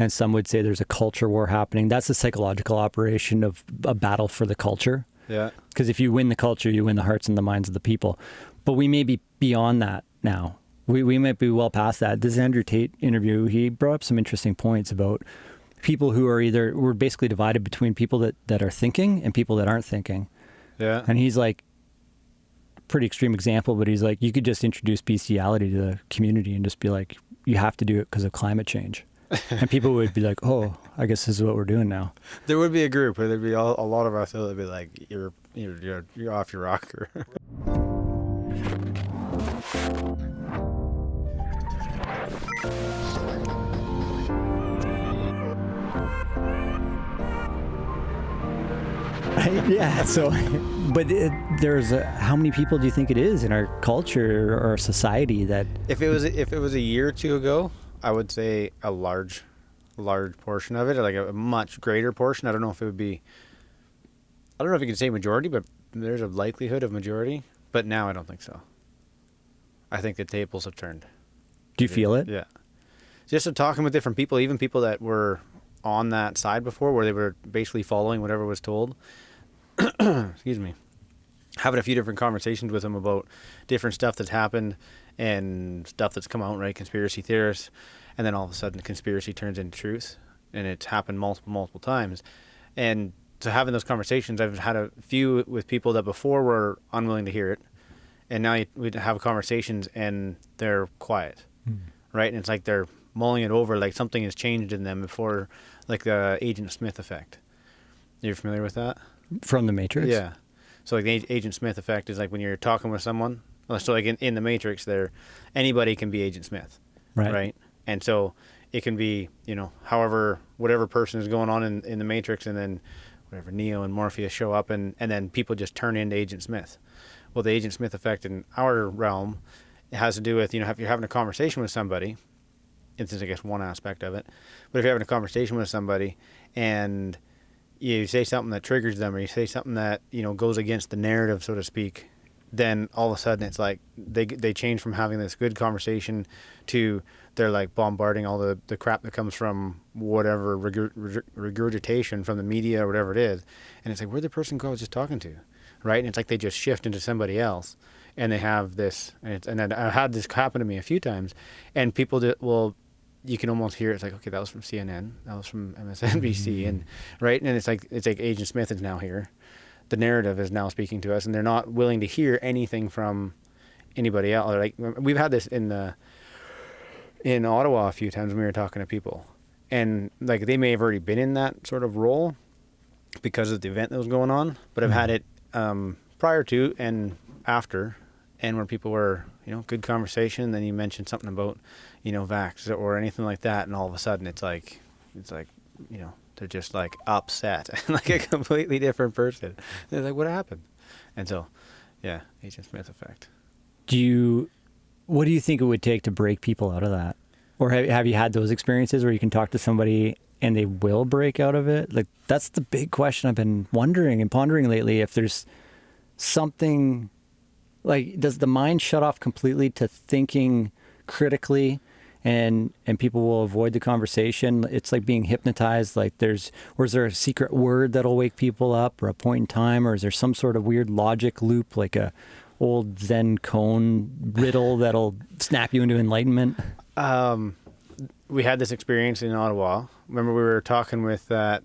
and some would say there's a culture war happening. That's the psychological operation of a battle for the culture. Yeah. Because if you win the culture, you win the hearts and the minds of the people. But we may be beyond that now. We might be well past that. This Andrew Tate interview, he brought up some interesting points about people who are we're basically divided between people that are thinking and people that aren't thinking. Yeah. And he's like, pretty extreme example, but he's like, you could just introduce bestiality to the community and just be like, you have to do it because of climate change. And people would be like, oh, I guess this is what we're doing now. There would be a group where there'd be a lot of us that would be like, you're off your rocker. Yeah. So, but how many people do you think it is in our culture or our society that? If it was a year or two ago, I would say a large portion of it, or like a much greater portion. I don't know if it would be. I don't know if you can say majority, but there's a likelihood of majority. But now I don't think so. I think the tables have turned. Do you feel it? Yeah. Just talking with different people, even people that were on that side before, where they were basically following whatever was told. Excuse me. Having a few different conversations with them about different stuff that's happened and stuff that's come out, right? Conspiracy theorists. And then all of a sudden conspiracy turns into truth. And it's happened multiple times. And so having those conversations, I've had a few with people that before were unwilling to hear it. And now we have conversations and they're quiet, right? And it's like they're mulling it over, like something has changed in them before, like the Agent Smith effect. You're familiar with that? From the Matrix? Yeah. So like the Agent Smith effect is like when you're talking with someone. So like in the Matrix, anybody can be Agent Smith, right? And so it can be, whatever person is going on in the Matrix, and then whatever Neo and Morpheus show up, and then people just turn into Agent Smith. Well, the Agent Smith effect in our realm, it has to do with, if you're having a conversation with somebody, this is, I guess, one aspect of it, but if you're having a conversation with somebody and you say something that triggers them, or you say something that, goes against the narrative, so to speak, then all of a sudden it's like they change from having this good conversation to they're like bombarding all the crap that comes from whatever regurgitation from the media or whatever it is. And it's like, where'd the person go I was just talking to? Right? And it's like they just shift into somebody else, and they have this, and then I've had this happen to me a few times, and people you can almost hear it's like, okay, that was from CNN, that was from MSNBC, and right, and it's like Agent Smith is now here, the narrative is now speaking to us, and they're not willing to hear anything from anybody else. Like we've had this in Ottawa a few times when we were talking to people, and like they may have already been in that sort of role because of the event that was going on, but I've had it prior to and after, and where people were, good conversation, then you mentioned something about, vax or anything like that, and all of a sudden it's like, they're just like upset, like a completely different person. They're like, what happened? And so, yeah, Agent Smith effect. What do you think it would take to break people out of that? Or have you had those experiences where you can talk to somebody and they will break out of it? Like, that's the big question I've been wondering and pondering lately. If there's something, like, does the mind shut off completely to thinking critically, and people will avoid the conversation? It's like being hypnotized. Like, or is there a secret word that'll wake people up, or a point in time, or is there some sort of weird logic loop, like a old Zen koan riddle that'll snap you into enlightenment? We had this experience in Ottawa. Remember, we were talking with that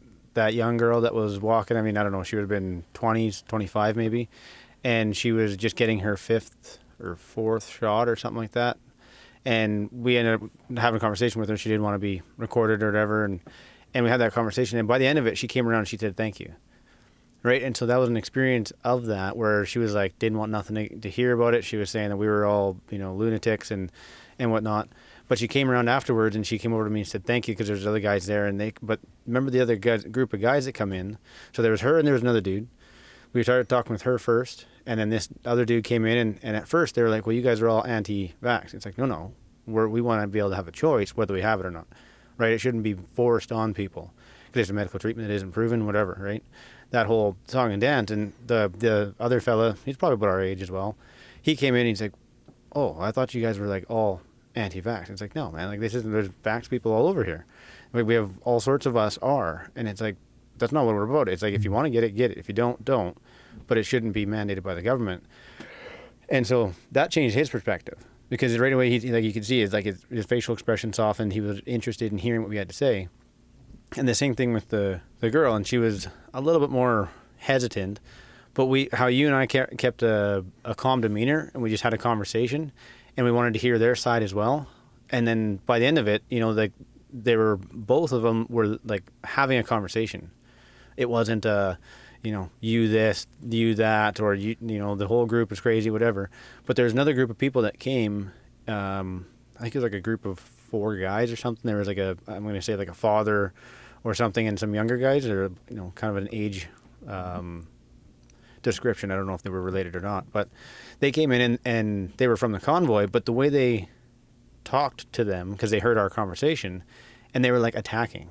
young girl that was walking. I mean, I don't know, she would have been 20s, 25 maybe. And she was just getting her 5th or 4th shot or something like that. And we ended up having a conversation with her. She didn't want to be recorded or whatever. And we had that conversation. And by the end of it, she came around and she said, thank you. Right? And so that was an experience of that, where she was like, didn't want nothing to hear about it. She was saying that we were all, lunatics and whatnot. But she came around afterwards, and she came over to me and said, thank you, because there's other guys there. But remember the other group of guys that come in? So there was her and there was another dude. We started talking with her first, and then this other dude came in, and at first they were like, well, you guys are all anti-vax. It's like, no, we want to be able to have a choice whether we have it or not, right? It shouldn't be forced on people because there's a medical treatment that isn't proven, whatever, right? That whole song and dance. And the other fella, he's probably about our age as well, he came in and he's like, oh, I thought you guys were like all anti-vax. It's like, no, man, like there's vax people all over here. Like, we have all sorts of us are, and it's like, that's not what we're about. It's like, if you want to get it, get it. If you don't, but it shouldn't be mandated by the government. And so that changed his perspective, because right away, he, like, you could see his facial expression softened. He was interested in hearing what we had to say. And the same thing with the girl, and she was a little bit more hesitant, but how you and I kept a calm demeanor, and we just had a conversation, and we wanted to hear their side as well. And then by the end of it, like, both of them were like having a conversation. It wasn't you this, you that, or the whole group is crazy, whatever. But there's another group of people that came. I think it was like a group of 4 guys or something. There was like I'm going to say like a father or something, and some younger guys, or kind of an age description. I don't know if they were related or not, but they came in and they were from the convoy. But the way they talked to them, because they heard our conversation, and they were like attacking.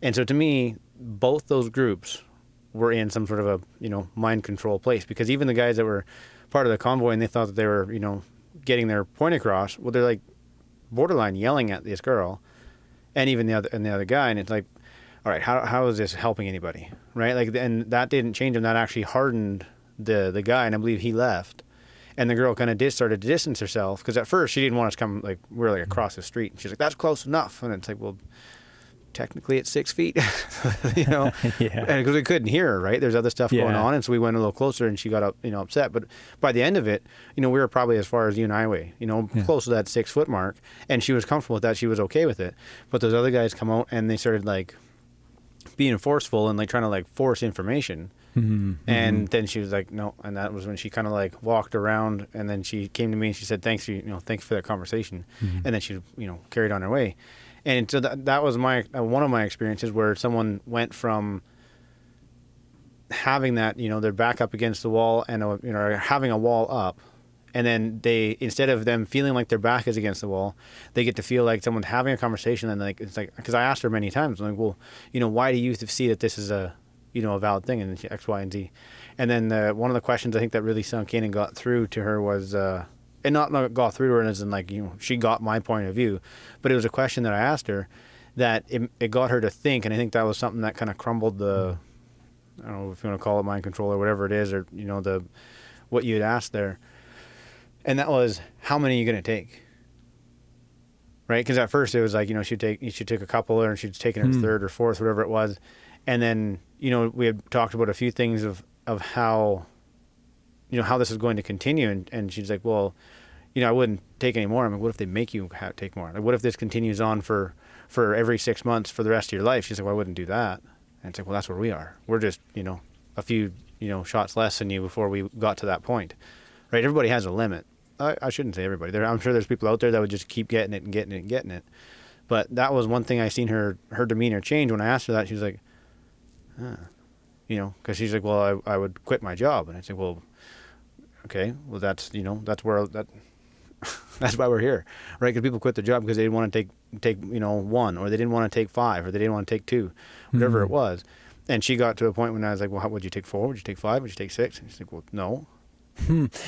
And so to me, both those groups were in some sort of a mind control place, because even the guys that were part of the convoy and they thought that they were getting their point across, well, they're like borderline yelling at this girl, and even the other guy, and it's like, all right, how is this helping anybody, right? Like, and that didn't change him. That actually hardened the guy, and I believe he left. And the girl kind of started to distance herself, because at first she didn't want us to come, like, we were like across the street. And she's like, that's close enough. And it's like, well, technically it's 6 feet, Yeah. And because we couldn't hear her, right? There's other stuff going on. And so we went a little closer, and she got upset. But by the end of it, we were probably as far as you and I weigh, close to that 6 foot mark. And she was comfortable with that. She was okay with it. But those other guys come out and they started like being forceful and like trying to like force information. Mm-hmm. And then she was like, no. And that was when she kind of like walked around, and then she came to me and she said, thanks for that conversation. Mm-hmm. And then she, carried on her way. And so that was one of my experiences, where someone went from having that, their back up against the wall and, having a wall up. And then instead of them feeling like their back is against the wall, they get to feel like someone's having a conversation. And like, it's like, because I asked her many times, I'm like, well, why do you see that this is a valid thing, and X, Y, and Z. And then one of the questions I think that really sunk in and got through to her was, and not got through to her as in like, she got my point of view, but it was a question that I asked her that it got her to think. And I think that was something that kind of crumbled I don't know if you want to call it mind control or whatever it is, or, what you had asked there. And that was, how many are you going to take? Right? Because at first it was like, she'd take a couple, or she'd taken her third or fourth, whatever it was. And then, we had talked about a few things of how, how this is going to continue. And she's like, well, I wouldn't take any more. I'm like, what if they make you take more? Like, what if this continues on for every 6 months for the rest of your life? She's like, well, I wouldn't do that. And it's like, well, that's where we are. We're just, a few, shots less than you before we got to that point, right? Everybody has a limit. I shouldn't say everybody. I'm sure there's people out there that would just keep getting it and getting it and getting it. But that was one thing I seen her demeanor change when I asked her that. She was like, because she's like, well, I would quit my job. And I said, well, okay, well, that's that's why we're here, right? Because people quit their job because they didn't want to take 1, or they didn't want to take 5, or they didn't want to take 2, whatever it was. And she got to a point when I was like, well, would you take 4? Would you take 5? Would you take 6? And she's like, well, no.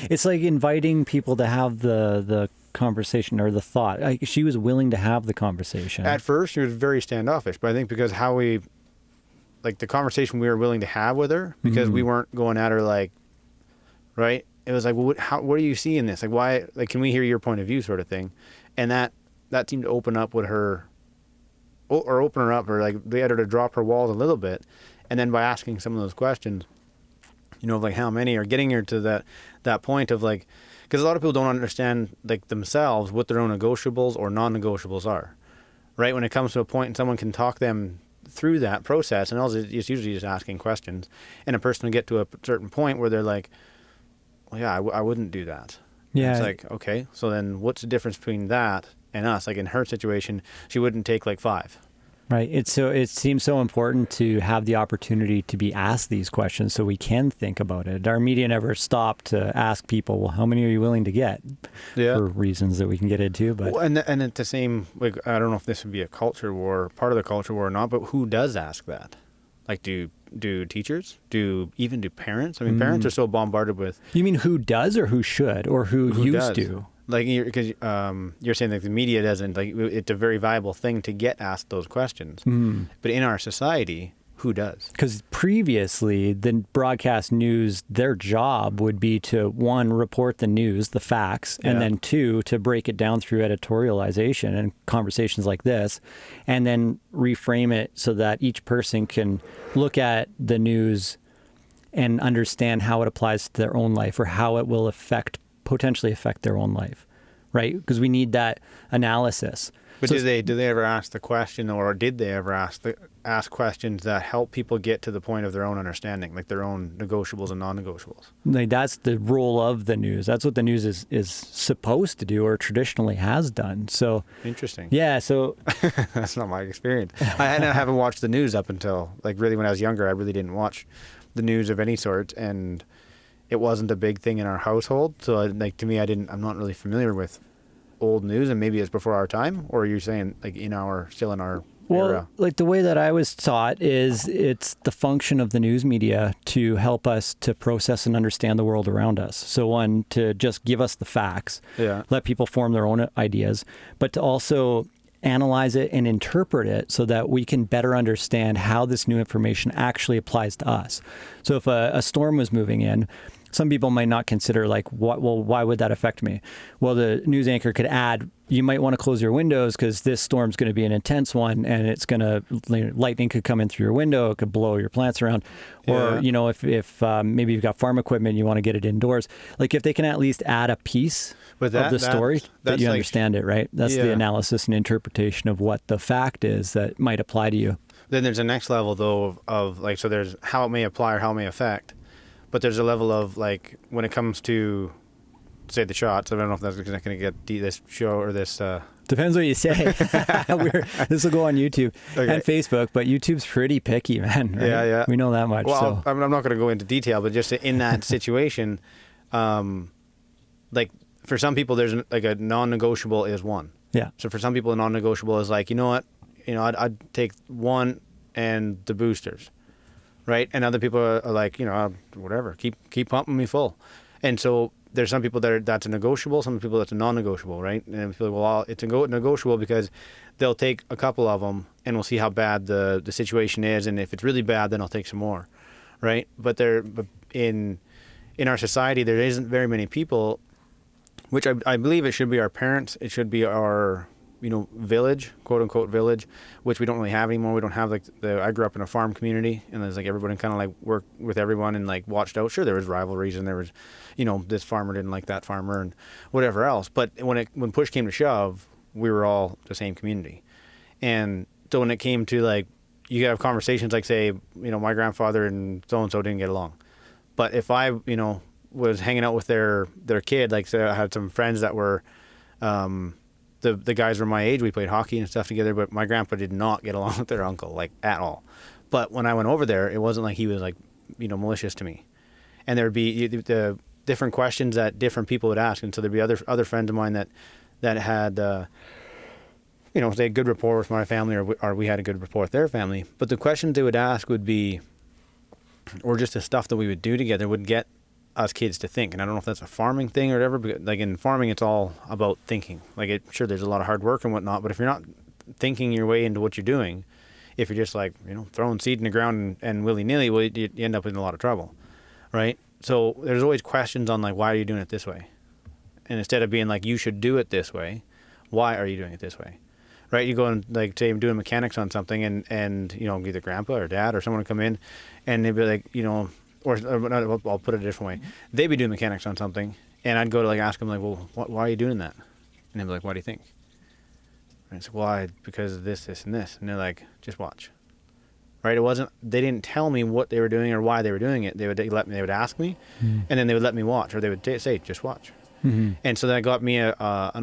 It's like inviting people to have the conversation or the thought. She was willing to have the conversation. At first, she was very standoffish, but I think because the conversation we were willing to have with her, because we weren't going at her like, right? It was like, well, what do you see in this? Like, why? Like, can we hear your point of view, sort of thing? And that seemed to open up with her, or open her up, or like they had her to drop her walls a little bit. And then by asking some of those questions, like how many, or getting her to that point of like, because a lot of people don't understand like themselves what their own negotiables or non-negotiables are, right? When it comes to a point and someone can talk them through that process, and also it's usually just asking questions, and a person will get to a certain point where they're like, well, yeah, I wouldn't do that. Yeah. And it's like, okay, so then what's the difference between that and us? Like in her situation, she wouldn't take like 5. Right. It seems so important to have the opportunity to be asked these questions so we can think about it. Our media never stopped to ask people, well, how many are you willing to get? Yeah. For reasons that we can get into. But well, and at the same, like, I don't know if this would be a culture war, part of the culture war or not, but who does ask that? Like, do teachers? Do parents? I mean, parents are so bombarded with... You mean who does or who should or who used does? to? Like, because you're saying that the media doesn't, like, it's a very viable thing to get asked those questions. But in our society, who does? Because previously, the broadcast news, their job would be to, one, report the news, the facts, and then two, to break it down through editorialization and conversations like this, and then reframe it so that each person can look at the news and understand how it applies to their own life or how it will potentially affect their own life, right? Because we need that analysis. But so do they ever ask the question, or did they ever ask questions that help people get to the point of their own understanding, like their own negotiables and non-negotiables? Like, that's the role of the news. That's what the news is supposed to do, or traditionally has done. So interesting. Yeah. So that's not my experience. I haven't watched the news up until, like, really when I was younger. I really didn't watch the news of any sort, and it wasn't a big thing in our household. So, like, to me, I'm not really familiar with old news, and maybe it's before our time. Or are you saying, like, still in our era? Like, the way that I was taught is it's the function of the news media to help us to process and understand the world around us. So, one, to just give us the facts, let people form their own ideas, but to also analyze it and interpret it so that we can better understand how this new information actually applies to us. So if a storm was moving in, some people might not consider, like, why would that affect me? Well, the news anchor could add, you might want to close your windows because this storm's going to be an intense one, and it's going to, lightning could come in through your window, it could blow your plants around. Or, if maybe you've got farm equipment, you want to get it indoors. Like, if they can at least add a piece of the story that you understand it, right? That's the analysis and interpretation of what the fact is that might apply to you. Then there's a next level, though, of like, so there's how it may apply or how it may affect. But there's a level of, like, when it comes to, say, the shots. I don't know if that's going to get this show or this. Depends what you say. This will go on YouTube and Facebook, but YouTube's pretty picky, man. Right? Yeah. We know that much. Well, I'm not going to go into detail, but just in that situation, like, for some people, there's like a non-negotiable is one. Yeah. So for some people, a non-negotiable is like, you know what, I'd take one and the boosters. Right. And other people are like, whatever, keep pumping me full. And so there's some people that's a negotiable, some people that's a non-negotiable. Right. And people, well, it's a negotiable because they'll take a couple of them and we'll see how bad the situation is. And if it's really bad, then I'll take some more. Right. But in our society, there isn't very many people, which I believe it should be our parents. It should be our village, quote unquote village, which we don't really have anymore. We don't have, like, I grew up in a farm community, and there's, like, everybody kind of, like, worked with everyone and, like, watched out. Sure, there was rivalries, and there was, this farmer didn't like that farmer and whatever else. But when push came to shove, we were all the same community. And so when it came to, like, you have conversations like, say, my grandfather and so-and-so didn't get along. But if I, was hanging out with their kid, like, say I had some friends that were, the guys were my age. We played hockey and stuff together, but my grandpa did not get along with their uncle, like, at all. But when I went over there, it wasn't like he was, like, malicious to me. And there would be the different questions that different people would ask. And so there'd be other friends of mine that had, they had good rapport with my family, or we had a good rapport with their family. But the questions they would ask would be, or just the stuff that we would do together would get us kids to think. And I don't know if that's a farming thing or whatever, but, like, in farming, it's all about thinking. Like, sure, there's a lot of hard work and whatnot, but if you're not thinking your way into what you're doing, if you're just, like, throwing seed in the ground and willy-nilly, well, you end up in a lot of trouble, right? So there's always questions on, like, why are you doing it this way? And instead of being like, you should do it this way, why are you doing it this way? Right? You go and, like, say I'm doing mechanics on something, and either grandpa or dad or someone would come in, and they'd be like, or I'll put it a different way. They'd be doing mechanics on something, and I'd go to, like, ask them, like, well, why are you doing that? And they'd be like, why do you think? And I said, why? Because of this, this, and this. And they're like, just watch. Right? They didn't tell me what they were doing or why they were doing it. They would ask me, and then they would let me watch, or they would say, just watch. Mm-hmm. And so that got me an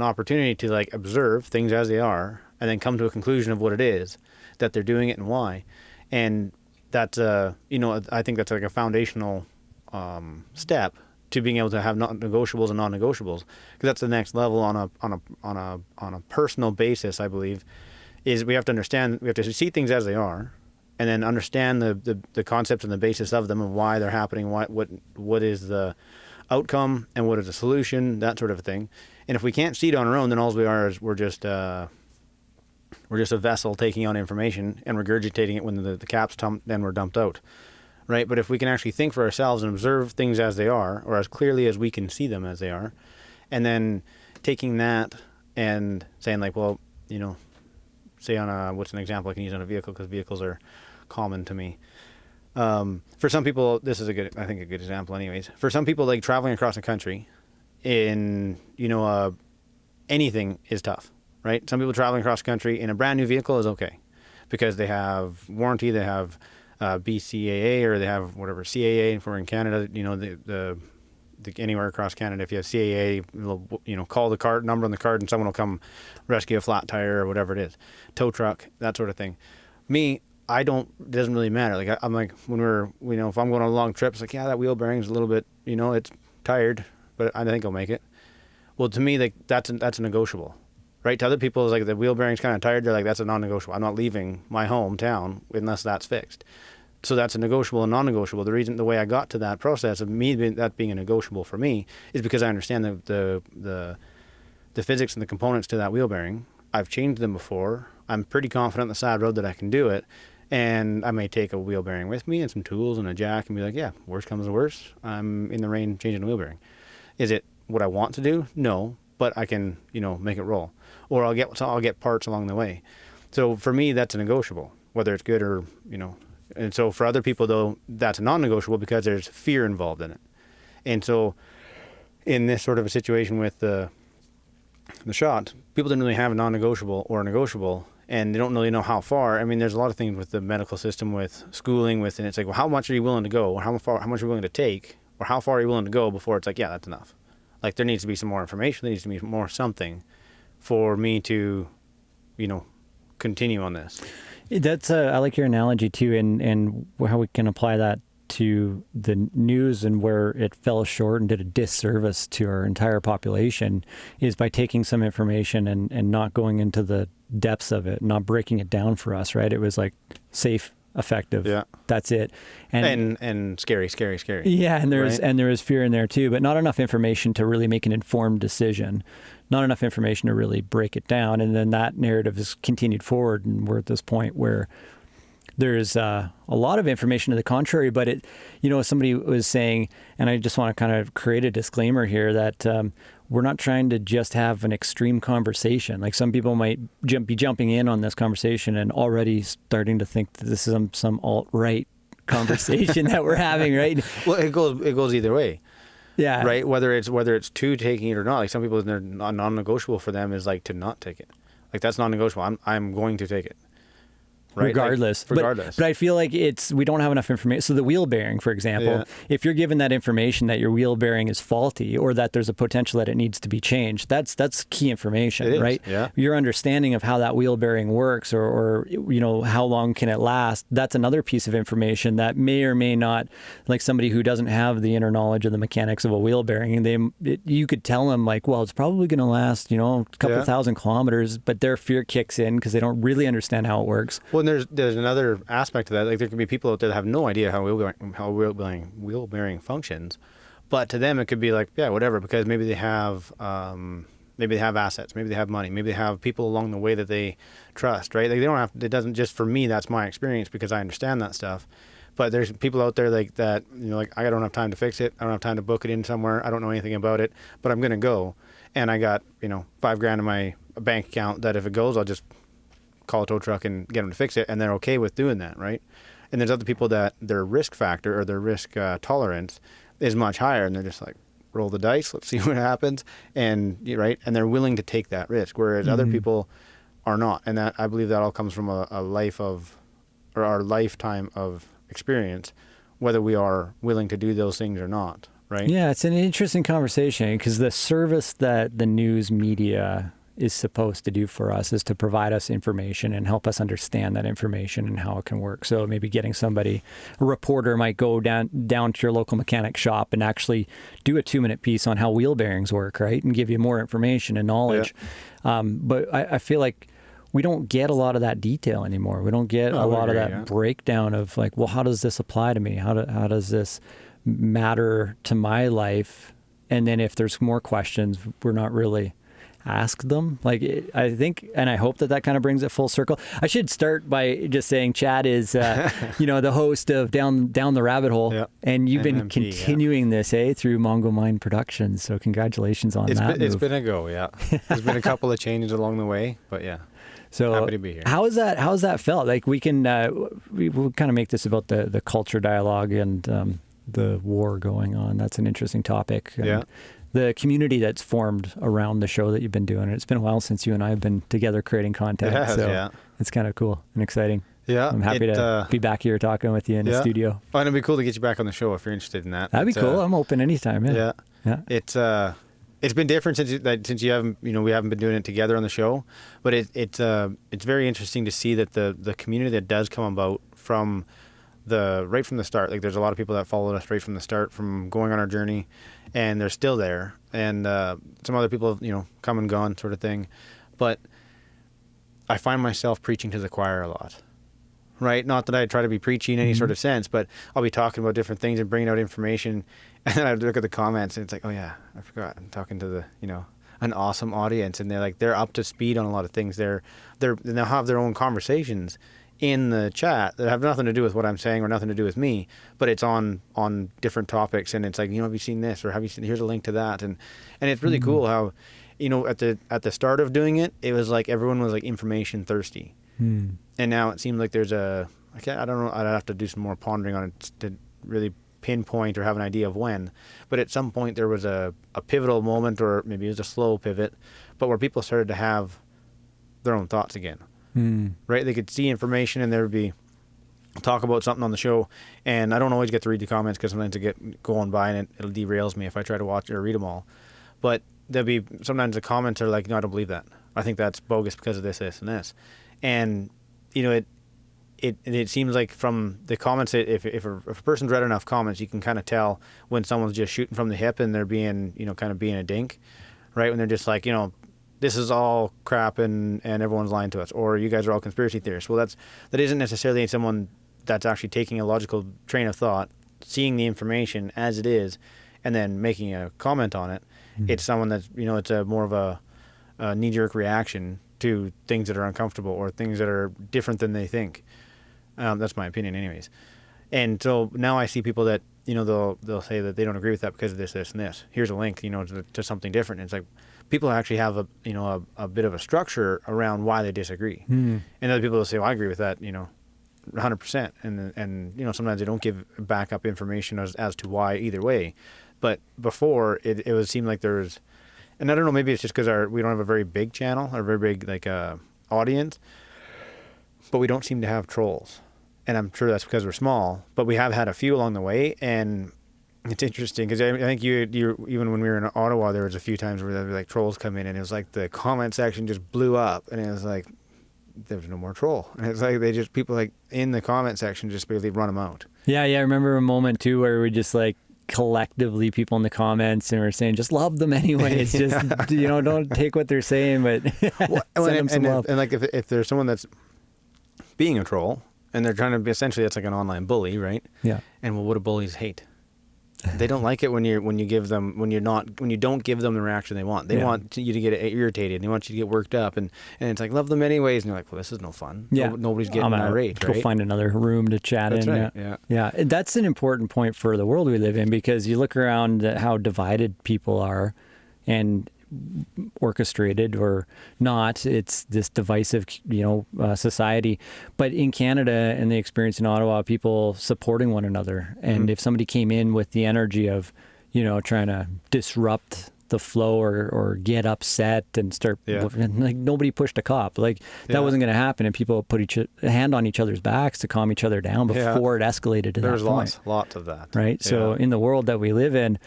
opportunity to, like, observe things as they are, and then come to a conclusion of what it is that they're doing it and why. And that's I think that's, like, a foundational step to being able to have negotiables and non-negotiables, because that's the next level on a personal basis. I believe is we have to see things as they are, and then understand the concepts and the basis of them and why they're happening, what is the outcome and what is the solution, that sort of thing. And if we can't see it on our own, then all we are is we're just a vessel taking on information and regurgitating it when the cap's then we're dumped out, right? But if we can actually think for ourselves and observe things as they are, or as clearly as we can see them as they are, and then taking that and saying like, well, you know, say on what's an example I can use on a vehicle, because vehicles are common to me. For some people, this is a good example anyways. For some people, like traveling across the country anything is tough, right? Some people traveling across the country in a brand new vehicle is okay because they have warranty, they have BCAA, or they have whatever CAA. If we're in Canada, you know, the anywhere across Canada, if you have CAA, you know, call the card number on the card and someone will come rescue a flat tire or whatever it is, tow truck, that sort of thing. Me, it doesn't really matter. Like I'm like, when if I'm going on a long trip, it's like, yeah, that wheel bearing's a little bit, you know, it's tired, but I think I'll make it. Well, to me, like that's a negotiable, right? To other people, it's like the wheel bearing's kind of tired. They're like, that's a non-negotiable. I'm not leaving my hometown unless that's fixed. So that's a negotiable and non-negotiable. The way I got to that process of that being a negotiable for me is because I understand the physics and the components to that wheel bearing. I've changed them before. I'm pretty confident on the side road that I can do it. And I may take a wheel bearing with me and some tools and a jack and be like, yeah, worst comes to worst, I'm in the rain changing a wheel bearing. Is it what I want to do? No, but I can, you know, make it roll. Or I'll get parts along the way. So for me, that's a negotiable, whether it's good or, you know. And so for other people, though, that's a non-negotiable because there's fear involved in it. And so in this sort of a situation with the shot, people didn't really have a non-negotiable or a negotiable, and they don't really know how far. I mean, there's a lot of things with the medical system, with schooling, and it's like, well, how much are you willing to go, or how much are you willing to take, or how far are you willing to go before it's like, yeah, that's enough. Like there needs to be some more information, there needs to be more something for me to, you know, continue on this. That's I like your analogy too, and how we can apply that to the news and where it fell short and did a disservice to our entire population is by taking some information and not going into the depths of it, not breaking it down for us, right? It was like safe, effective. Yeah. That's it. And scary. Yeah, and there is right? fear in there too, but not enough information to really make an informed decision. Not enough information to really break it down. And then that narrative has continued forward, and we're at this point where there's a lot of information to the contrary, but somebody was saying, and I just want to kind of create a disclaimer here that we're not trying to just have an extreme conversation. Like some people might be jumping in on this conversation and already starting to think that this is some alt-right conversation that we're having, right? Well, it goes either way. Yeah. Right. Whether it's to taking it or not. Like some people, they're non-negotiable for them is like to not take it. Like that's non-negotiable. I'm going to take it. Right? Regardless. But I feel like we don't have enough information. So the wheel bearing, for example, if you're given that information that your wheel bearing is faulty or that there's a potential that it needs to be changed, that's key information, right? Yeah. Your understanding of how that wheel bearing works or how long can it last, that's another piece of information that may or may not, like somebody who doesn't have the inner knowledge of the mechanics of a wheel bearing, you could tell them like, well, it's probably going to last, a couple thousand kilometers, but their fear kicks in because they don't really understand how it works. Well, there's another aspect to that. Like there could be people out there that have no idea how wheel bearing functions, but to them it could be like, yeah, whatever, because maybe they have assets, maybe they have money, maybe they have people along the way that they trust, right? Like they don't have. It doesn't just for me. That's my experience because I understand that stuff. But there's people out there like that. Like I don't have time to fix it. I don't have time to book it in somewhere. I don't know anything about it, but I'm gonna go, and I got $5,000 in my bank account that if it goes, I'll just call a tow truck and get them to fix it, and they're okay with doing that, right? And there's other people that their risk factor or their risk tolerance is much higher, and they're just like, roll the dice, let's see what happens, and right, and they're willing to take that risk, whereas other people are not, and that I believe that all comes from a life of, or our lifetime of experience, whether we are willing to do those things or not, right? Yeah, it's an interesting conversation because the service that the news media is supposed to do for us is to provide us information and help us understand that information and how it can work. So maybe getting a reporter might go down to your local mechanic shop and actually do a 2-minute piece on how wheel bearings work, right? And give you more information and knowledge. Yeah. But I feel like we don't get a lot of that detail anymore. We don't get a lot of that breakdown of like, well, how does this apply to me? How does this matter to my life? And then if there's more questions, we're not really ask them? Like, I think, and I hope that kind of brings it full circle. I should start by just saying Chad is, the host of Down the Rabbit Hole, and you've been continuing this, through Mongo Mind Productions. So congratulations on that. It's been a go, There's been a couple of changes along the way, but So happy to be here. How's that felt? Like, we can we'll kind of make this about the culture dialogue and the war going on. That's an interesting topic. And the community that's formed around the show that you've been doing. It's been a while since you and I have been together creating content. It has, it's kind of cool and exciting. Yeah. I'm happy to be back here talking with you in the studio. Oh, and it'd be cool to get you back on the show if you're interested in that. That'd be cool. I'm open anytime. Yeah. It's been different since you haven't, we haven't been doing it together on the show, but it's very interesting to see that the community that does come about from right from the start. Like, there's a lot of people that followed us right from the start, from going on our journey, and they're still there. And some other people have, come and gone, sort of thing. But I find myself preaching to the choir a lot. Right? Not that I try to be preachy in any sort of sense, but I'll be talking about different things and bringing out information, and then I look at the comments and it's like, oh yeah, I forgot. I'm talking to an awesome audience, and they're up to speed on a lot of things. They'll have their own conversations in the chat that have nothing to do with what I'm saying or nothing to do with me, but it's on different topics, and it's like, have you seen this, or here's a link to that, and it's really cool how, at the start of doing it, it was like everyone was like information thirsty. And now it seems like there's I don't know, I'd have to do some more pondering on it to really pinpoint or have an idea of when, but at some point there was a pivotal moment, or maybe it was a slow pivot, but where people started to have their own thoughts again. Right? They could see information, and there would be talk about something on the show, and I don't always get to read the comments because sometimes I get going by and it derails me if I try to watch or read them all. But there'll be sometimes the comments are like, no, I don't believe that. I think that's bogus because of this, this, and this. And it seems like from the comments, if a person's read enough comments, you can kind of tell when someone's just shooting from the hip and they're being, kind of being a dink, right? When they're just like, this is all crap and everyone's lying to us, or you guys are all conspiracy theorists. Well, that isn't necessarily someone that's actually taking a logical train of thought, seeing the information as it is, and then making a comment on it. It's someone that's, it's a more of a knee-jerk reaction to things that are uncomfortable or things that are different than they think. That's my opinion anyways. And so now I see people that, they'll say that they don't agree with that because of this, this, and this. Here's a link, to something different. And it's like, people actually have a bit of a structure around why they disagree. And other people will say, well, I agree with that, 100%. And sometimes they don't give backup information as to why either way. But before, it would seem like there was, and I don't know, maybe it's just because we don't have a very big channel, or a very big audience, but we don't seem to have trolls. And I'm sure that's because we're small, but we have had a few along the way. And it's interesting because I think you even when we were in Ottawa, there was a few times where there were like trolls come in, and it was like the comment section just blew up, and it was like there was no more troll, and it's like people like in the comment section just basically run them out. Yeah, I remember a moment too where we just like collectively people in the comments and we're saying just love them anyway. It's just don't take what they're saying, but send them some love. And like if there's someone that's being a troll and they're trying to be, essentially it's like an online bully, right? Yeah. And well, what do bullies hate? They don't like it when you don't give them the reaction they want. They want you to get irritated. They want you to get worked up, and it's like love them anyways. And you're like, well, this is no fun. Yeah, nobody's getting irate. Go find another room to chat in. Right. Yeah. That's an important point for the world we live in, because you look around at how divided people are, and orchestrated or not, it's this divisive society. But in Canada and the experience in Ottawa, people supporting one another, and if somebody came in with the energy of trying to disrupt the flow or get upset and start like nobody pushed a cop, that wasn't going to happen, and people put a hand on each other's backs to calm each other down before it escalated to that point. There's lots of that, right? So in the world that we live in,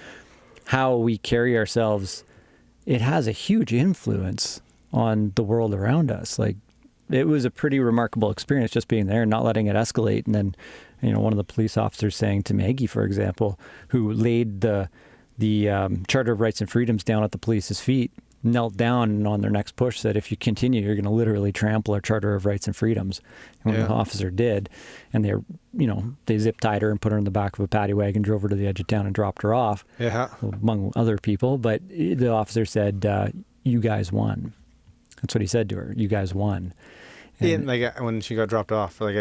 how we carry ourselves, it has a huge influence on the world around us. Like, it was a pretty remarkable experience just being there and not letting it escalate. And then, one of the police officers saying to Maggie, for example, who laid the Charter of Rights and Freedoms down at the police's feet, knelt down and on their next push said, if you continue, you're going to literally trample our Charter of Rights and Freedoms. And when the officer did, and they zip tied her and put her in the back of a paddy wagon, drove her to the edge of town and dropped her off, among other people. But the officer said, you guys won. That's what he said to her. You guys won. And like when she got dropped off, like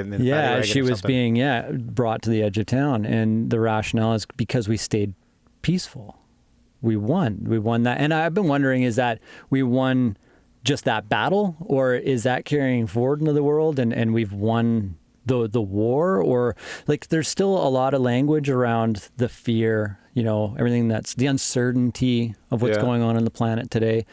she was being brought to the edge of town, and the rationale is because we stayed peaceful. We won that. And I've been wondering, is that we won just that battle, or is that carrying forward into the world and we've won the war? Or like there's still a lot of language around the fear, everything that's the uncertainty of what's going on the planet today.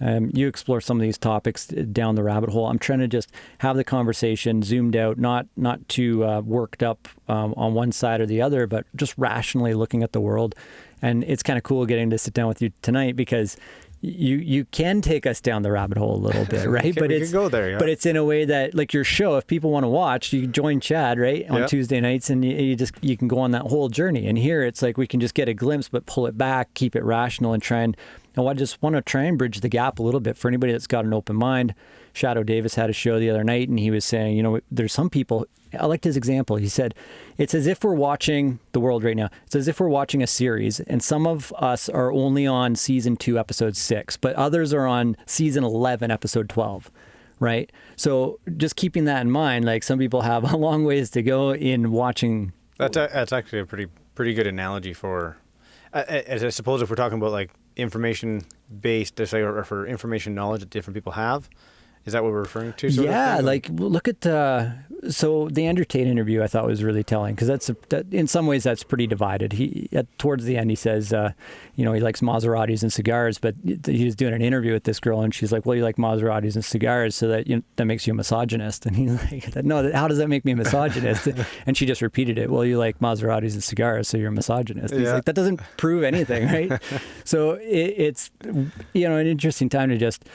You explore some of these topics down the rabbit hole. I'm trying to just have the conversation zoomed out, not too worked up on one side or the other, but just rationally looking at the world. And it's kind of cool getting to sit down with you tonight because you can take us down the rabbit hole a little bit, right? But it's go there, yeah. But it's in a way that, like your show, if people want to watch, you can join Chad, right, on Tuesday nights, and you can go on that whole journey. And here it's like we can just get a glimpse, but pull it back, keep it rational, and try and. I just want to try and bridge the gap a little bit for anybody that's got an open mind. Shadow Davis had a show the other night, and he was saying, there's some people. I liked his example. He said, it's as if we're watching the world right now. It's as if we're watching a series, and some of us are only on season 2, episode 6, but others are on season 11, episode 12, right? So just keeping that in mind, like some people have a long ways to go in watching. That's actually a pretty good analogy for, as I suppose if we're talking about like information based, or for information knowledge that different people have. Is that what we're referring to? Like look at so the Andrew Tate interview I thought was really telling, because that in some ways that's pretty divided. He towards the end he says he likes Maseratis and cigars, but he was doing an interview with this girl and she's like, well, you like Maseratis and cigars, so that that makes you a misogynist. And he's like, no, how does that make me a misogynist? And she just repeated it, well, you like Maseratis and cigars, so you're a misogynist. He's like, that doesn't prove anything, right? So it's an interesting time to just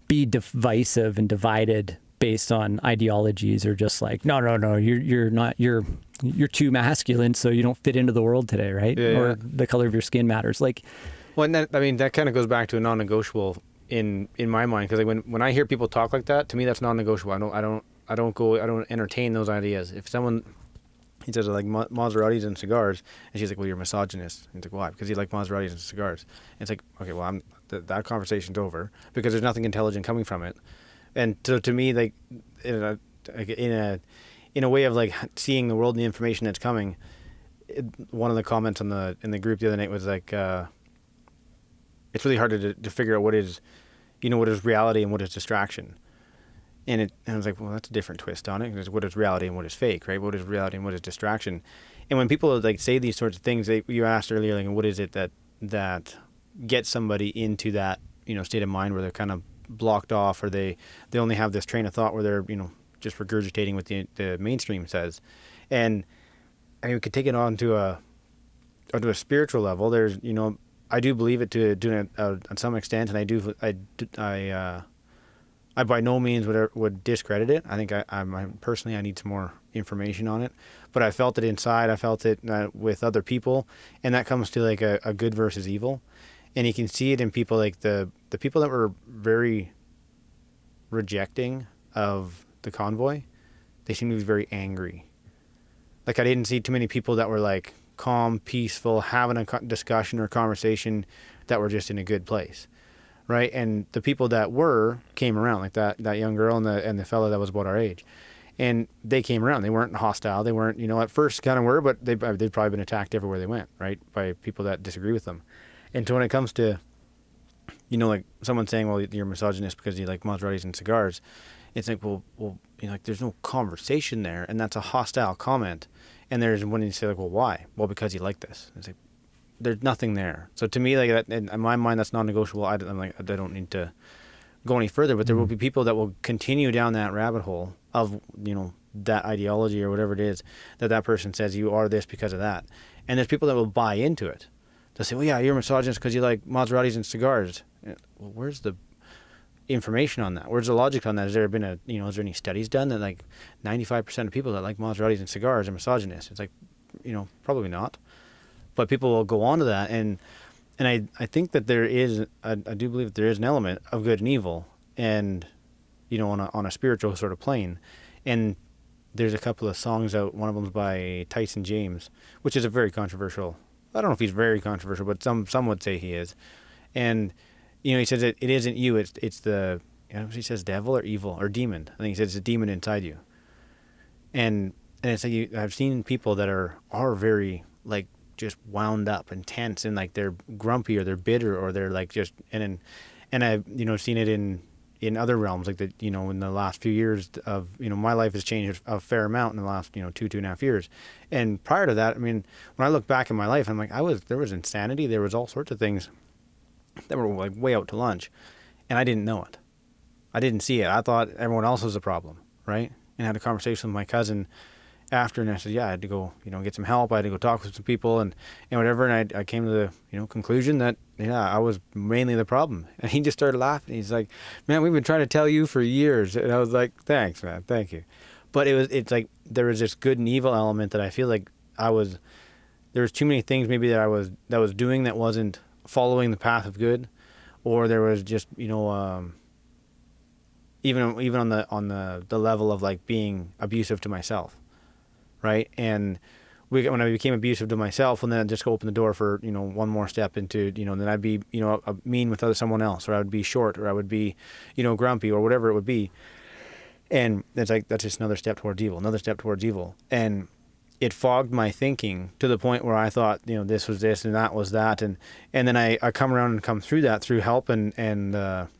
be divisive and divided based on ideologies, or just like, no, you're not, you're too masculine, so you don't fit into the world today, right? Or the color of your skin matters. Like, well, and that kind of goes back to a non-negotiable in my mind, because like when I hear people talk like that, to me that's non-negotiable. I don't entertain those ideas. If someone, he says like Maseratis and cigars, and she's like, well, you're a misogynist. And he's like, why? Because you like Maseratis and cigars. And it's like, okay, well, that conversation's over, because there's nothing intelligent coming from it. And so to me, like in a way of like seeing the world and the information that's coming, one of the comments in the group the other night was like, it's really hard to figure out what is reality and what is distraction. And I was like, well, that's a different twist on it. What is reality and what is fake, right? What is reality and what is distraction? And when people like say these sorts of things, you asked earlier, like, what is it that gets somebody into that state of mind where they're kind of blocked off, or they only have this train of thought where they're just regurgitating what the mainstream says. And I mean, we could take it on to a spiritual level. There's I do believe it to some extent, and I by no means would discredit it. I think I personally need some more information on it, but I felt it inside. I felt it with other people, and that comes to like a good versus evil. And you can see it in people, like the people that were very rejecting of the convoy, they seem to be very angry. Like I didn't see too many people that were like calm, peaceful, having a discussion or conversation that were just in a good place, right? And the people that came around, like that young girl and the fella that was about our age, and they came around. They weren't hostile. They weren't, at first kind of were, but they'd probably been attacked everywhere they went, right, by people that disagree with them. And so when it comes to, like someone saying, well, you're a misogynist because you like Maseratis and cigars, it's like, well, like there's no conversation there, and that's a hostile comment. And there's when you say like, well, why? Well, because you like this. It's like there's nothing there. So to me, like that, in my mind, that's non-negotiable. I don't need to go any further. But there will be people that will continue down that rabbit hole of that ideology or whatever it is that person says you are this because of that. And there's people that will buy into it. They'll say, well, yeah, you're a misogynist because you like Maseratis and cigars. Well, where's the information on that? Where's the logic on that? Has there been is there any studies done that like 95% of people that like Maseratis and cigars are misogynists? It's like, probably not. But people will go on to that. And I think that there is, I do believe that there is an element of good and evil, and, on a spiritual sort of plane. And there's a couple of songs out. One of them's by Tyson James, which is a very controversial, I don't know if he's very controversial, but some would say he is. And he says it isn't you. It's the, he says devil or evil or demon. I think he says it's a demon inside you. And it's like I've seen people that are very like just wound up and tense and like they're grumpy or they're bitter or they're like just and I've seen it in other realms like that. In the last few years of my life has changed a fair amount in the last 2.5 years. And prior to that, I mean, when I look back in my life, I'm like there was insanity, there was all sorts of things that were like way out to lunch, and I didn't know it. I didn't see it. I thought everyone else was a problem, right? And I had a conversation with my cousin after, and I said, yeah, I had to go, get some help. I had to go talk with some people and whatever. And I came to the, conclusion that, I was mainly the problem. And he just started laughing. He's like, man, we've been trying to tell you for years. And I was like, thanks, man. Thank you. But it's like, there was this good and evil element that I feel like there was too many things maybe that I was doing that wasn't following the path of good, or there was just, even on the level of like being abusive to myself. Right. And when I became abusive to myself, and then I'd just go open the door for, one more step into, then I'd be, mean with someone else, or I would be short, or I would be, grumpy, or whatever it would be. And it's like, that's just another step towards evil. And it fogged my thinking to the point where I thought, this was this and that was that. And then I come around and come through that through help and a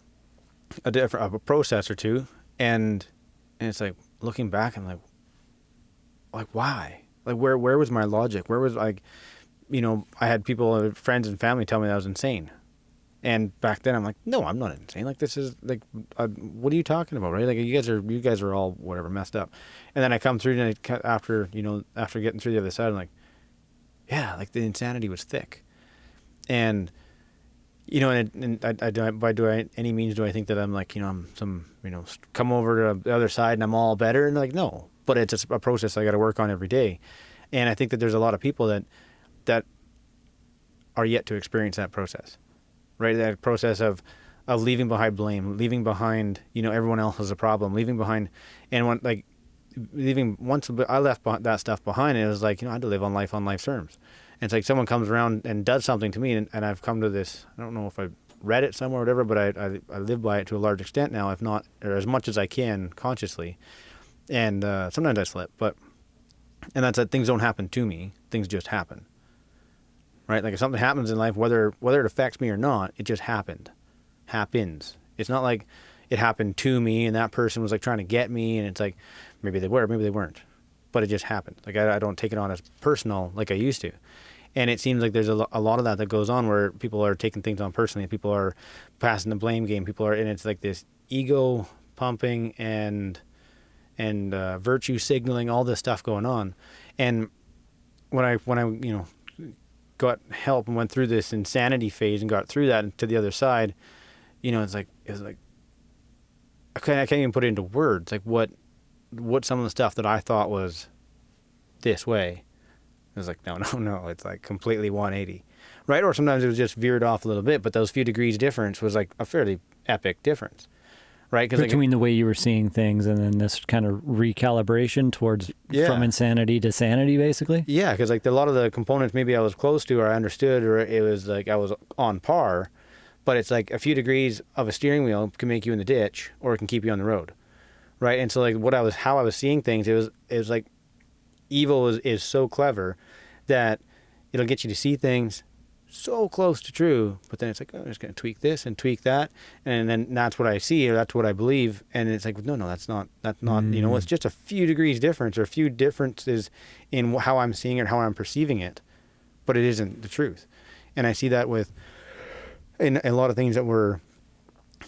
process or two. And it's like looking back, I'm like, why? Like, where was my logic? Where was, like, I had people, friends and family tell me that I was insane. And back then I'm like, no, I'm not insane. Like, this is, like, what are you talking about, right? Like, you guys are all, whatever, messed up. And then I come through, and after getting through the other side, I'm like, yeah, like, the insanity was thick. And, by any means do I think that I'm like, I'm some, come over to the other side and I'm all better? And like, no. But it's a process I got to work on every day. And I think that there's a lot of people that are yet to experience that process, right? That process of leaving behind blame, leaving behind, everyone else has a problem, leaving behind, and once I left that stuff behind, it was like, I had to live on life terms. And it's like someone comes around and does something to me, and I've come to this, I don't know if I read it somewhere or whatever, but I live by it to a large extent now, if not, or as much as I can consciously. And sometimes I slip, and that's that things don't happen to me, things just happen, right? Like if something happens in life, whether it affects me or not, it just happens. It's not like it happened to me and that person was like trying to get me, and it's like maybe they were, maybe they weren't, but it just happened. Like I don't take it on as personal like I used to. And it seems like there's a lot of that goes on where people are taking things on personally, people are passing the blame game, and it's like this ego pumping and virtue signaling, all this stuff going on. And when I got help and went through this insanity phase and got through that and to the other side, it was like I can't even put it into words, like what some of the stuff that I thought was this way, it was like no, it's like completely 180, right? Or sometimes it was just veered off a little bit, but those few degrees difference was like a fairly epic difference. Right, between the way you were seeing things and then this kind of recalibration towards from insanity to sanity, basically. Yeah, because like a lot of the components maybe I was close to or I understood, or it was like I was on par, but it's like a few degrees of a steering wheel can make you in the ditch or it can keep you on the road, right? And so like how I was seeing things, it was like evil is so clever that it'll get you to see things so close to true, but then it's like, I'm just going to tweak this and tweak that, and then that's what I see or that's what I believe, and it's like, no, that's not it's just a few degrees difference or a few differences in how I'm seeing it, how I'm perceiving it, but it isn't the truth. And I see that in a lot of things that we're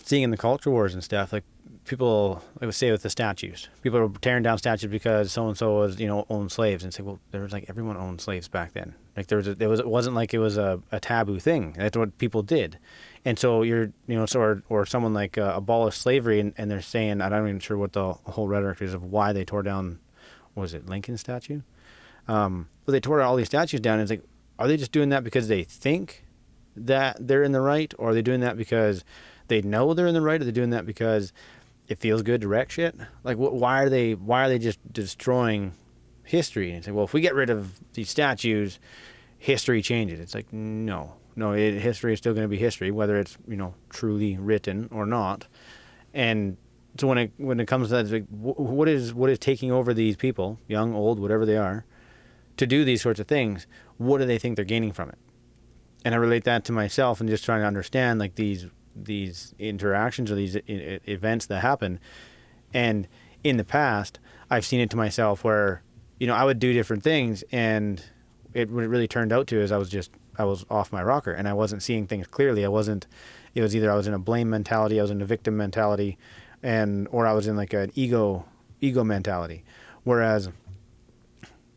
seeing in the culture wars and stuff, like people, I would say with the statues, people are tearing down statues because so-and-so was, owned slaves, and say, well, there was like everyone owned slaves back then. Like it wasn't like it was a taboo thing. That's what people did. And so or someone like abolished slavery and they're saying, I'm not even sure what the whole rhetoric is of why they tore down, was it Lincoln's statue? But they tore all these statues down, and it's like, are they just doing that because they think that they're in the right, or are they doing that because they know they're in the right, or are they doing that because it feels good to wreck shit? Like, why are they just destroying history? And it's like, well, if we get rid of these statues, history changes. It's like, no, history is still going to be history, whether it's, truly written or not. And so when it comes to that, it's like, what is taking over these people, young, old, whatever they are, to do these sorts of things? What do they think they're gaining from it? And I relate that to myself and just trying to understand like these interactions or these events that happen. And in the past, I've seen it to myself where, I would do different things, and what it really turned out to is I was off my rocker and I wasn't seeing things clearly. It was either I was in a blame mentality, I was in a victim mentality, or I was in like an ego mentality. Whereas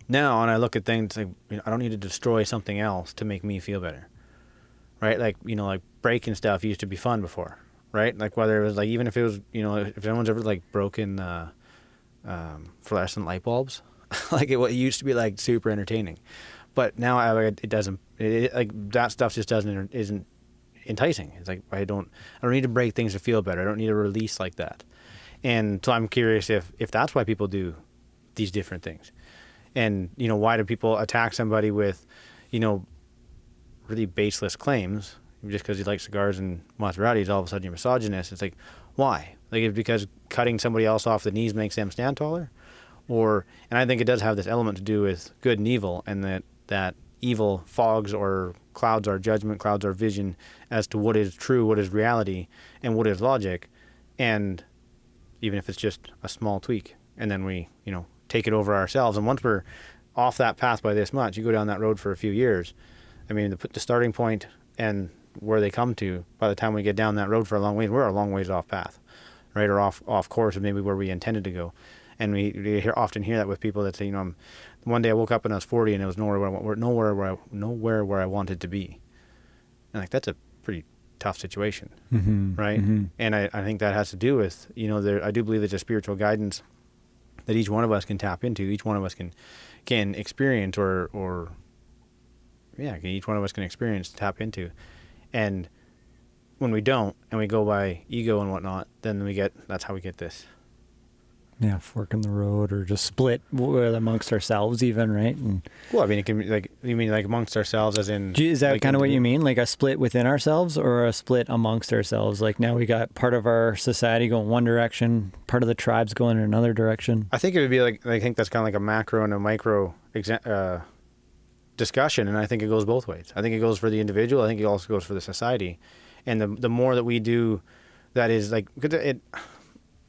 now, when I look at things like, I don't need to destroy something else to make me feel better, right? Like, like breaking stuff used to be fun before, right? Like whether it was like, even if it was, if anyone's ever like broken fluorescent light bulbs, like it used to be like super entertaining, but now it doesn't. Like that stuff just isn't enticing. It's like I don't need to break things to feel better. I don't need a release like that. And so I'm curious if that's why people do these different things. And, why do people attack somebody with, really baseless claims just because you like cigars and Maseratis, all of a sudden you're misogynist? It's like, why? Like, it's because cutting somebody else off the knees makes them stand taller? And I think it does have this element to do with good and evil, and that evil fogs or clouds our judgment, clouds our vision as to what is true, what is reality, and what is logic. And even if it's just a small tweak, and then we, take it over ourselves. And once we're off that path by this much, you go down that road for a few years. I mean, the starting point and where they come to, by the time we get down that road for a long ways, we're a long ways off path, right? Or off course of maybe where we intended to go. And we often hear that with people that say, one day I woke up and I was 40 and it was nowhere where I wanted to be. And like, that's a pretty tough situation, right? Mm-hmm. And I think that has to do with, I do believe there's a spiritual guidance that each one of us can tap into, each one of us can experience each one of us can experience, tap into. And when we don't, and we go by ego and whatnot, then that's how we get this. Yeah, fork in the road, or just split amongst ourselves even, right? And well, I mean, it can be like, you mean like amongst ourselves as in... Is that like kind of what you mean? Like a split within ourselves or a split amongst ourselves? Like now we got part of our society going one direction, part of the tribe's going in another direction. I think it would be like, I think that's kind of like a macro and a micro discussion, and I think it goes both ways. I think it goes for the individual, I think it also goes for the society. And the more that we do, that is like...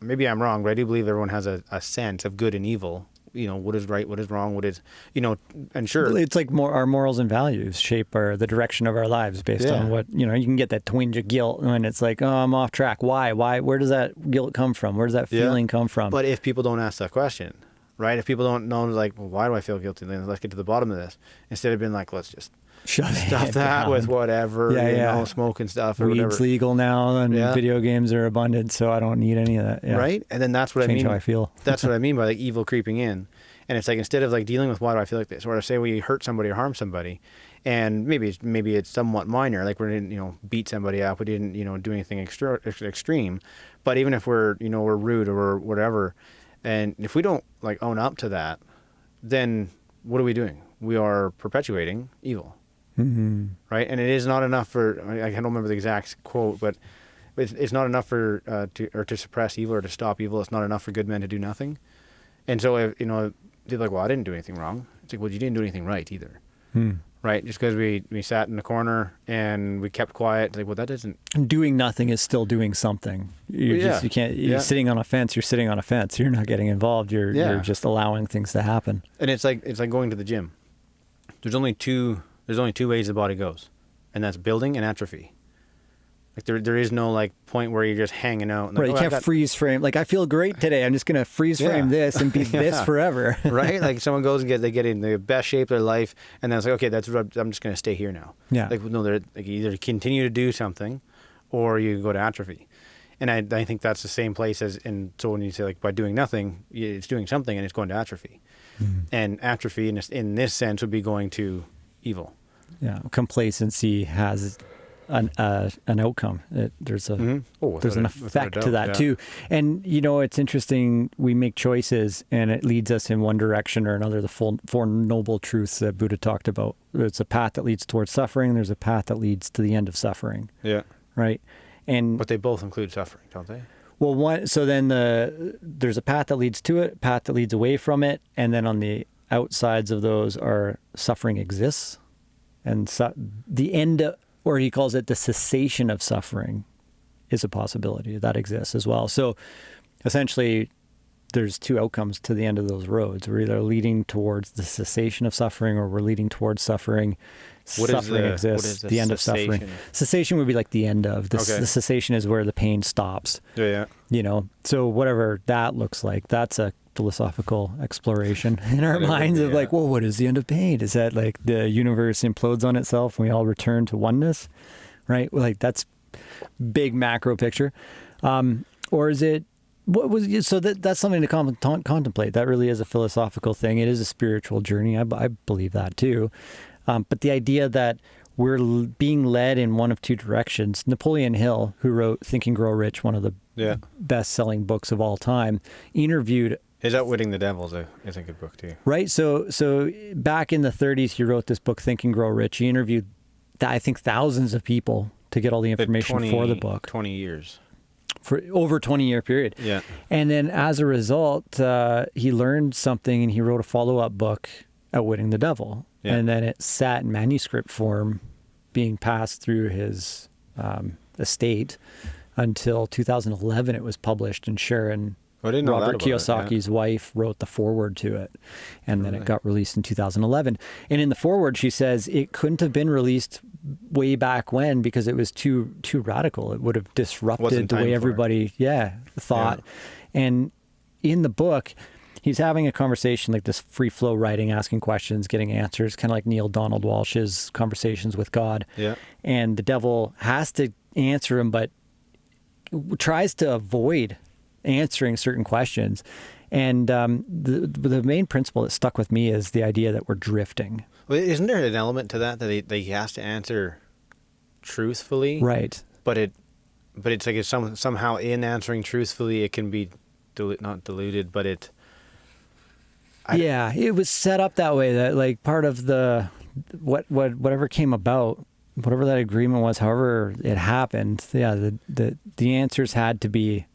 Maybe I'm wrong, but I do believe everyone has a sense of good and evil. What is right, what is wrong, what is, and sure. It's like our morals and values shape the direction of our lives based on what, you can get that twinge of guilt when it's like, oh, I'm off track. Why? Where does that guilt come from? Where does that feeling come from? But if people don't ask that question, right? If people don't know, like, well, why do I feel guilty? Then let's get to the bottom of this. Instead of being like, let's just stuff that down with whatever, smoking stuff or Weed's whatever. Legal now, and video games are abundant, so I don't need any of that. Yeah. Right? And then that's what Change I mean. How I feel. That's what I mean by like evil creeping in. And it's like, instead of like dealing with why do I feel like this, or to say we hurt somebody or harm somebody, and maybe it's somewhat minor, like we didn't beat somebody up, we didn't do anything extreme, but even if we're we're rude or we're whatever, and if we don't like own up to that, then what are we doing? We are perpetuating evil. Mm-hmm. Right, and it is not enough for, I don't remember the exact quote, but it's not enough for to suppress evil or to stop evil. It's not enough for good men to do nothing. And so if they're like, well, I didn't do anything wrong. It's like, well, you didn't do anything right either. Right, just because we sat in the corner and we kept quiet. It's like, well, that doesn't. Doing nothing is still doing something. You can't. You're sitting on a fence. You're sitting on a fence. You're not getting involved. You're just allowing things to happen. And it's like going to the gym. There's only two ways the body goes, and that's building and atrophy. Like there is no like point where you're just hanging out. And like, right, you can't freeze frame. Like, I feel great today. I'm just gonna freeze frame this and be this forever. Right? Like someone goes and they get in the best shape of their life, and then it's like, okay, I'm just gonna stay here now. Yeah. Like no, they're like, you either continue to do something, or you go to atrophy. And I think that's the same place as, and so when you say like by doing nothing, it's doing something and it's going to atrophy. And atrophy in this sense would be going to evil. Yeah, complacency has an outcome. There's an effect to that yeah. too. And it's interesting. We make choices, and it leads us in one direction or another. The four noble truths that Buddha talked about. There's a path that leads towards suffering. There's a path that leads to the end of suffering. Yeah. Right. But they both include suffering, don't they? Well, so then there's a path that leads to it, path that leads away from it, and then on the outsides of those are suffering exists, and the end, or he calls it the cessation of suffering, is a possibility that exists as well. So essentially, there's two outcomes to the end of those roads. We're either leading towards the cessation of suffering, or we're leading towards suffering. Suffering exists. The end of suffering. Cessation would be like the end of. The cessation is where the pain stops. Yeah. So whatever that looks like, that's a philosophical exploration in our minds of like, well, what is the end of pain? Is that like the universe implodes on itself and we all return to oneness, right? Like that's big macro picture. Or is it, that's something to contemplate. That really is a philosophical thing. It is a spiritual journey. I believe that too. But the idea that we're being led in one of two directions. Napoleon Hill, who wrote Think and Grow Rich, one of the best-selling books of all time, interviewed... His Outwitting the Devil is a good book too. Right. So back in the 30s, he wrote this book, Think and Grow Rich. He interviewed, I think, thousands of people to get all the information for the book. 20 years. For over a 20-year period. Yeah. And then as a result, he learned something and he wrote a follow-up book, Outwitting the Devil. Yeah. And then it sat in manuscript form being passed through his estate until 2011 it was published, and Sharon, Robert Kiyosaki's wife, wrote the foreword to it. And then it got released in 2011. And in the foreword, she says it couldn't have been released way back when because it was too radical. It would have disrupted the way everybody thought. Yeah. And in the book, he's having a conversation like this free flow writing, asking questions, getting answers, kind of like Neil Donald Walsh's Conversations with God. Yeah. And the devil has to answer him, but tries to avoid answering certain questions. And the main principle that stuck with me is the idea that we're drifting. Well, isn't there an element to that he has to answer truthfully? Right. But it's like somehow in answering truthfully, it can be not diluted, but it... it was set up that way, that like part of the whatever came about, whatever that agreement was, however it happened, the answers had to be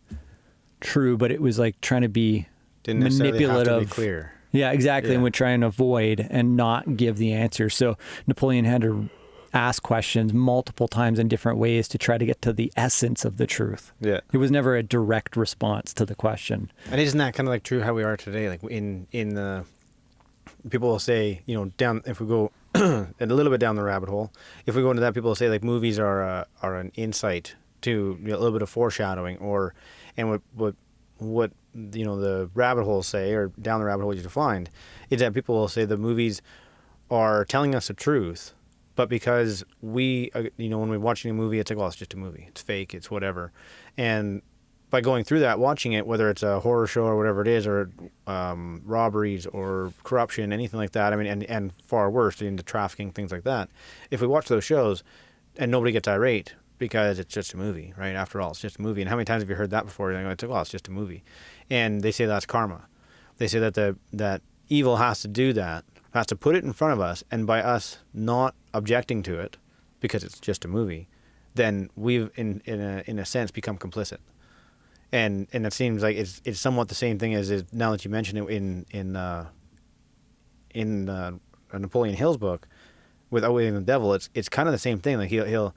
true, but it was like trying to be manipulative. Have to be clear. Yeah, exactly. And would try and avoid and not give the answer. So Napoleon had to ask questions multiple times in different ways to try to get to the essence of the truth. Yeah. It was never a direct response to the question. And isn't that kind of like true how we are today? Like in the, people will say, down, if we go a little bit down the rabbit hole, if we go into that, people will say like movies are an insight to a little bit of foreshadowing, and what the rabbit holes say, or down the rabbit hole you find, is that people will say the movies are telling us the truth. But because we, when we're watching a movie, it's like, well, it's just a movie. It's fake. It's whatever. And by going through that, watching it, whether it's a horror show or whatever it is, or robberies or corruption, anything like that, I mean, and far worse, into trafficking, things like that. If we watch those shows and nobody gets irate because it's just a movie, right? After all, it's just a movie. And how many times have you heard that before? You're like, well, it's just a movie. And they say that's karma. They say that that evil has to do that, has to put it in front of us, and by us not objecting to it because it's just a movie, then we've in a sense become complicit. And it seems like it's somewhat the same thing as now that you mention it in Napoleon Hill's book with Outwitting the Devil. It's kind of the same thing. Like he'll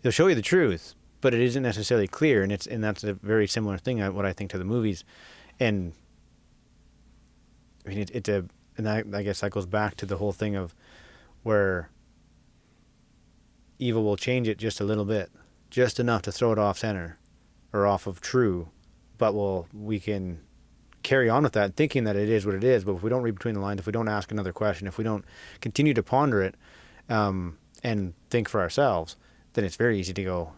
show you the truth, but it isn't necessarily clear, and that's a very similar thing. What I think to the movies, and I mean and I guess that goes back to the whole thing of where evil will change it just a little bit, just enough to throw it off center or off of true, but we can carry on with that thinking that it is what it is. But if we don't read between the lines, if we don't ask another question, if we don't continue to ponder it and think for ourselves, then it's very easy to go,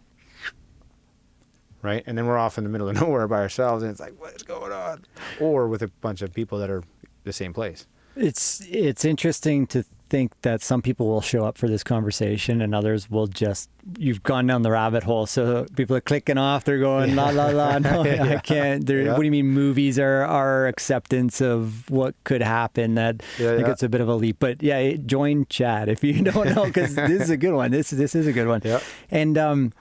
right? And then we're off in the middle of nowhere by ourselves, and it's like, what is going on? Or with a bunch of people that are the same place. It's interesting to think that some people will show up for this conversation and others will just, you've gone down the rabbit hole. So people are clicking off. They're going, la, la, la. No, I can't. What do you mean movies are our acceptance of what could happen? That I think it's a bit of a leap. But yeah, join chat if you don't know, because this is a good one. This is a good one. Yeah. And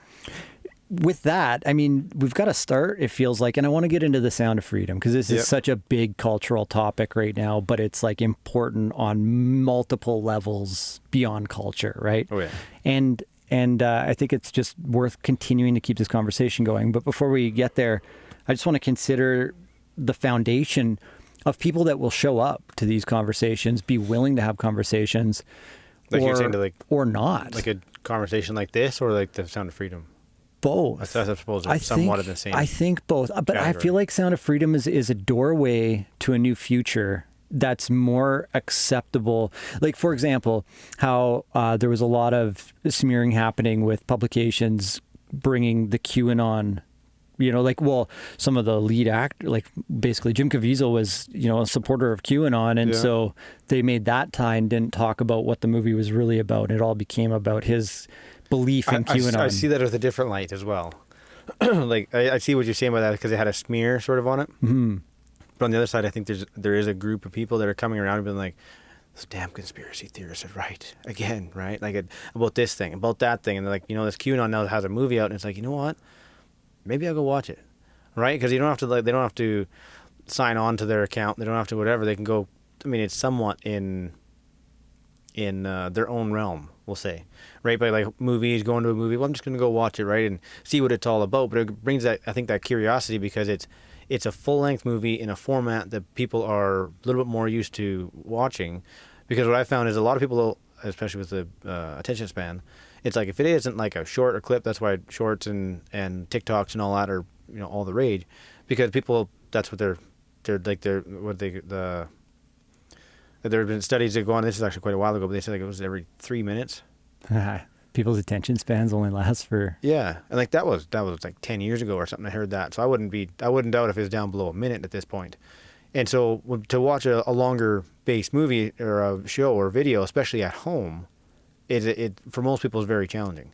with that, I mean, we've got to start, it feels like, and I want to get into the Sound of Freedom because this is such a big cultural topic right now, but it's like important on multiple levels beyond culture, right? Oh, yeah. And I think it's just worth continuing to keep this conversation going. But before we get there, I just want to consider the foundation of people that will show up to these conversations, be willing to have conversations, like you're saying, to or not. Like a conversation like this, or like the Sound of Freedom? Both. I suppose it's somewhat of the same. I think both. But category. I feel like Sound of Freedom is a doorway to a new future that's more acceptable. Like, for example, how there was a lot of smearing happening with publications bringing the QAnon, some of the lead actor, like basically Jim Caviezel was, a supporter of QAnon. And so they made that tie and didn't talk about what the movie was really about. It all became about his belief in QAnon. I see that with a different light as well. Like I see what you're saying about that because it had a smear sort of on it. Mm-hmm. But on the other side, I think there is a group of people that are coming around and being like, "Those damn conspiracy theorists are right again, right? Like about this thing, about that thing," and they're like, this QAnon now has a movie out, and it's like, you know what? Maybe I'll go watch it, right? Because you don't have to they don't have to sign on to their account. They don't have to whatever. They can go. I mean, it's somewhat in their own realm, we'll say, right? By like movies, going to a movie, well, I'm just going to go watch it, right, and see what it's all about. But it brings that curiosity because it's a full-length movie in a format that people are a little bit more used to watching. Because what I found is a lot of people, especially with the attention span, it's like if it isn't like a short or clip, that's why shorts and TikToks and all that are all the rage, because people, that's what there have been studies that go on. This is actually quite a while ago, but they said like it was every 3 minutes. People's attention spans only last for and like that was like 10 years ago or something. I heard that, so I wouldn't doubt if it was down below a minute at this point. And so to watch a longer based movie or a show or video, especially at home, it for most people is very challenging,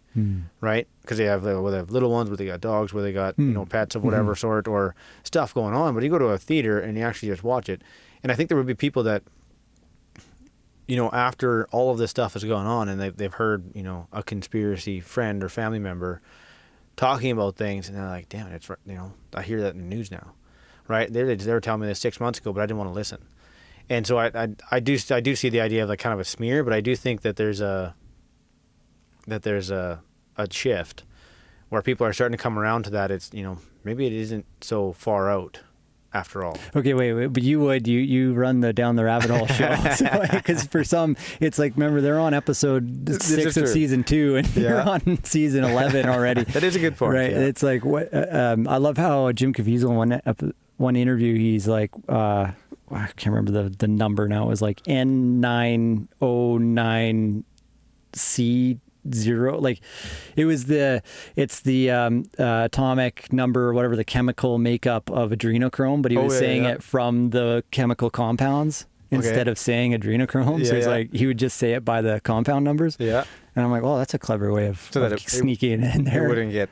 right? Because they have little ones, where they got dogs, where they got pets of whatever sort or stuff going on. But you go to a theater and you actually just watch it, and I think there would be people that, after all of this stuff has gone on and they've heard, a conspiracy friend or family member talking about things, and they're like, damn, it's, I hear that in the news now, right? They were telling me this 6 months ago, but I didn't want to listen. And so I do see the idea of like kind of a smear, but I do think that there's a shift where people are starting to come around to that. It's, maybe it isn't so far out after all. Okay, wait, but you run the down the rabbit hole show, because for some it's like, remember, they're on episode 6 of season 2 and you're on season 11 already. That is a good point, right? Yeah. It's like what I love how Jim Caviezel in one interview, he's like, I can't remember the number now. It was like N909C0, like it's the atomic number, whatever, the chemical makeup of adrenochrome, but he was saying it from the chemical compounds instead of saying adrenochrome. So he's like, he would just say it by the compound numbers. And I'm like, well, that's a clever way of sneaking it in there. It wouldn't get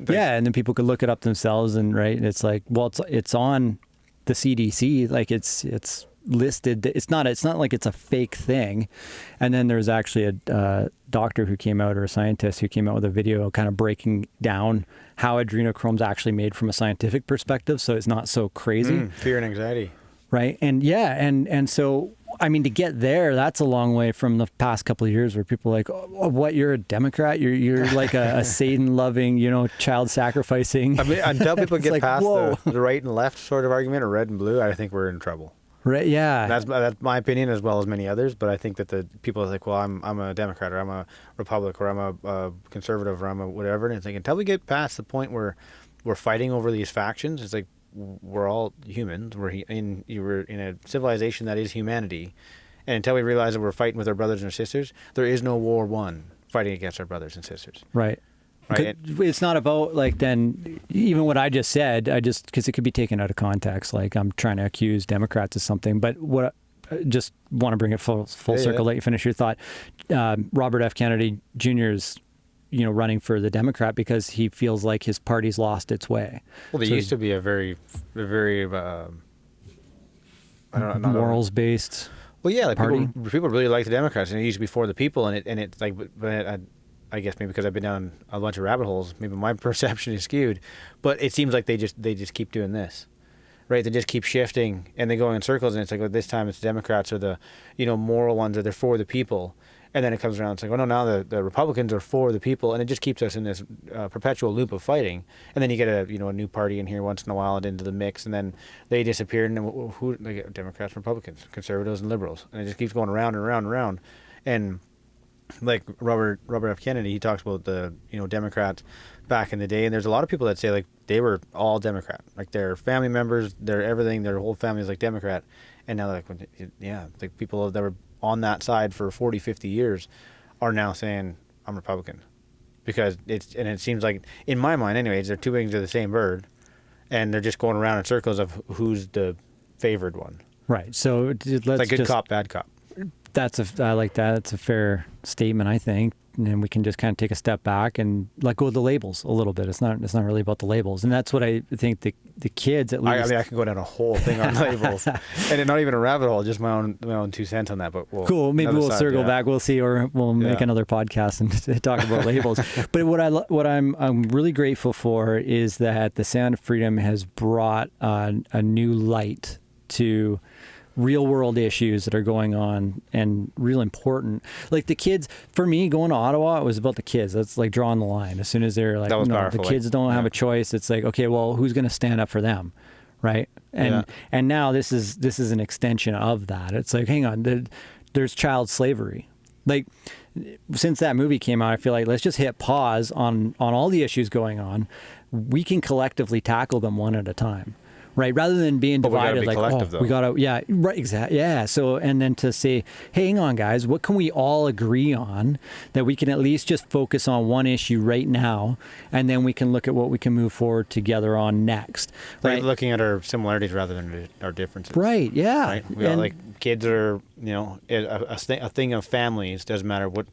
and then people could look it up themselves, and right, and it's like, well, it's on the CDC, like it's listed. It's not like it's a fake thing. And then there's actually a doctor who came out, or a scientist who came out with a video kind of breaking down how adrenochrome's actually made from a scientific perspective, so it's not so crazy. Fear and anxiety, right? And and so, I mean, to get there, that's a long way from the past couple of years where people are like, oh, what, you're a Democrat? You're like a Satan-loving, child sacrificing. I mean, until people get like, past the right and left sort of argument, or red and blue, I think we're in trouble. Right? Yeah. That's my opinion, as well as many others. But I think that the people are like, well, I'm a Democrat, or I'm a Republican, or I'm a conservative, or I'm a whatever. And it's like, until we get past the point where we're fighting over these factions, it's like, we're all humans. We're in a civilization that is humanity, and until we realize that we're fighting with our brothers and sisters, there is no war won fighting against our brothers and sisters. Right. It's not about like, then even what I just said, because it could be taken out of context. Like, I'm trying to accuse Democrats of something, but just want to bring it full circle, let you finish your thought. Robert F. Kennedy Jr. is, running for the Democrat because he feels like his party's lost its way. Well, they used to be a very morals-based. Well, yeah, like party. people really like the Democrats, and it used to be for the people, and it's like, but I guess maybe because I've been down a bunch of rabbit holes, maybe my perception is skewed, but it seems like they just keep doing this, right? They just keep shifting, and they go in circles, and it's like, well, this time it's the Democrats or the, moral ones, or they're for the people. And then it comes around, it's like, oh no, now the Republicans are for the people, and it just keeps us in this perpetual loop of fighting. And then you get a new party in here once in a while and into the mix, and then they disappear, and then who they get Democrats, Republicans, conservatives, and liberals, and it just keeps going around and around and around. And like Robert F. Kennedy, he talks about the Democrats back in the day, and there's a lot of people that say like they were all Democrat, like their family members, their everything, their whole family is like Democrat, and now like like people that were on that side for 40, 50 years are now saying I'm Republican, because it seems like, in my mind anyways, they're two wings of the same bird, and they're just going around in circles of who's the favored one. Right. So let's like good cop, bad cop. I like that. It's a fair statement, I think. And we can just kind of take a step back and let go of the labels a little bit. It's not really about the labels. And that's what I think the kids, at least. I can go down a whole thing on labels, and it's not even a rabbit hole, just my own 2 cents on that. But cool. Maybe we'll circle back. We'll see, or we'll make another podcast and talk about labels. But what I'm really grateful for is that the Sound of Freedom has brought a new light to real world issues that are going on and real important. Like the kids, for me, going to Ottawa, it was about the kids. That's like drawing the line. As soon as they're like, the kids don't have a choice, it's like, okay, well, who's going to stand up for them? Right. And now this is an extension of that. It's like, hang on, there's child slavery. Like, since that movie came out, I feel like let's just hit pause on all the issues going on. We can collectively tackle them one at a time. Right, rather than being divided, we gotta, right, exactly, yeah. So, and then to say, hey, hang on, guys, what can we all agree on that we can at least just focus on one issue right now, and then we can look at what we can move forward together on next. Like looking at our similarities rather than our differences. Right. Yeah. Right? We all, like, kids are, a thing of families. Doesn't matter what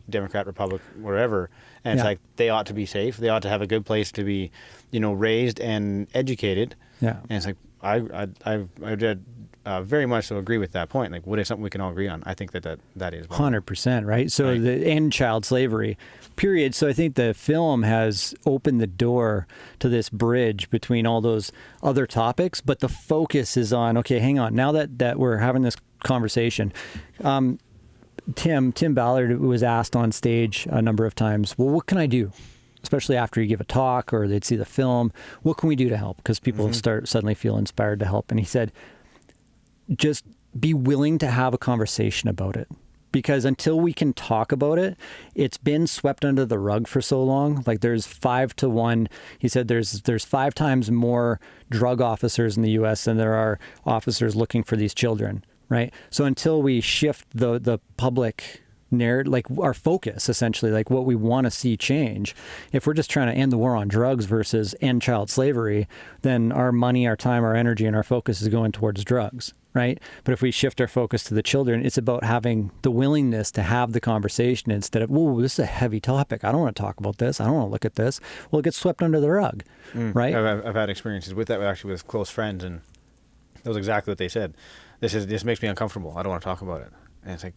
Democrat, Republic, wherever. And it's like they ought to be safe. They ought to have a good place to be, raised and educated. Yeah. And it's like, I did very much so agree with that point. Like, what is something we can all agree on? I think that is 100%, right? So the end child slavery, period. So I think the film has opened the door to this bridge between all those other topics, but the focus is on, okay, hang on. Now that we're having this conversation, Tim Ballard was asked on stage a number of times, well, what can I do? Especially after you give a talk or they'd see the film, what can we do to help? Because people suddenly feel inspired to help. And he said, just be willing to have a conversation about it. Because until we can talk about it, it's been swept under the rug for so long. Like there's 5 to 1. He said there's 5 times more drug officers in the U.S. than there are officers looking for these children. Right. So until we shift the public narrative, like our focus, essentially, like what we want to see change, if we're just trying to end the war on drugs versus end child slavery, then our money, our time, our energy, and our focus is going towards drugs. Right. But if we shift our focus to the children, it's about having the willingness to have the conversation instead of, whoa, this is a heavy topic. I don't want to talk about this. I don't want to look at this. Well, it gets swept under the rug. Right. I've had experiences with that, actually, with close friends, and that was exactly what they said. This makes me uncomfortable. I don't want to talk about it. And it's like,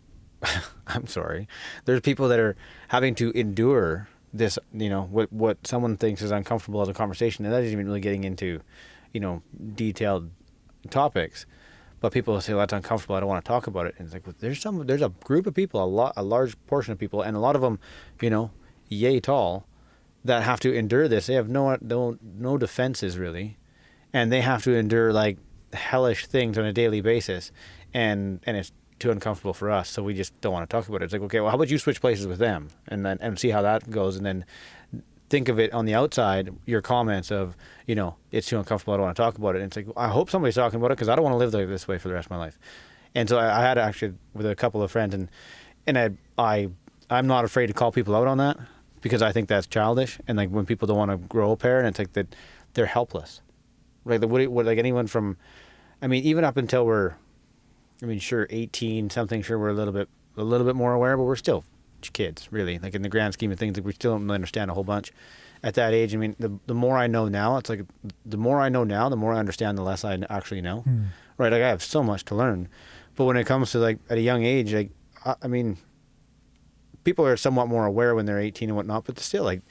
I'm sorry. There's people that are having to endure this, what someone thinks is uncomfortable as a conversation, and that isn't even really getting into, detailed topics. But people say, well, that's uncomfortable. I don't want to talk about it. And it's like, well, there's a group of people, a large portion of people, and a lot of them, yay tall, that have to endure this. They have no defenses really, and they have to endure like hellish things on a daily basis, and it's too uncomfortable for us, so we just don't want to talk about it. It's like, okay, well, how about you switch places with them and see how that goes, and then think of it on the outside, your comments of, it's too uncomfortable, I don't want to talk about it. And it's like, I hope somebody's talking about it, because I don't want to live this way for the rest of my life. And so I had actually with a couple of friends, and I'm not afraid to call people out on that, because I think that's childish. And like when people don't want to grow a pair, and it's like that they're helpless. Right? Like anyone from, I mean, even up until we're I mean, sure, 18 something, sure, we're a little bit more aware, but we're still kids, really. Like in the grand scheme of things, like we still don't understand a whole bunch at that age. I mean, the more I know now, it's like the more I know now, the more I understand, the less I actually know. Right? Like I have so much to learn, but when it comes to like at a young age, like I mean, people are somewhat more aware when they're 18 and whatnot, but still, like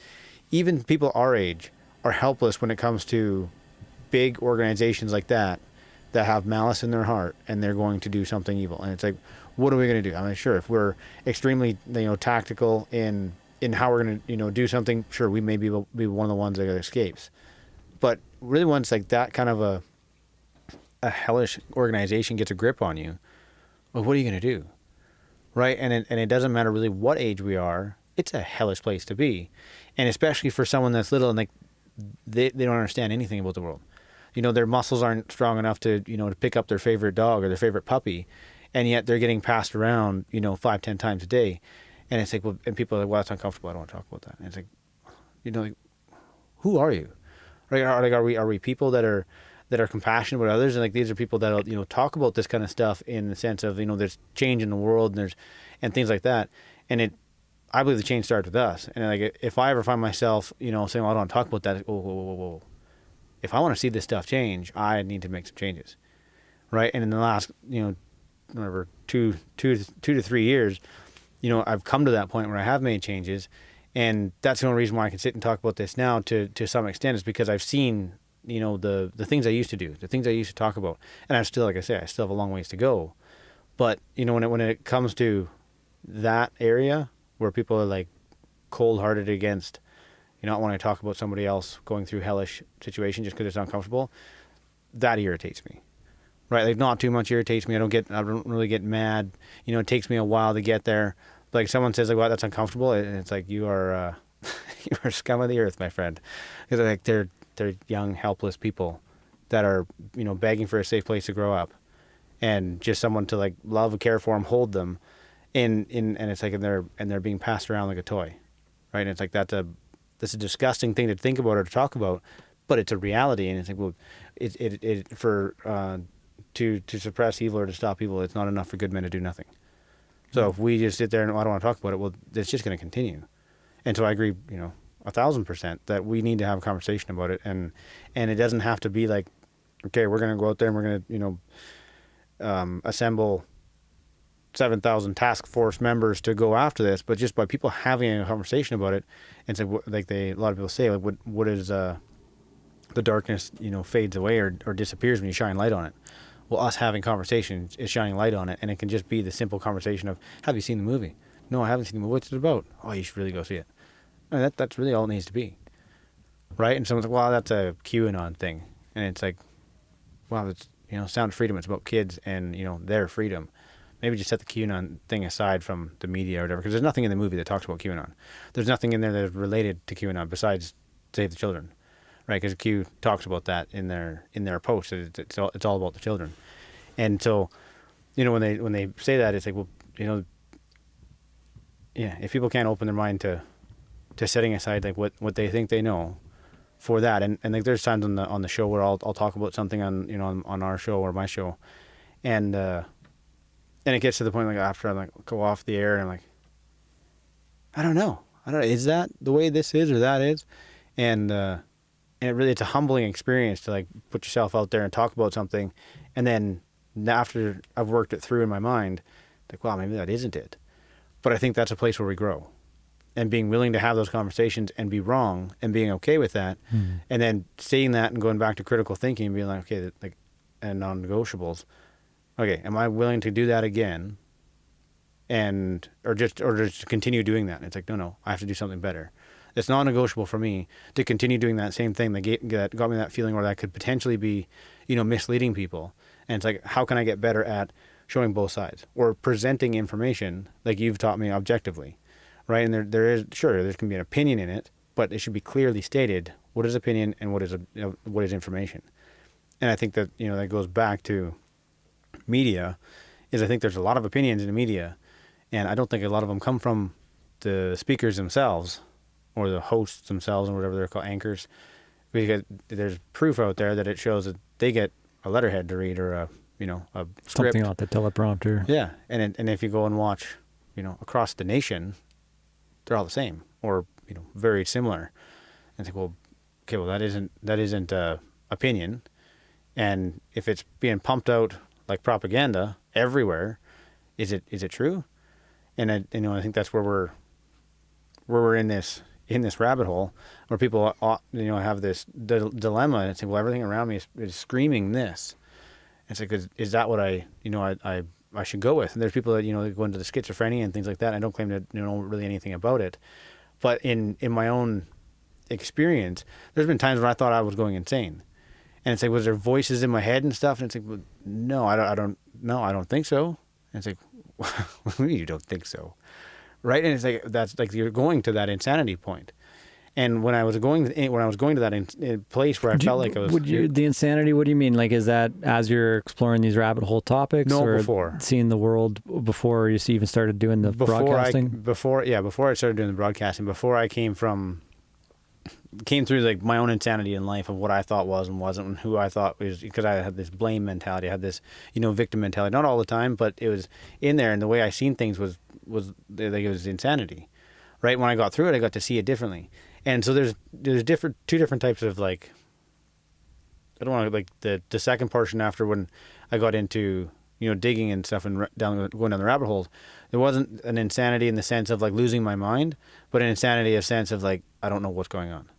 even people our age are helpless when it comes to big organizations like that have malice in their heart and they're going to do something evil. And it's like, what are we going to do? I mean, sure, if we're extremely, tactical in how we're going to, do something, sure, we may be one of the ones that escapes. But really, once like that kind of a hellish organization gets a grip on you, well, what are you going to do? Right? And it doesn't matter really what age we are. It's a hellish place to be. And especially for someone that's little and like they don't understand anything about the world. Their muscles aren't strong enough to pick up their favorite dog or their favorite puppy, and yet they're getting passed around, 5-10 times a day. And it's like, well, and people are like, well, that's uncomfortable. I don't want to talk about that. And it's like, who are you? Right? Are we people that are compassionate with others? And like, these are people that'll, talk about this kind of stuff in the sense of, there's change in the world and things like that. And I believe the change starts with us. And like, if I ever find myself, saying, well, I don't want to talk about that. Whoa. If I want to see this stuff change, I need to make some changes, right? And in the last, whatever, 2 to 3 years, I've come to that point where I have made changes, and that's the only reason why I can sit and talk about this now to some extent is because I've seen, the things I used to do, the things I used to talk about, and I'm still, like I say, I still have a long ways to go, but when it comes to that area where people are like cold-hearted against. Not wanting to talk about somebody else going through hellish situation just because it's uncomfortable, that irritates me, right? Like not too much irritates me. I don't really get mad. It takes me a while to get there. But like someone says like, "Well, that's uncomfortable," and it's like you are you are scum of the earth, my friend, because like they're young, helpless people that are begging for a safe place to grow up, and just someone to like love and care for them, hold them, and it's like and they're being passed around like a toy, right? And it's like that's a disgusting thing to think about or to talk about, but it's a reality. And it's like, well, to suppress evil or to stop evil, it's not enough for good men to do nothing. So if we just sit there and I don't want to talk about it, well, it's just going to continue. And so I agree, 1,000% that we need to have a conversation about it. And it doesn't have to be like, okay, we're going to go out there and we're going to, assemble 7,000 task force members to go after this, but just by people having a conversation about it, and so like a lot of people say, like what is the darkness fades away or disappears when you shine light on it. Well, us having conversations is shining light on it, and it can just be the simple conversation of, have you seen the movie? No, I haven't seen the movie. What's it about? Oh, you should really go see it. And that's really all it needs to be, right? And someone's like, well, that's a QAnon thing, and it's like, wow, it's Sound of Freedom. It's about kids and their freedom. Maybe just set the QAnon thing aside from the media or whatever, because there's nothing in the movie that talks about QAnon. There's nothing in there that is related to QAnon besides Save the Children, right? Because Q talks about that in their post. It's all about the children, and so when they say that, it's like, well, yeah, if people can't open their mind to setting aside like what they think they know for that, and like there's times on the show where I'll talk about something on our show or my show, and it gets to the point like after I like go off the air and I'm like, I don't know, is that the way this is or that is, and it's a humbling experience to like put yourself out there and talk about something, and then after I've worked it through in my mind, like, wow, maybe that isn't it. But I think that's a place where we grow, and being willing to have those conversations and be wrong and being okay with that, and then seeing that and going back to critical thinking and being like, okay, like, and non-negotiables. Okay, am I willing to do that again, or just continue doing that? And it's like, no, I have to do something better. It's non-negotiable for me to continue doing that same thing that got me that feeling, or that could potentially be, misleading people. And it's like, how can I get better at showing both sides or presenting information like you've taught me objectively, right? And there can be an opinion in it, but it should be clearly stated what is opinion and what is information. And I think that that goes back to media, is I think there's a lot of opinions in the media, and I don't think a lot of them come from the speakers themselves or the hosts themselves or whatever they're called, anchors, because there's proof out there that it shows that they get a letterhead to read or a a script. Something on the teleprompter. Yeah. And if you go and watch, across the nation, they're all the same or, very similar. And think, well, okay, well, that isn't opinion. And if it's being pumped out like propaganda everywhere, is it true? And I think that's where we're in this rabbit hole where people have this dilemma and say, well, everything around me is screaming this. And it's like, is that what I should go with? And there's people that that go into the schizophrenia and things like that. I don't claim to know really anything about it, but in my own experience, there's been times when I thought I was going insane. And it's like, was there voices in my head and stuff? And it's like, well, no, I don't think so. And it's like, what do you mean you don't think so? Right? And it's like, that's like, you're going to that insanity point. And when I was going to that place where I felt like I was... the insanity, what do you mean? Like, is that as you're exploring these rabbit hole topics? No, or before. Seeing the world before you even started doing the broadcasting? Before I started doing the broadcasting, before I came through like my own insanity in life of what I thought was and wasn't, and who I thought was, because I had this blame mentality, I had this victim mentality, not all the time, but it was in there, and the way I seen things was like it was insanity. Right? When I got through it, I got to see it differently. And so there's two different types of, like, I don't want to, like, the second portion after when I got into digging and stuff and going down the rabbit holes, there wasn't an insanity in the sense of like losing my mind, but an insanity of sense of like I don't know what's going on.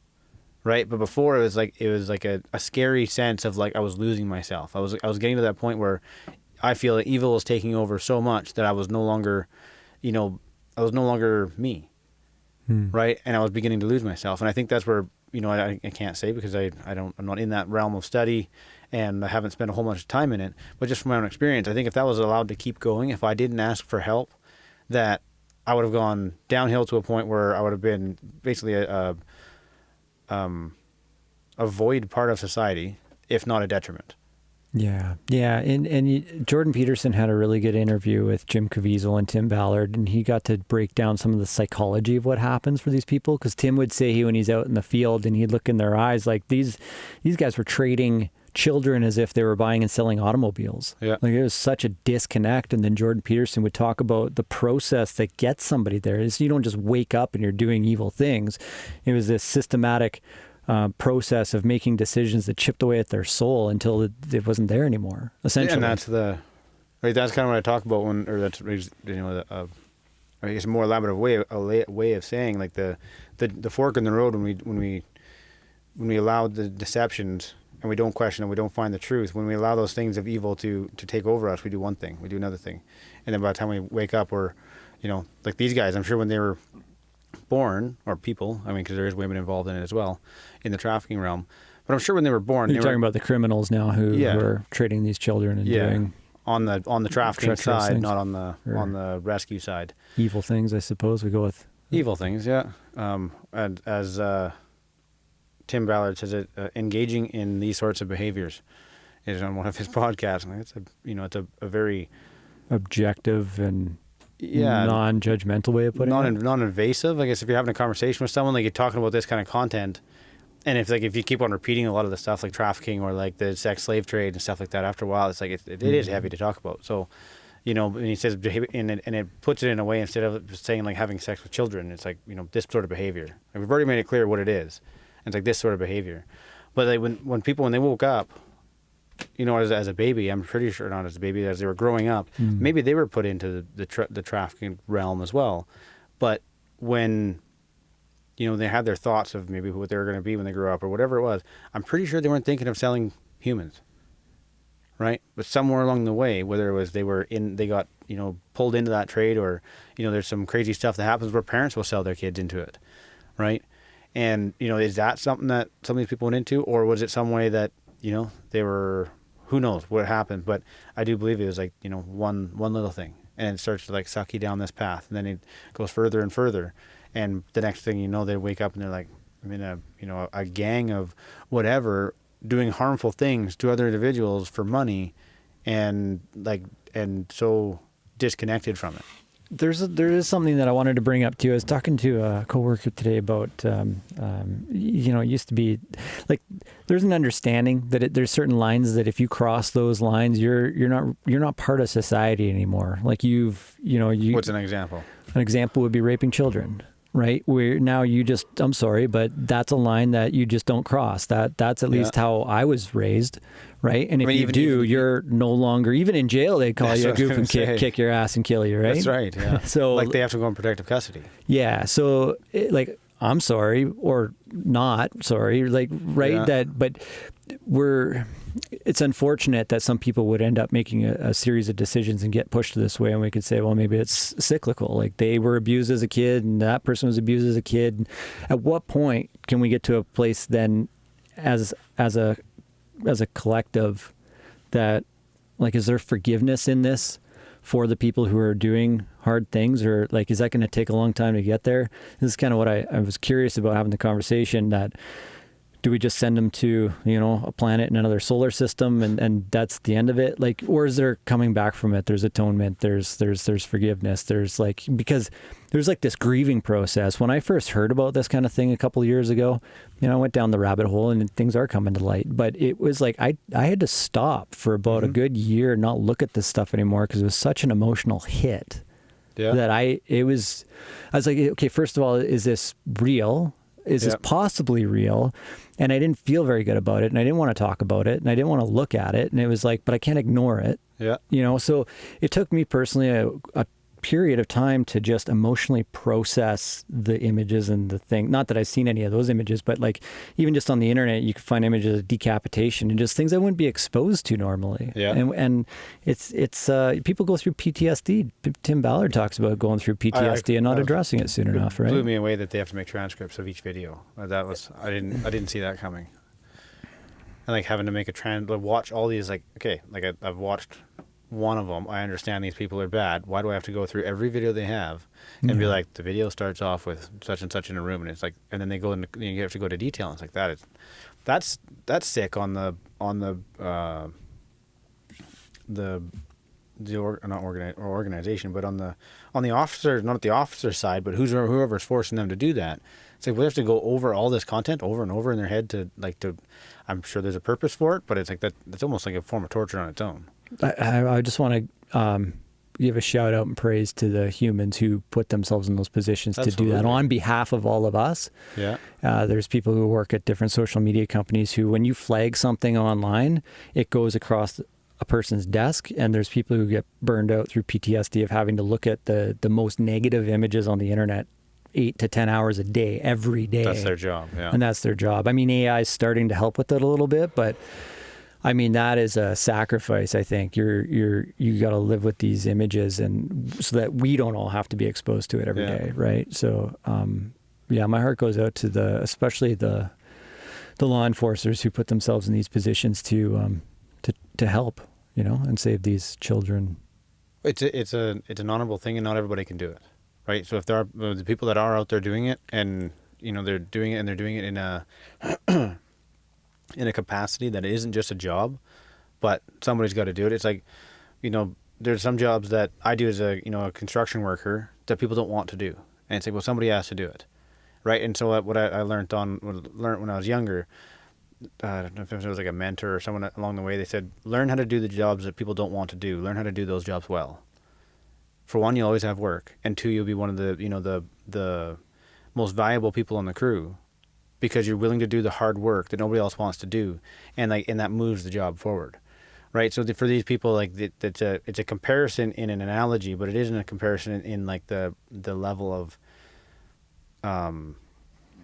Right? But before it was like a scary sense of like I was losing myself. I was getting to that point where I feel that evil was taking over so much that I was no longer me. Right? And I was beginning to lose myself. And I think that's where, I can't say because I'm not in that realm of study and I haven't spent a whole bunch of time in it, but just from my own experience, I think if that was allowed to keep going, if I didn't ask for help, that I would have gone downhill to a point where I would have been basically a void part of society, if not a detriment. Yeah. And Jordan Peterson had a really good interview with Jim Caviezel and Tim Ballard, and he got to break down some of the psychology of what happens for these people. Because Tim would say when he's out in the field and he'd look in their eyes, like these guys were trading children as if they were buying and selling automobiles. Yeah. Like it was such a disconnect. And then Jordan Peterson would talk about the process that gets somebody there. Is you don't just wake up and you're doing evil things. It was this systematic process of making decisions that chipped away at their soul until it wasn't there anymore. Essentially, and that's that's kind of what I talk about I guess a more elaborate way of saying like the fork in the road when we allow the deceptions and we don't question and we don't find the truth. When we allow those things of evil to take over us, we do one thing, we do another thing, and then by the time we wake up, we're like these guys. I'm sure when they were born, or people, because there is women involved in it as well, in the trafficking realm. But I'm sure when they were born, you're talking about the criminals now who are trading these children and doing on the trafficking side, things. Not on the rescue side. Evil things, I suppose we go with. Evil things, yeah. And as Tim Ballard says, it engaging in these sorts of behaviors is on one of his podcasts. And it's a very objective and non-judgmental way of putting it. Non-invasive. I guess if you're having a conversation with someone, like you're talking about this kind of content, and if you keep on repeating a lot of the stuff like trafficking or like the sex slave trade and stuff like that, after a while, it's like it is heavy to talk about. So, and he says behavior, and it puts it in a way instead of saying like having sex with children, it's like this sort of behavior. Like we've already made it clear what it is, and it's like this sort of behavior. But like when people they woke up, as a baby, I'm pretty sure not as a baby, as they were growing up, maybe they were put into the trafficking realm as well. But when, they had their thoughts of maybe what they were going to be when they grew up or whatever it was, I'm pretty sure they weren't thinking of selling humans. Right? But somewhere along the way, whether it was they got, pulled into that trade or, there's some crazy stuff that happens where parents will sell their kids into it. Right? And, is that something that some of these people went into, or was it some way that, they were, who knows what happened, but I do believe it was like, one little thing, and it starts to like suck you down this path, and then it goes further and further, and the next thing they wake up and they're like, I'm in a gang of whatever, doing harmful things to other individuals for money, and so disconnected from it. there is something that I wanted to bring up too. I was talking to a coworker today about, it used to be like there's an understanding that there's certain lines that if you cross those lines, you're not part of society anymore. Like What's an example? An example would be raping children. Right? Where now I'm sorry, but that's a line that you just don't cross. That's at least how I was raised, right? And if you're no longer, even in jail, they call you a goof and kick your ass and kill you, right? That's right, yeah. So like they have to go in protective custody. Yeah, so I'm sorry or not sorry, like, right? Yeah. But it's unfortunate that some people would end up making a series of decisions and get pushed this way. And we could say, well, maybe it's cyclical. Like they were abused as a kid and that person was abused as a kid. At what point can we get to a place then as a collective that, like, is there forgiveness in this for the people who are doing hard things, or like, is that going to take a long time to get there? This is kind of what I was curious about having the conversation, that do we just send them to, a planet in another solar system and that's the end of it? Like, or is there coming back from it? There's atonement, there's forgiveness, because there's like this grieving process. When I first heard about this kind of thing a couple of years ago, I went down the rabbit hole and things are coming to light, but it was like, I had to stop for about a good year and not look at this stuff anymore because it was such an emotional hit that I was like, okay, first of all, is this real? Is this possibly real? And I didn't feel very good about it, and I didn't want to talk about it, and I didn't want to look at it, and it was like, but I can't ignore it. Yeah. So it took me personally a period of time to just emotionally process the images and the thing. Not that I've seen any of those images, but like even just on the internet, you can find images of decapitation and just things I wouldn't be exposed to normally. Yeah. And it's people go through PTSD. Tim Ballard talks about going through PTSD and not addressing it soon enough, right? It blew me away that they have to make transcripts of each video. I didn't see that coming. And like having to make watch all these, like, okay, like I've watched one of them. I understand these people are bad. Why do I have to go through every video they have and be like, the video starts off with such and such in a room, and it's like, and then they go into, you have to go to detail, and it's like that's sick on the organization, but on the officer, not the officer side, but whoever's forcing them to do that. It's like we have to go over all this content over and over in their head to I'm sure there's a purpose for it, but it's like that's almost like a form of torture on its own. I just want to give a shout out and praise to the humans who put themselves in those positions to do that on behalf of all of us. Yeah. There's people who work at different social media companies who, when you flag something online, it goes across a person's desk, and there's people who get burned out through PTSD of having to look at the most negative images on the internet 8 to 10 hours a day, every day. That's their job, yeah. And that's their job. I mean, AI is starting to help with it a little bit, but I mean, that is a sacrifice. I think you got to live with these images, and so that we don't all have to be exposed to it every day, right? So, my heart goes out to especially the law enforcers who put themselves in these positions to help, and save these children. It's an honorable thing, and not everybody can do it, right? So if there are the people that are out there doing it, and they're doing it in a in a capacity that isn't just a job, but somebody's got to do it. It's like, there's some jobs that I do as a construction worker that people don't want to do, and it's like, well, somebody has to do it, right? And so what I learned when I was younger, I don't know if it was like a mentor or someone along the way, they said, learn how to do the jobs that people don't want to do. Learn how to do those jobs well. For one, you'll always have work, and two, you'll be one of the most valuable people on the crew, because you're willing to do the hard work that nobody else wants to do, and that moves the job forward, right? So for these people, like it's a comparison in an analogy, but it isn't a comparison in like the level of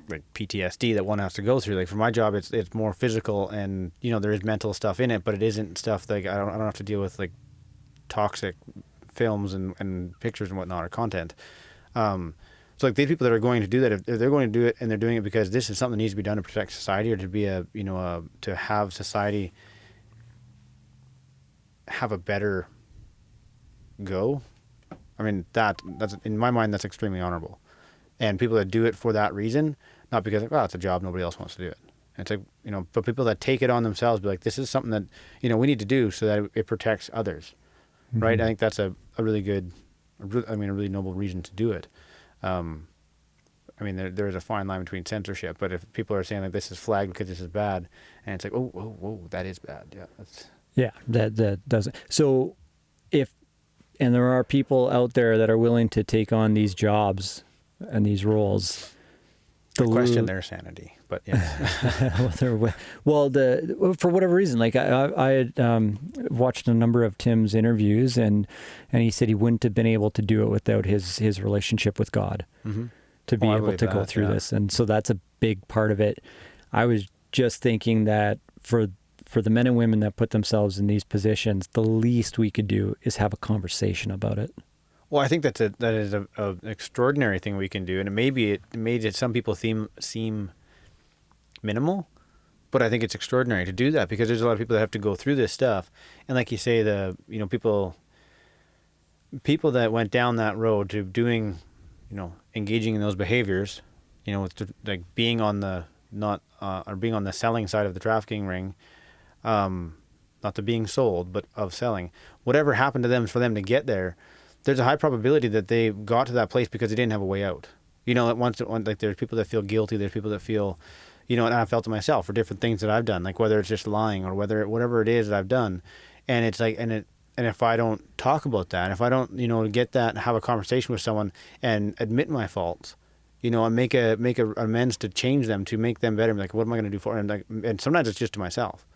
like PTSD that one has to go through. Like for my job, it's more physical, and there is mental stuff in it, but it isn't stuff like I don't have to deal with like toxic films and pictures and whatnot, or content. So like these people that are going to do that, if they're going to do it and they're doing it because this is something that needs to be done to protect society, or to be to have society have a better go. I mean, that's in my mind, that's extremely honorable. And people that do it for that reason, not because like, well, it's a job, nobody else wants to do it. And it's like, but people that take it on themselves, be like, this is something that, we need to do so that it protects others. Mm-hmm. Right? I think that's a really good a really noble reason to do it. I mean, there's a fine line between censorship, but if people are saying like this is flagged because this is bad, and it's like, oh, whoa, whoa, that is bad. Yeah, that doesn't. So and there are people out there that are willing to take on these jobs and these roles. Question their sanity, but yes. For whatever reason, like I had watched a number of Tim's interviews, and he said he wouldn't have been able to do it without his relationship with God. Mm-hmm. To be able to go through this. And so that's a big part of it. I was just thinking that for the men and women that put themselves in these positions, the least we could do is have a conversation about it. Well, I think that is an extraordinary thing we can do. And it made some people seem minimal, but I think it's extraordinary to do that because there's a lot of people that have to go through this stuff. And like you say, people that went down that road to doing, engaging in those behaviors, with like being on the being on the selling side of the trafficking ring, not the being sold, but of selling. Whatever happened to them for them to get there, there's a high probability that they got to that place because they didn't have a way out. Like there's people that feel guilty, there's people that feel, and I felt it myself for different things that I've done, like whether it's just lying or whatever it is that I've done, and it's like and if I don't talk about that, if I don't, get that, have a conversation with someone and admit my faults, and make a amends to change them, to make them better, like, what am I going to do for them? And sometimes it's just to myself,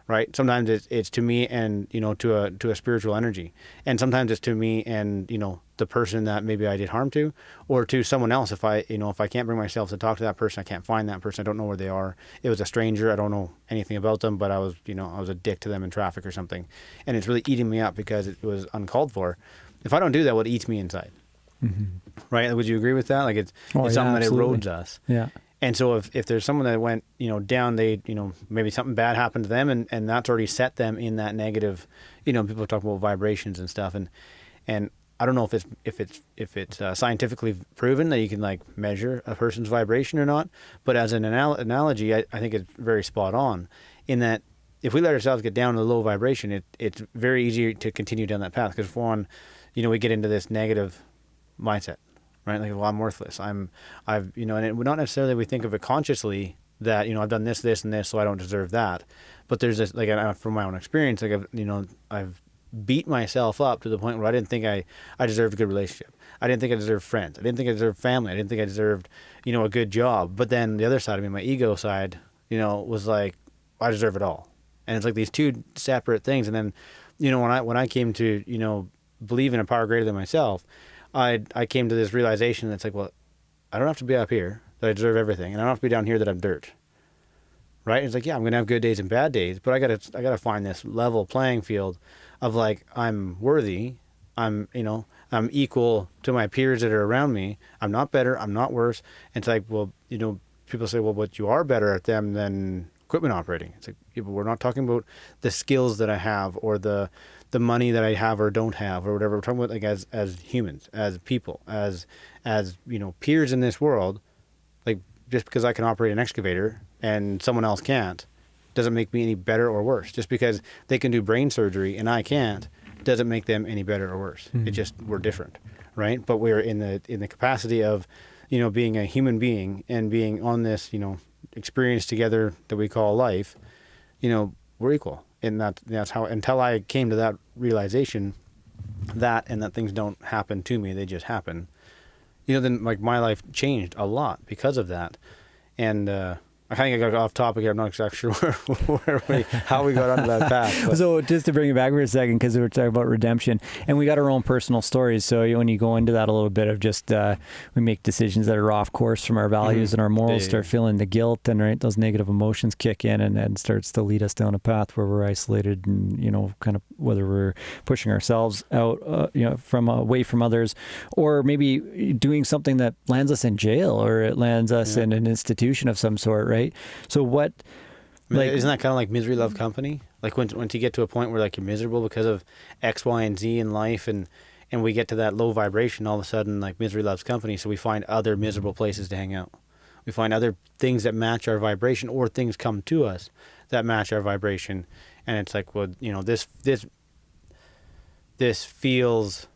right? Sometimes it's to me and, to a spiritual energy. And sometimes it's to me and, the person that maybe I did harm to, or to someone else. If I can't bring myself to talk to that person, I can't find that person, I don't know where they are. It was a stranger, I don't know anything about them, but I was a dick to them in traffic or something. And it's really eating me up because it was uncalled for. If I don't do that, what eats me inside? Mm-hmm. Right? Would you agree with that? Like it's something that erodes us. Yeah. And so if there's someone that went, down, they, maybe something bad happened to them and that's already set them in that negative, people talk about vibrations and stuff. And I don't know if it's scientifically proven that you can like measure a person's vibration or not, but as an analogy, I think it's very spot on in that if we let ourselves get down to low vibration, it's very easy to continue down that path. Because for one, we get into this negative mindset, right? Like, well, I'm worthless. and it would not necessarily we think of it consciously that, I've done this, and this, so I don't deserve that. But there's this, like, from my own experience, like I've beat myself up to the point where I didn't think I deserved a good relationship. I didn't think I deserved friends. I didn't think I deserved family. I didn't think I deserved, a good job. But then the other side of me, my ego side, was like, I deserve it all. And it's like these two separate things. And then, when I came to, believe in a power greater than myself, I came to this realization that's like, well, I don't have to be up here that I deserve everything, and I don't have to be down here that I'm dirt. Right? It's like, yeah, I'm gonna have good days and bad days, but I gotta find this level playing field of like, I'm worthy, I'm equal to my peers that are around me. I'm not better, I'm not worse. And it's like, well, people say, well, but you are better at them than equipment operating. It's like, yeah, but we're not talking about the skills that I have or the money that I have or don't have or whatever. We're talking about like as humans, as people, as peers in this world. Like, just because I can operate an excavator and someone else can't, doesn't make me any better or worse. Just because they can do brain surgery and I can't, doesn't make them any better or worse. Mm-hmm. It just, we're different, right? But we're in the capacity of, being a human being and being on this, experience together that we call life, we're equal. And that's how, until I came to that realization that things don't happen to me, they just happen, then like my life changed a lot because of that. And, I think I got off topic here. I'm not exactly sure how we got onto that path. But. So just to bring it back for a second, because we were talking about redemption, and we got our own personal stories. So when you go into that a little bit of just we make decisions that are off course from our values mm-hmm. and our morals, start feeling the guilt, and right, those negative emotions kick in, and starts to lead us down a path where we're isolated, and kind of whether we're pushing ourselves out, from away from others, or maybe doing something that lands us in jail or it lands us in an institution of some sort, right? So what, like, isn't that kind of like misery love company? Like once you get to a point where like you're miserable because of X, Y, and Z in life, and we get to that low vibration, all of a sudden like misery loves company. So we find other miserable places to hang out. We find other things that match our vibration, or things come to us that match our vibration, and it's like, well, this feels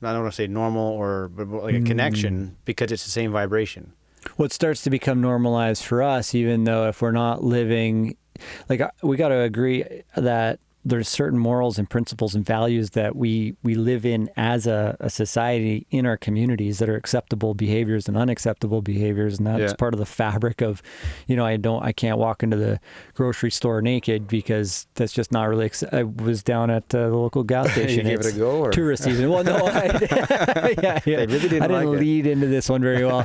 I don't want to say normal but like a connection, because it's the same vibration. What starts to become normalized for us, even though if we're not living, like we got to agree that there's certain morals and principles and values that we live in as a society in our communities that are acceptable behaviors and unacceptable behaviors. And that's part of the fabric of, I can't walk into the grocery store naked because that's just not really, I was down at the local gas station. You gave it a go? Or? Tourist season. Well, no, I didn't lead into this one very well.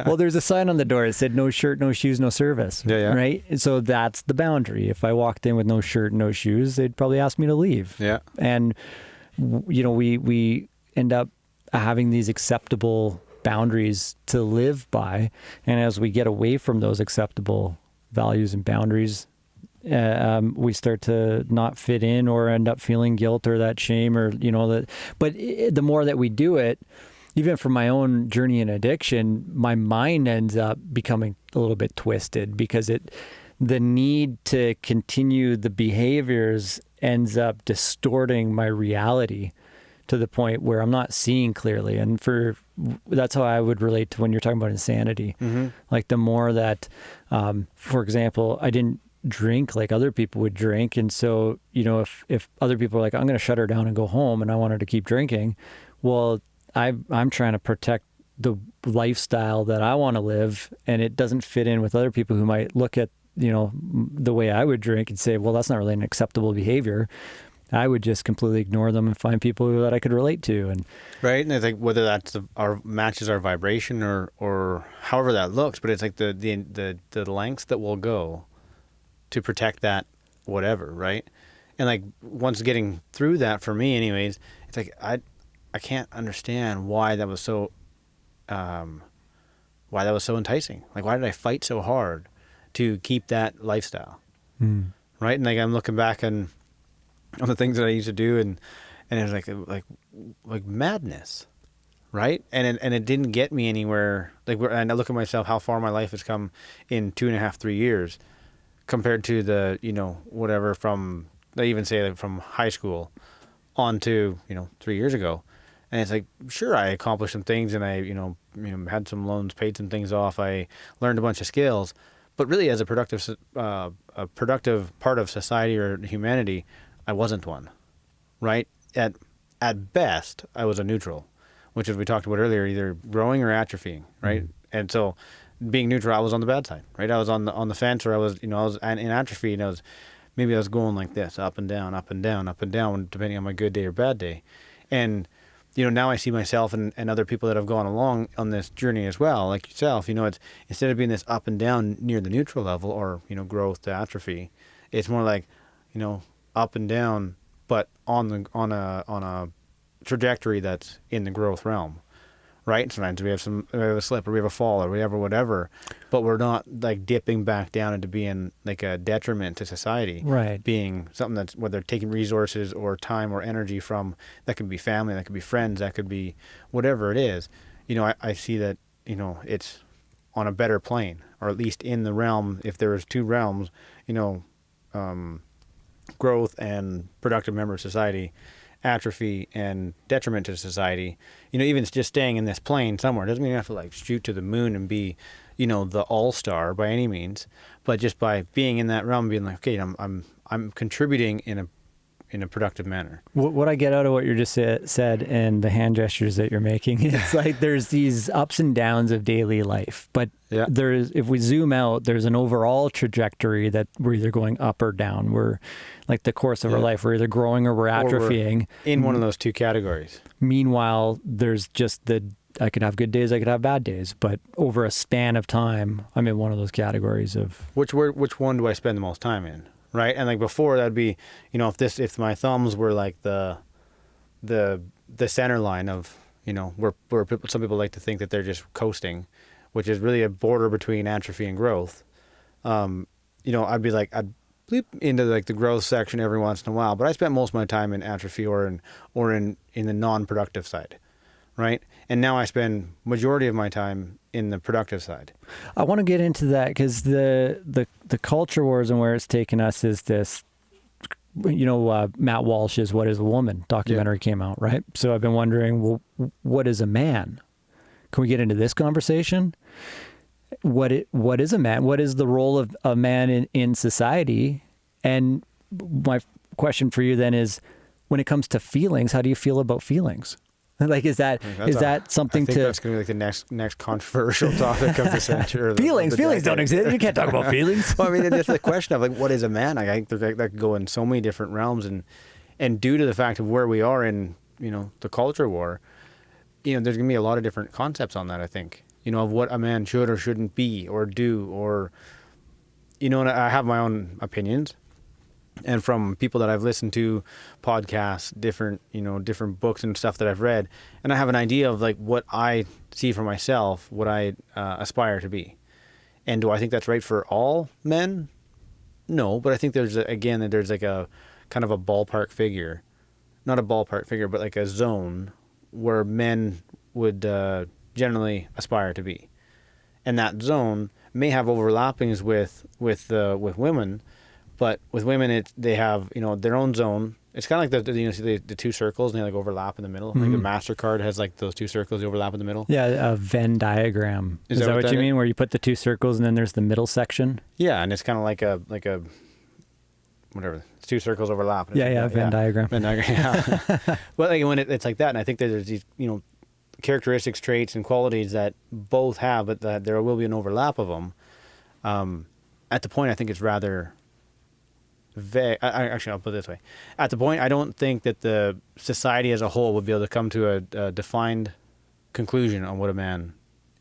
Well, there's a sign on the door that said no shirt, no shoes, no service. Yeah. Right? And so that's the boundary. If I walked in with no shirt, no shoes, they'd probably ask me to leave. Yeah. And we end up having these acceptable boundaries to live by, and as we get away from those acceptable values and boundaries, we start to not fit in or end up feeling guilt or that shame or but the more that we do it, even from my own journey in addiction, my mind ends up becoming a little bit twisted because the need to continue the behaviors ends up distorting my reality to the point where I'm not seeing clearly. And that's how I would relate to when you're talking about insanity. Mm-hmm. Like the more that, for example, I didn't drink like other people would drink. And so, if other people are like, I'm going to shut her down and go home, and I want her to keep drinking, well, I'm trying to protect the lifestyle that I want to live, and it doesn't fit in with other people who might look at the way I would drink and say, well, that's not really an acceptable behavior. I would just completely ignore them and find people that I could relate to. And right. And I think whether that's matches our vibration or however that looks, but it's like the lengths that we'll go to protect that whatever. Right. And like once getting through that for me anyways, it's like, I can't understand why that was so enticing. Like, why did I fight so hard to keep that lifestyle? Right. And like, I'm looking back on the things that I used to do, and it was like madness, right? And it didn't get me anywhere. And I look at myself, how far my life has come in 2.5, 3 years, compared to the whatever from, they even say that from high school on to 3 years ago. And it's like, sure, I accomplished some things, and I had some loans, paid some things off, I learned a bunch of skills, but really as a productive part of society or humanity, I wasn't one, right? At best, I was a neutral, which, as we talked about earlier, either growing or atrophying, right? Mm-hmm. And so, being neutral, I was on the bad side, right? I was on the fence, or I was in atrophy, and I was going like this, up and down, up and down, up and down, depending on my good day or bad day. And now I see myself and other people that have gone along on this journey as well, like yourself. It's instead of being this up and down near the neutral level, or growth to atrophy, it's more like up and down, but on a trajectory that's in the growth realm, right? Sometimes we have a slip, or we have a fall, or whatever, but we're not like dipping back down into being like a detriment to society, right? Being something that's, whether taking resources or time or energy from, that could be family, that could be friends, that could be whatever it is. I see that it's on a better plane, or at least in the realm. If there was two realms, growth and productive member of society, atrophy and detriment to society, even just staying in this plane somewhere doesn't mean you have to like shoot to the moon and be, the all-star by any means, but just by being in that realm, being like, okay, I'm contributing in a productive manner. What I get out of what you just said and the hand gestures that you're making, it's like there's these ups and downs of daily life, but if we zoom out, there's an overall trajectory that we're either going up or down. We're like the course of our life, we're either growing or we're atrophying. We're in one of those two categories. Meanwhile, there's just I could have good days, I could have bad days, but over a span of time, I'm in one of those categories of... Which one do I spend the most time in? Right. And like before, that'd be, if my thumbs were like the center line of, where some people like to think that they're just coasting, which is really a border between atrophy and growth. I'd bleep into like the growth section every once in a while, but I spent most of my time in atrophy or in the non-productive side. Right. And now I spend majority of my time in the productive side. I want to get into that because the culture wars and where it's taken us is this Matt Walsh's What is a Woman documentary came out, right? So I've been wondering, well, what is a man? Can we get into this conversation? What is a man? What is the role of a man in society? And my question for you then is, when it comes to feelings, how do you feel about feelings? Like, is that something I think that's going to be like the next controversial topic of the century. Feelings don't exist. You can't talk about feelings. Well, I mean, it's the question of like, what is a man? I think that could go in so many different realms, and due to the fact of where we are in, the culture war, there's going to be a lot of different concepts on that. I think, of what a man should or shouldn't be or do, or, and I have my own opinions. And from people that I've listened to, podcasts, different books and stuff that I've read, and I have an idea of like what I see for myself, what I aspire to be. And do I think that's right for all men? No, but I think there's like a kind of a ballpark figure, not a ballpark figure, but like a zone where men would generally aspire to be. And that zone may have overlappings with women. But with women, they have their own zone. It's kind of like the two circles, and they like overlap in the middle. Mm-hmm. Like the MasterCard has like those two circles, they overlap in the middle. Yeah, a Venn diagram. Is that what you mean? Where you put the two circles and then there's the middle section? Yeah, and it's kind of like a whatever. It's two circles overlap. Venn diagram. Venn diagram. Yeah. Well, like when it's like that, and I think that there's these characteristics, traits, and qualities that both have, but that there will be an overlap of them. At the point, I think it's rather vague. Actually, I'll put it this way. At the point, I don't think that the society as a whole would be able to come to a defined conclusion on what a man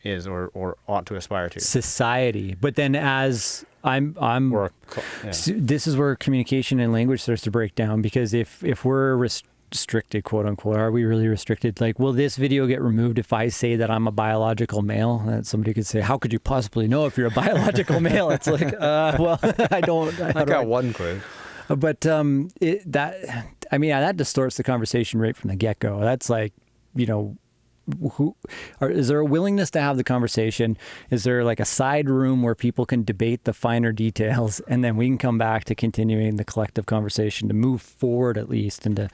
is or ought to aspire to. Society. But then as this is where communication and language starts to break down, because if we're restricted, quote unquote, are we really restricted? Like, will this video get removed if I say that I'm a biological male? And somebody could say, how could you possibly know if you're a biological male? It's like, well, I got one clue. But that distorts the conversation right from the get-go. That's like, is there a willingness to have the conversation? Is there like a side room where people can debate the finer details, and then we can come back to continuing the collective conversation to move forward at least, and to,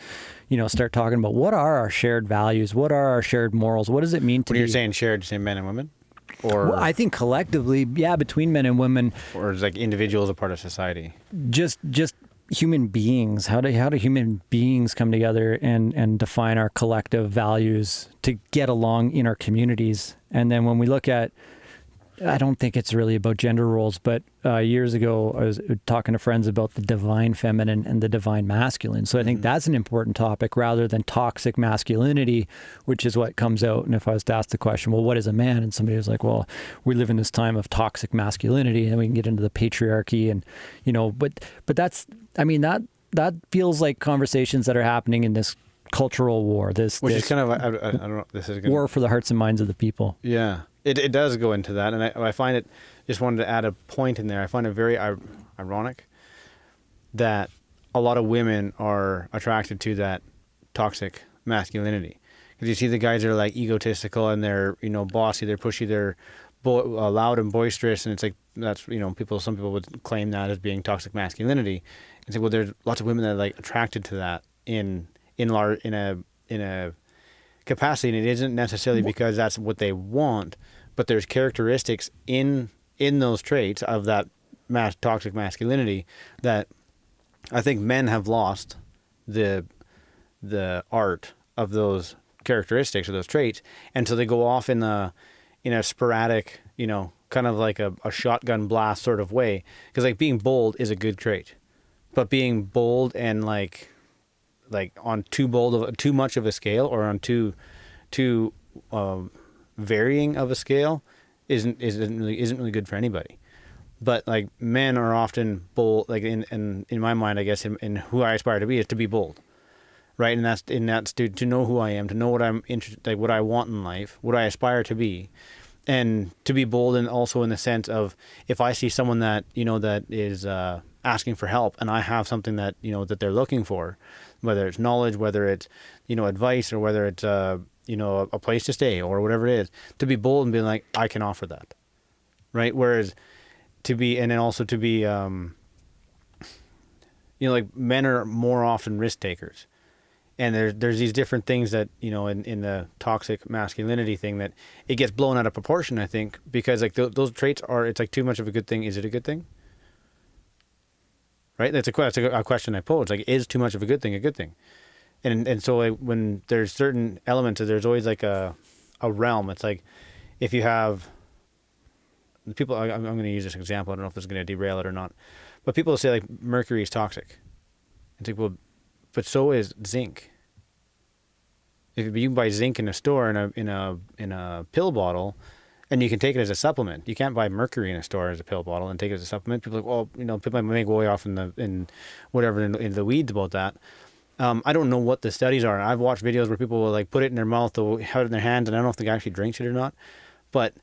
start talking about what are our shared values? What are our shared morals? What does it mean to When you're saying shared, you say men and women? Or well, I think collectively, yeah, between men and women. Or is like individuals a part of society? Just human beings. How do human beings come together and define our collective values to get along in our communities? And then when we look at, I don't think it's really about gender roles, but years ago I was talking to friends about the divine feminine and the divine masculine. So I think that's an important topic rather than toxic masculinity, which is what comes out. And if I was to ask the question, well, what is a man? And somebody was like, well, we live in this time of toxic masculinity, and we can get into the patriarchy and, but that's, that feels like conversations that are happening in this cultural war, which is kind of, I don't know, this is war for the hearts and minds of the people. Yeah. It does go into that, and I find it, just wanted to add a point in there, I find it very ironic that a lot of women are attracted to that toxic masculinity. Because you see the guys that are like egotistical and they're, bossy, they're pushy, they're loud and boisterous, and it's like, that's, some people would claim that as being toxic masculinity. And say, well, there's lots of women that are like attracted to that in a capacity, and it isn't necessarily because that's what they want, but there's characteristics in those traits of that toxic masculinity that I think men have lost the art of those characteristics or those traits, and so they go off in a sporadic, kind of like a shotgun blast sort of way, because like being bold is a good trait, but being bold and like on too much of a scale, or on too varying of a scale isn't really good for anybody. But like men are often bold, like in my mind, I guess in who I aspire to be is to be bold, right? And that's to know who I am, to know what I'm interested, like what I want in life, what I aspire to be, and to be bold, and also in the sense of if I see someone that that is asking for help, and I have something that that they're looking for, whether it's knowledge, whether it's advice, or whether it's a place to stay, or whatever it is, to be bold and be like, I can offer that, right? Whereas to be you know, like men are more often risk takers. And there's these different things that, you know, in the toxic masculinity thing that it gets blown out of proportion, I think, because like those traits are, it's like too much of a good thing. Is it a good thing? Right? That's a question I pose. Like, is too much of a good thing a good thing? And so like, when there's certain elements, there's always like a realm. It's like if you have people, I'm going to use this example. I don't know if this is going to derail it or not, but people say like mercury is toxic. It's like, well, but so is zinc. If you can buy zinc in a store in a pill bottle, and you can take it as a supplement. You can't buy mercury in a store as a pill bottle and take it as a supplement. People are like, well, you know, people might go way off in the weeds about that. I don't know what the studies are. I've watched videos where people will like put it in their mouth or have it in their hands, and I don't know if the guy actually drinks it or not. But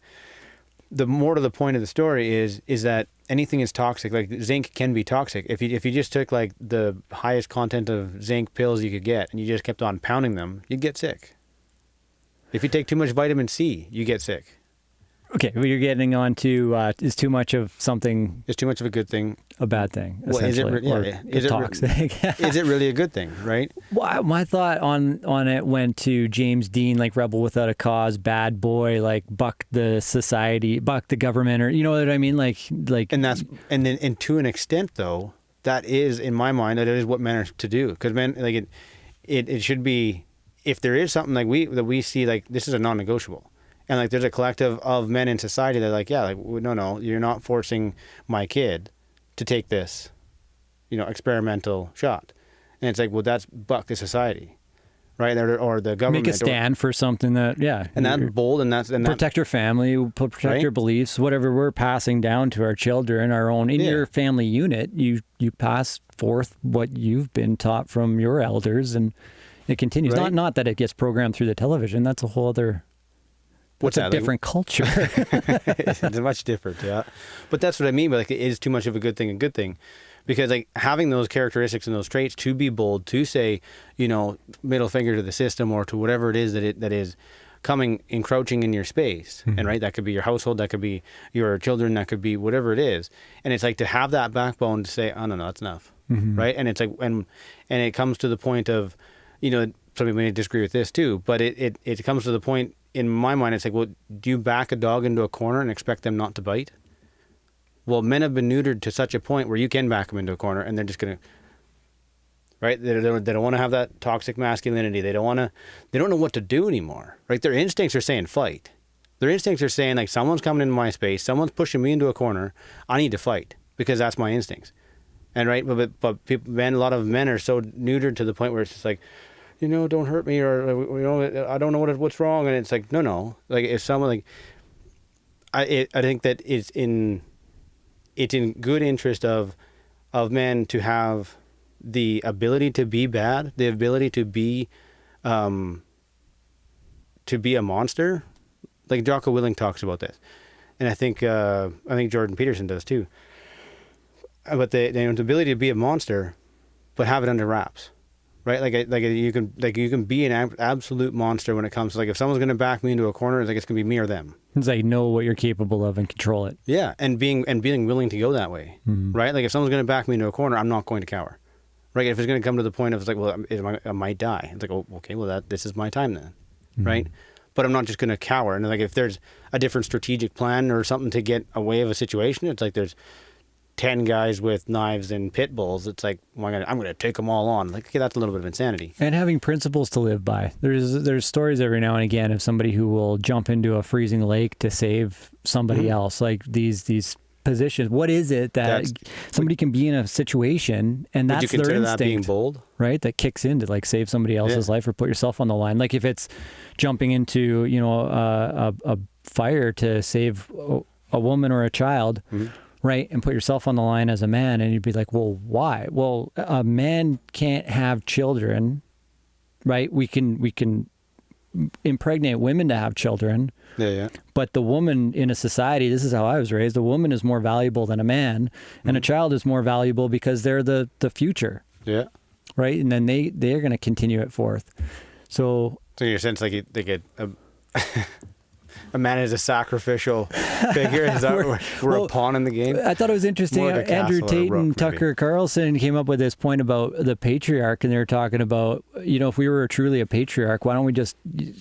the more to the point of the story is that anything is toxic. Like zinc can be toxic. If you just took like the highest content of zinc pills you could get and you just kept on pounding them, you'd get sick. If you take too much vitamin C, you get sick. Okay, well, you're getting on to is too much of something. Is too much of a good thing a bad thing? Well, is it toxic? Is it really a good thing? Right. Well, my thought on it went to James Dean, like Rebel Without a Cause, bad boy, like buck the society, buck the government, or you know what I mean, like. And to an extent though, that is in my mind that is what men are to do, because men like it should be, if there is something like we see like this is a non-negotiable. And like, there's a collective of men in society that are like, yeah, like, no, you're not forcing my kid to take this, you know, experimental shot. And it's like, well, that's buck the society, right? Or the government. Make a stand for something that, yeah. And that's bold, and protect your family, protect right? your beliefs, whatever we're passing down to our children, our own, in your family unit, you pass forth what you've been taught from your elders, and it continues. Right? Not that it gets programmed through the television. That's a whole other... What's a different culture? It's much different, yeah. But that's what I mean by like, is too much of a good thing? Because like having those characteristics and those traits to be bold, to say, you know, middle finger to the system or to whatever it is that is encroaching in your space. Mm-hmm. And right, that could be your household, that could be your children, that could be whatever it is. And it's like to have that backbone to say, oh no, that's enough. Mm-hmm. Right? And it's like and it comes to the point of, you know, some people may disagree with this too, but it comes to the point in my mind, it's like, well, do you back a dog into a corner and expect them not to bite? Well, men have been neutered to such a point where you can back them into a corner and they're just going to, right? They don't want to have that toxic masculinity. They don't know what to do anymore, right? Their instincts are saying fight. Their instincts are saying like, someone's coming into my space, someone's pushing me into a corner, I need to fight because that's my instincts. And right, but people, a lot of men are so neutered to the point where it's just like, you know, don't hurt me, or you know, I don't know what's wrong, and it's like, no, like if someone like, I think that it's in good interest of men to have the ability to be bad, the ability to be a monster. Like Jocko Willink talks about this, and I think Jordan Peterson does too. But the ability to be a monster, but have it under wraps. Right, like you can be an absolute monster when it comes to like if someone's going to back me into a corner, it's like it's going to be me or them. It's like know what you're capable of and control it. Yeah, and being willing to go that way, mm-hmm. right? Like if someone's going to back me into a corner, I'm not going to cower. Right? If it's going to come to the point of it's like, well, I might die. It's like, oh, okay, well this is my time then, mm-hmm. right? But I'm not just going to cower. And like if there's a different strategic plan or something to get away of a situation, it's like there's 10 guys with knives and pit bulls. It's like, well, I'm going to take them all on. Like, okay, that's a little bit of insanity. And having principles to live by. There's stories every now and again of somebody who will jump into a freezing lake to save somebody mm-hmm. else. Like these positions. What is it that somebody can be in a situation and that's their instinct? That being bold? Right? That kicks in to like save somebody else's life or put yourself on the line. Like if it's jumping into, you know, a fire to save a woman or a child, mm-hmm. right, and put yourself on the line as a man, and you'd be like, well, why? Well, a man can't have children, right? We can impregnate women to have children, but the woman in a society, this is how I was raised, a woman is more valuable than a man, and mm-hmm. a child is more valuable because they're the future, right? And then they're going to continue it forth. So in your sense, like they get a man is a sacrificial figure. Is that we're a pawn in the game? I thought it was interesting. Andrew Tate and Tucker Carlson came up with this point about the patriarch, and they were talking about, if we were truly a patriarch, why don't we just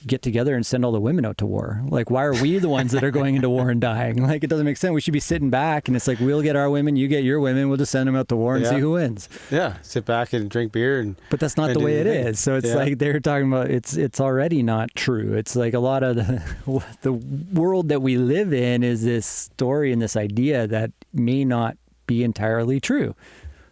get together and send all the women out to war? Like, why are we the ones that are going into war and dying? Like, it doesn't make sense. We should be sitting back, and it's like, we'll get our women, you get your women, we'll just send them out to war and see who wins. Yeah, sit back and drink beer. But that's not the way it is. So it's like they're talking about it's already not true. It's like a lot of the world that we live in is this story and this idea that may not be entirely true,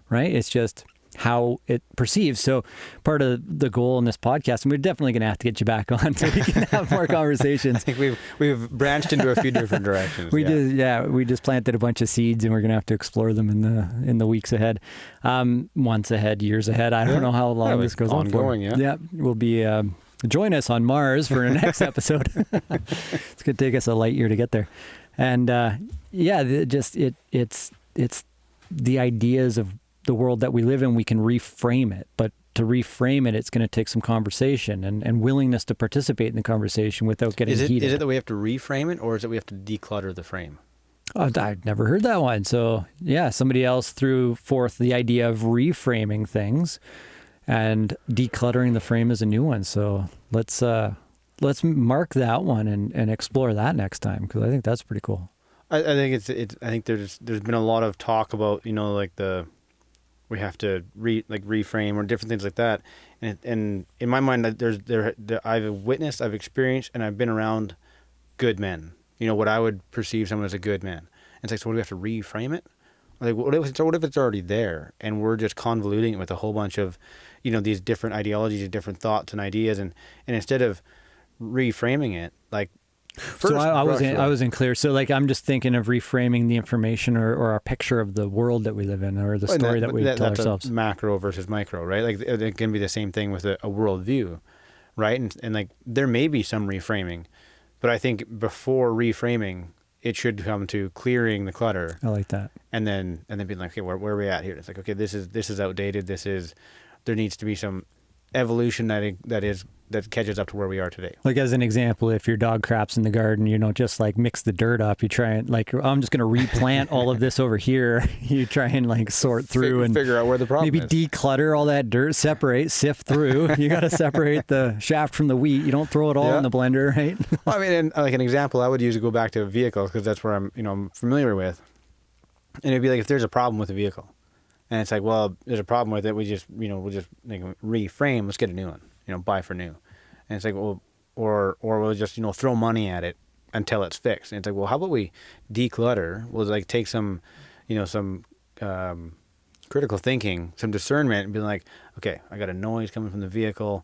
right? It's just how it perceives. So part of the goal in this podcast, and we're definitely going to have to get you back on so we can have more conversations. I think we've branched into a few different directions. We just planted a bunch of seeds, and we're going to have to explore them in the weeks ahead, months ahead, years ahead. I don't know how long this goes on for. Yeah, we'll be join us on Mars for the next episode. It's going to take us a light year to get there. And it's the ideas of the world that we live in. We can reframe it, but to reframe it, it's going to take some conversation and willingness to participate in the conversation without getting heated. Is it that we have to reframe it, or is it we have to declutter the frame? Oh, I've never heard that one. So somebody else threw forth the idea of reframing things, and decluttering the frame is a new one. So let's mark that one and explore that next time, because I think that's pretty cool. I think I think there's been a lot of talk about we have to reframe or different things like that, and in my mind I've witnessed, I've experienced, and I've been around good men. What I would perceive someone as a good man. And it's like, so what do we have to reframe it? Like, what if it's already there and we're just convoluting it with a whole bunch of, these different ideologies and different thoughts and ideas, and instead of reframing it, like, so I wasn't clear. So like, I'm just thinking of reframing the information or our picture of the world that we live in, or the story that we tell ourselves. Macro versus micro, right? Like, it can be the same thing with a worldview, right? And like, there may be some reframing, but I think before reframing, it should come to clearing the clutter. I like that. And then being like, okay, where are we at here? It's like, okay, this is outdated. There needs to be some evolution that catches up to where we are today. Like, as an example, if your dog craps in the garden, you don't just like mix the dirt up. You try and like, I'm just going to replant all of this over here. You try and like sort through and figure out where the problem is. Maybe declutter all that dirt, sift through. You got to separate the shaft from the wheat. You don't throw it all in the blender, right? Well, I mean, and like an example I would use to go back to vehicles, because that's where I'm familiar with. And it'd be like, if there's a problem with a vehicle, and it's like, well, there's a problem with it, we'll just like reframe, let's get a new one, buy for new. And it's like, well, or we'll just, throw money at it until it's fixed. And it's like, well, how about we declutter? We'll like take some, some critical thinking, some discernment, and be like, okay, I got a noise coming from the vehicle.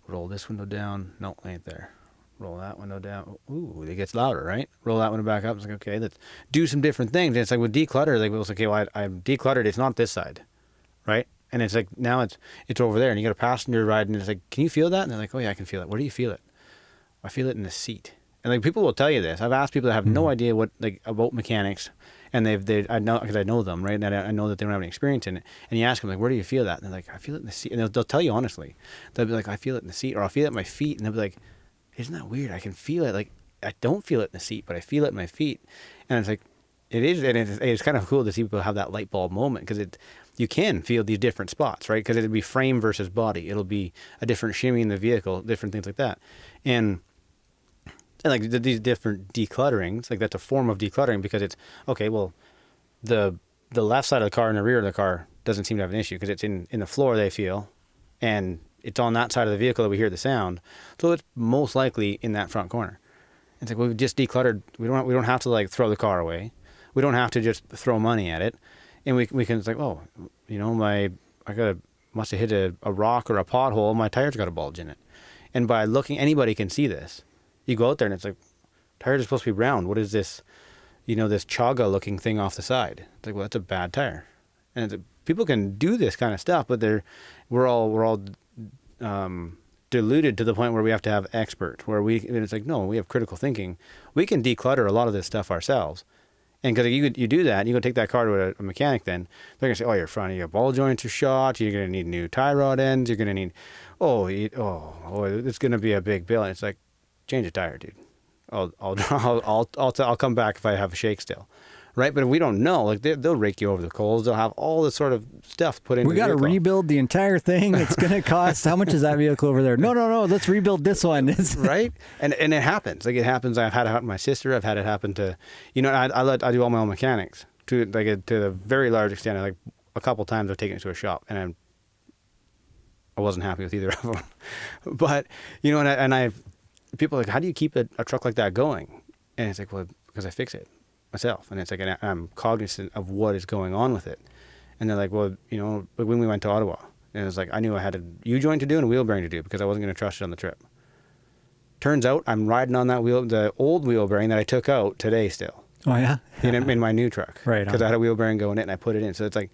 Roll this window down. No, ain't there. Roll that window down. Ooh, it gets louder, right? Roll that window back up. It's like, okay, let's do some different things. And it's like with declutter, like, we'll say, okay, well, I'm decluttered. It's not this side, right? And it's like, now it's over there, and you got a passenger ride, and it's like, can you feel that? And they're like, oh yeah, I can feel it. Where do you feel it? I feel it in the seat. And like, people will tell you this. I've asked people that have no idea about mechanics, and I know, because I know them, right? And I know that they don't have any experience in it. And you ask them, like, where do you feel that? And they're like, I feel it in the seat. And they'll tell you honestly. They'll be like, I feel it in the seat, or I'll feel it in my feet. And they'll be like, isn't that weird? I can feel it. Like, I don't feel it in the seat, but I feel it in my feet. And it's like, it is, and it's kind of cool to see people have that light bulb moment, because you can feel these different spots, right? Because it'll be frame versus body. It'll be a different shimmy in the vehicle, different things like that. And like these different declutterings, like that's a form of decluttering, because it's, okay, well, the left side of the car and the rear of the car doesn't seem to have an issue, because it's in the floor, they feel, and it's on that side of the vehicle that we hear the sound. So it's most likely in that front corner. It's like, well, we've just decluttered. We don't have to like throw the car away. We don't have to just throw money at it. And we can, it's like, oh, must have hit a rock or a pothole. My tire's got a bulge in it. And by looking, anybody can see this. You go out there and it's like, tires are supposed to be round. What is this, this chaga looking thing off the side? It's like, well, that's a bad tire. And it's like, people can do this kind of stuff, but we're all diluted to the point where we have to have experts, and it's like, no, we have critical thinking. We can declutter a lot of this stuff ourselves. And because you do that, you go take that car to a mechanic, then they're going to say, oh, your ball joints are shot, you're going to need new tie rod ends, you're going to need, it's going to be a big bill. And it's like, change a tire, dude. I'll come back if I have a shake still. Right, but if we don't know, like they'll rake you over the coals. They'll have all this sort of stuff put into. We got to rebuild the entire thing. It's going to cost. How much is that vehicle over there? No. Let's rebuild this one. Right, and it happens. Like it happens. I've had it happen to my sister. I've had it happen to, I do all my own mechanics to a very large extent. Like a couple times I've taken it to a shop and I wasn't happy with either of them. But and people are like, how do you keep a truck like that going? And it's like, well, because I fix it myself, and it's like, and I'm cognizant of what is going on with it. And they're like, well, when we went to Ottawa, and it was like I knew I had a U-joint to do and a wheel bearing to do because I wasn't going to trust it on the trip. Turns out I'm riding on that the old wheel bearing that I took out today still. Oh yeah, in my new truck, right? Because I had a wheel bearing going in and I put it in. So it's like,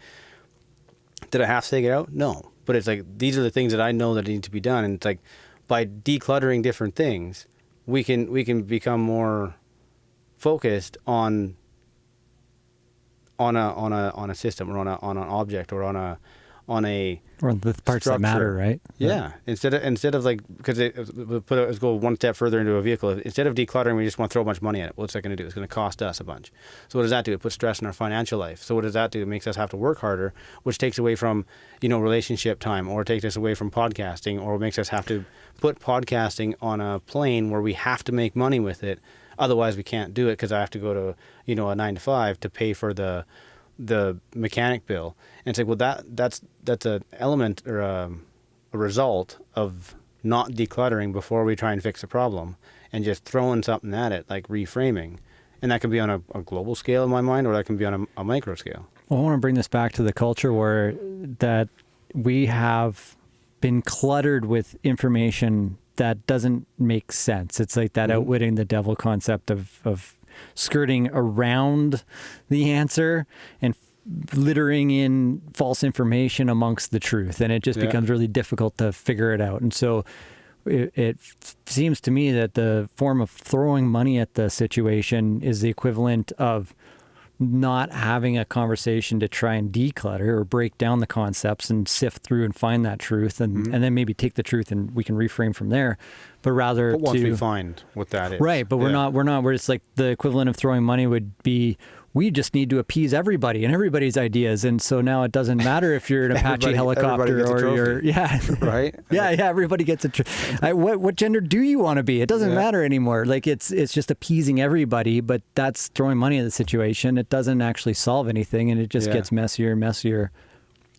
did I have to take it out? No, but it's like these are the things that I know that need to be done, and it's like by decluttering different things, we can become more focused on a system or on an object or on a or the parts structure that matter, right? Yeah. Instead of like, because let's go one step further into a vehicle. Instead of decluttering, we just want to throw a bunch of money at it. What's that going to do? It's going to cost us a bunch. So what does that do? It puts stress in our financial life. So what does that do? It makes us have to work harder, which takes away from relationship time, or takes us away from podcasting, or makes us have to put podcasting on a plane where we have to make money with it. Otherwise, we can't do it because I have to go to a 9 to 5 to pay for the mechanic bill. And it's like, well, that's an element or a result of not decluttering before we try and fix a problem and just throwing something at it, like reframing. And that can be on a global scale in my mind, or that can be on a micro scale. Well, I want to bring this back to the culture where that we have been cluttered with information that doesn't make sense. It's like that outwitting the devil concept of skirting around the answer and littering in false information amongst the truth. And it just becomes really difficult to figure it out. And so it seems to me that the form of throwing money at the situation is the equivalent of not having a conversation to try and declutter or break down the concepts and sift through and find that truth and then maybe take the truth and we can reframe from there. But rather once we find what that is. Right, but we're not where it's like the equivalent of throwing money would be, we just need to appease everybody and everybody's ideas. And so now it doesn't matter if you're an Apache helicopter or you're, right? Everybody gets what gender do you want to be? It doesn't matter anymore. Like it's just appeasing everybody, but that's throwing money at the situation. It doesn't actually solve anything, and it just gets messier and messier.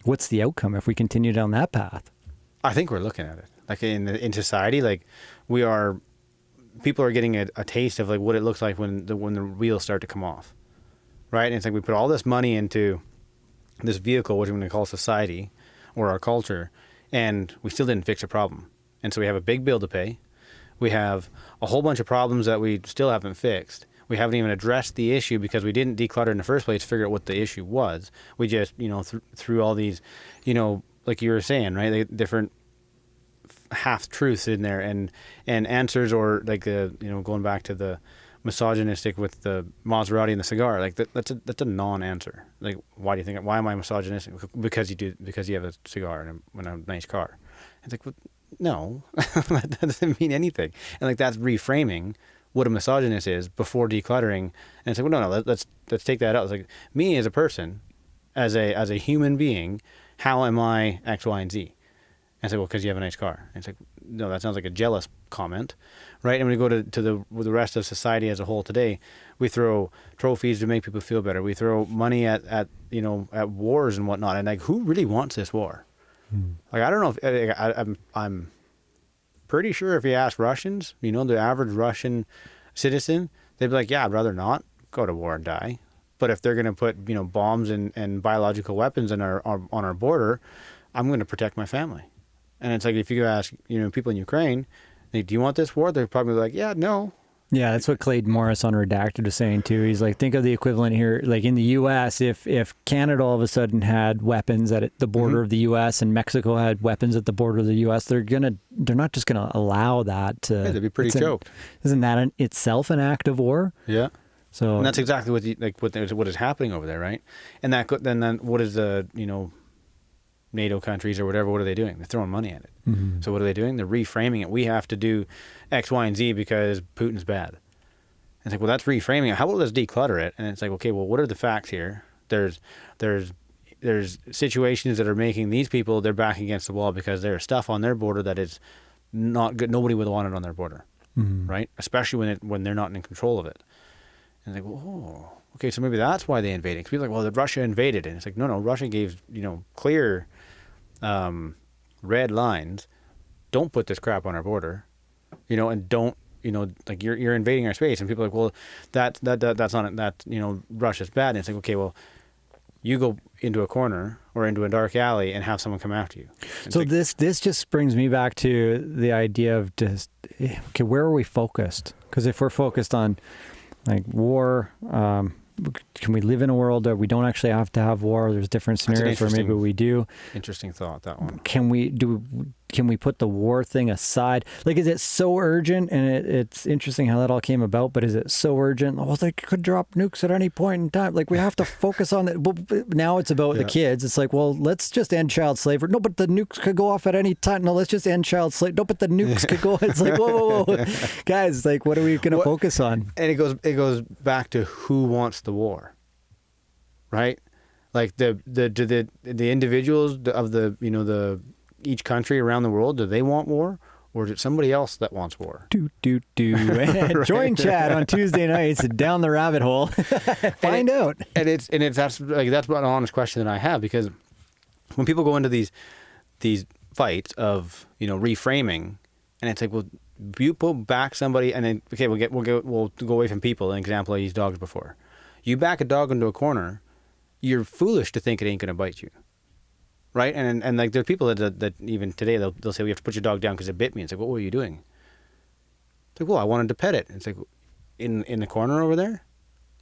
What's the outcome if we continue down that path? I think we're looking at it. Like in society, like people are getting a taste of like what it looks like when the wheels start to come off. Right? And it's like we put all this money into this vehicle, which I'm going to call society or our culture, and we still didn't fix a problem. And so we have a big bill to pay. We have a whole bunch of problems that we still haven't fixed. We haven't even addressed the issue because we didn't declutter in the first place to figure out what the issue was. We just, threw all these, like you were saying, right? Like different half-truths in there and answers, or like, going back to the misogynistic with the Maserati and the cigar, like that's a non-answer. Like, why am I misogynistic? Because you have a cigar and a nice car. It's like, well, no, that doesn't mean anything. And like that's reframing what a misogynist is before decluttering. And it's like, well, no, let's take that out. It's like, me as a person, as a human being, how am I X, Y, and Z? And I say, well, because you have a nice car. And it's like, no, that sounds like a jealous comment, right? And when we go to the rest of society as a whole today, we throw trophies to make people feel better. We throw money at wars and whatnot. And like, who really wants this war? Like, I don't know if I'm pretty sure if you ask Russians, the average Russian citizen, they'd be like, yeah, I'd rather not go to war and die. But if they're going to put bombs and biological weapons on our border, I'm going to protect my family. And it's like, if you ask, people in Ukraine, do you want this war? They're probably like, yeah, no. Yeah, that's what Clayton Morris on Redacted was saying too. He's like, think of the equivalent here, like in the U.S., if Canada all of a sudden had weapons at the border of the U.S. and Mexico had weapons at the border of the U.S., they're not just gonna allow that to. Yeah, they'd be pretty choked. Isn't that itself an act of war? Yeah. So, and that's exactly what is happening over there, right? And then what is the NATO countries or whatever, what are they doing? They're throwing money at it. So what are they doing? They're reframing it. We have to do X, Y, and Z because Putin's bad. It's like, well, that's reframing it. How about let's declutter it? And it's like, okay, well, what are the facts here? There's situations that are making these people, they're back against the wall because there's stuff on their border that is not good. Nobody would want it on their border, right? Especially when they're not in control of it. And it's like, oh, okay, so maybe that's why they invaded. Because people are like, well, Russia invaded. And it's like, no, Russia gave, clear red lines. Don't put this crap on our border, and don't, like you're invading our space. And people are like, well, that's not it. That, Russia's bad. And it's like, okay, well, you go into a corner or into a dark alley and have someone come after you. So like, this just brings me back to the idea of just, okay, where are we focused? Because if we're focused on like war, can we live in a world that we don't actually have to have war? There's different scenarios where maybe we do. Interesting thought, that one. Can we put the war thing aside? Like, is it so urgent? And it's interesting how that all came about, but is it so urgent? Well, they could drop nukes at any point in time. Like, we have to focus on that. But now it's about the kids. It's like, well, let's just end child slavery. No, but the nukes could go off at any time. No, let's just end child slavery. No, but the nukes could go. It's like, whoa. Guys, like, what are we going to focus on? And it goes back to who wants the war, right? Like the individuals of the each country around the world, do they want war, or is it somebody else that wants war? Right. Join Chad on Tuesday nights down the rabbit hole. Find out. And that's an honest question that I have, because when people go into these fights of reframing, and it's like, well, you pull back somebody, and then okay, we'll go away from people. An example, I used dogs before. You back a dog into a corner, you're foolish to think it ain't gonna bite you. Right, and like there are people that even today they'll say, we have to put your dog down because it bit me. It's like, what were you doing? It's like, well, I wanted to pet it. It's like, in the corner over there,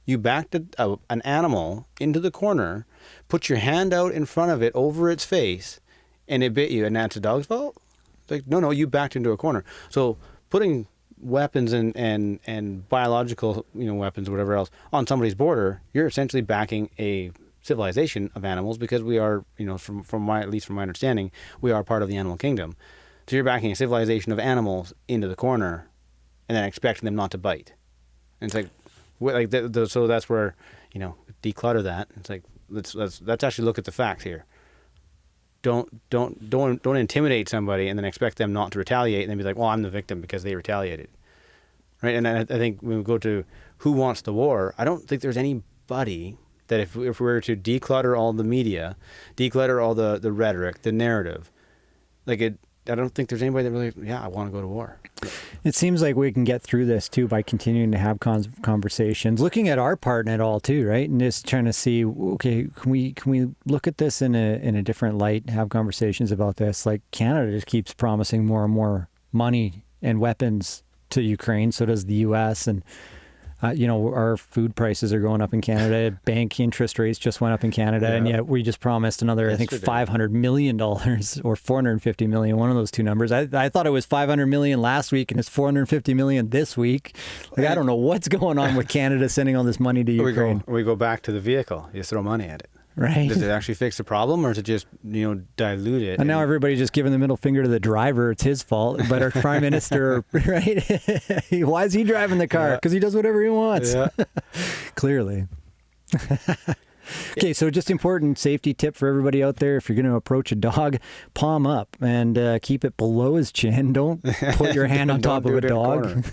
you backed an animal into the corner, put your hand out in front of it over its face, and it bit you, and that's the dog's fault. It's like, no, you backed into a corner. So putting weapons and biological weapons, whatever else, on somebody's border, you're essentially backing a civilization of animals, because we are, from my understanding, we are part of the animal kingdom. So you're backing a civilization of animals into the corner, and then expecting them not to bite. And it's like, so that's where, declutter that. It's like, let's actually look at the facts here. Don't intimidate somebody and then expect them not to retaliate, and then be like, well, I'm the victim because they retaliated, right? And I think when we go to who wants the war, I don't think there's anybody that if we were to declutter all the media, declutter all the rhetoric, the narrative, I don't think there's anybody that really, I want to go to war. It seems like we can get through this too by continuing to have conversations, looking at our part in it all too, right? And just trying to see, okay, can we look at this in a different light, have conversations about this? Like, Canada just keeps promising more and more money and weapons to Ukraine. So does the U.S. And our food prices are going up in Canada. Bank interest rates just went up in Canada, and yet we just promised another, I think, $500 million or $450 million. One of those two numbers. I thought it was $500 million last week, and it's $450 million this week. Like, I don't know what's going on with Canada sending all this money to Ukraine. We go back to the vehicle. You throw money at it. Right. Does it actually fix the problem, or is it just dilute it? And now everybody's just giving the middle finger to the driver. It's his fault. But our prime minister, right? Why is he driving the car? Because he does whatever he wants. Yeah. Clearly. Okay, so just important safety tip for everybody out there: if you're going to approach a dog, palm up and keep it below his chin. Don't put your hand on top of a dog.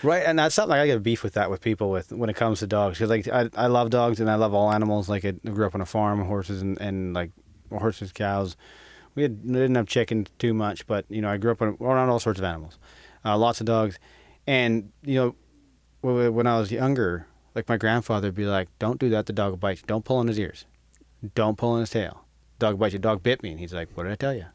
Right, and that's something I get a beef with that with people when it comes to dogs, because I love dogs and I love all animals. Like, I grew up on a farm, horses and like horses, cows. We didn't have chickens too much, but I grew up around all sorts of animals, lots of dogs, and when I was younger, like my grandfather would be like, "Don't do that. The dog will bite you. Don't pull on his ears. Don't pull on his tail. Dog bites you. Dog bit me." And he's like, "What did I tell you?"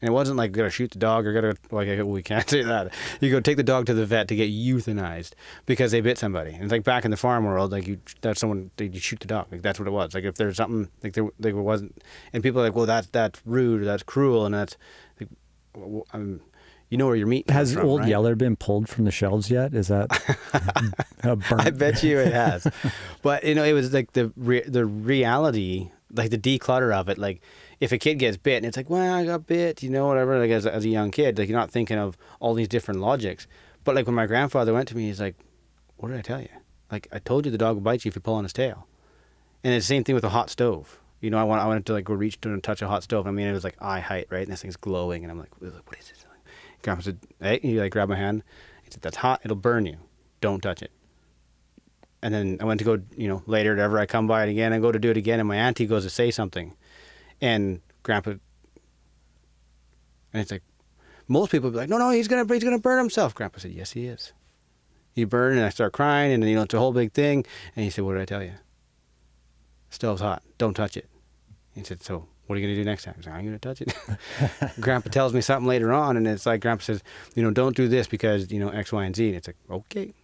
And it wasn't like, gotta shoot the dog or we can't say that. You go take the dog to the vet to get euthanized because they bit somebody. And it's like back in the farm world, like you shoot the dog. Like, that's what it was. Like, if there's something like there wasn't, and people are like, well, that's rude, or that's cruel, and that's like, where your meat has from, Old right? Yeller been pulled from the shelves yet? Is that a burn? I bet you it has. But it was like the reality, like the declutter of it, like. If a kid gets bit and it's like, well, I got bit, whatever, like as a young kid, like, you're not thinking of all these different logics. But like when my grandfather went to me, he's like, what did I tell you? Like, I told you the dog will bite you if you pull on his tail. And it's the same thing with a hot stove. You know, I wanted to like go reach to and touch a hot stove. I mean, it was like eye height, right? And this thing's glowing. And I'm like, what is this? Grandpa said, hey, he like grabbed my hand. He said, that's hot. It'll burn you. Don't touch it. And then I went to go, you know, later, whatever, I come by it again. I go to do it again. And my auntie goes to say something. And Grandpa, and it's like, most people would be like, no, he's gonna burn himself. Grandpa said, yes, he is. He burned, and I start crying, and you know, it's a whole big thing. And he said, what did I tell you? Stove's hot. Don't touch it. He said, so what are you going to do next time? I said, I'm going to touch it. Grandpa tells me something later on, and it's like, Grandpa says, you know, don't do this because, you know, X, Y, and Z. And it's like, okay,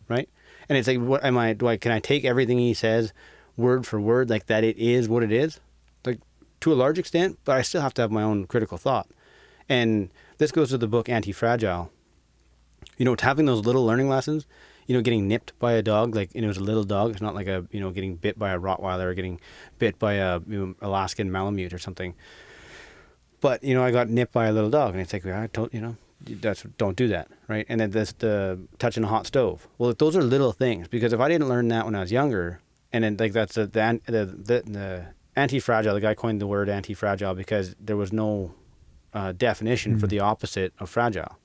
right? And it's like, can I take everything he says word for word, like that it is what it is? Like, to a large extent, but I still have to have my own critical thought. And this goes to the book Anti-Fragile. You know, having those little learning lessons, you know, getting nipped by a dog, like, and it was a little dog. It's not like a, you know, getting bit by a Rottweiler or getting bit by a, you know, Alaskan Malamute or something. But, you know, I got nipped by a little dog, and it's like, I told, you know, don't do that, right? And then the touching a hot stove. Well, those are little things, because if I didn't learn that when I was younger, and then like that's the anti-fragile, the guy coined the word anti-fragile because there was no definition for the opposite of fragile.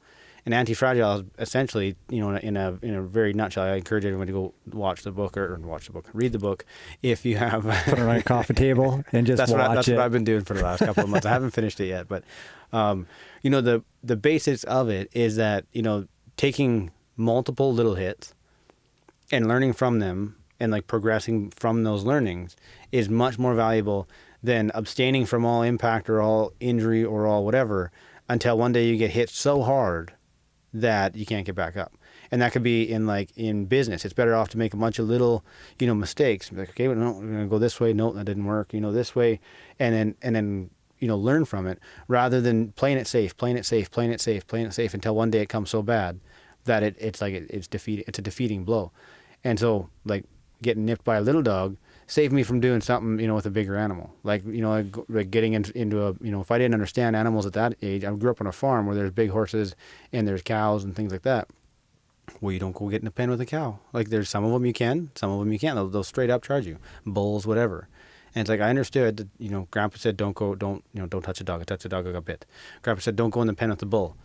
And anti-fragile is essentially, you know, in a very nutshell. I encourage everyone to go read the book. If you have put it on a coffee table and just that's watch that's what I've been doing for the last couple of months. I haven't finished it yet, but you know, the basics of it is that, you know, taking multiple little hits and learning from them and like progressing from those learnings is much more valuable than abstaining from all impact or all injury or all whatever until one day you get hit so hard that you can't get back up. And that could be in business. It's better off to make a bunch of little, you know, mistakes. Like, okay, well, no, we're going to go this way. No, that didn't work. You know, this way. And then, you know, learn from it rather than playing it safe until one day it comes so bad that it's a defeating blow. And so, like, getting nipped by a little dog saved me from doing something, you know, with a bigger animal. Like, you know, like getting into a, you know, if I didn't understand animals at that age, I grew up on a farm where there's big horses and there's cows and things like that. Well, you don't go get in a pen with a cow. Like, there's some of them you can, some of them you can't. They'll straight up charge you. Bulls, whatever. And it's like, I understood that, you know, Grandpa said, don't touch a dog. I touched a dog, I got bit. Grandpa said, don't go in the pen with the bull.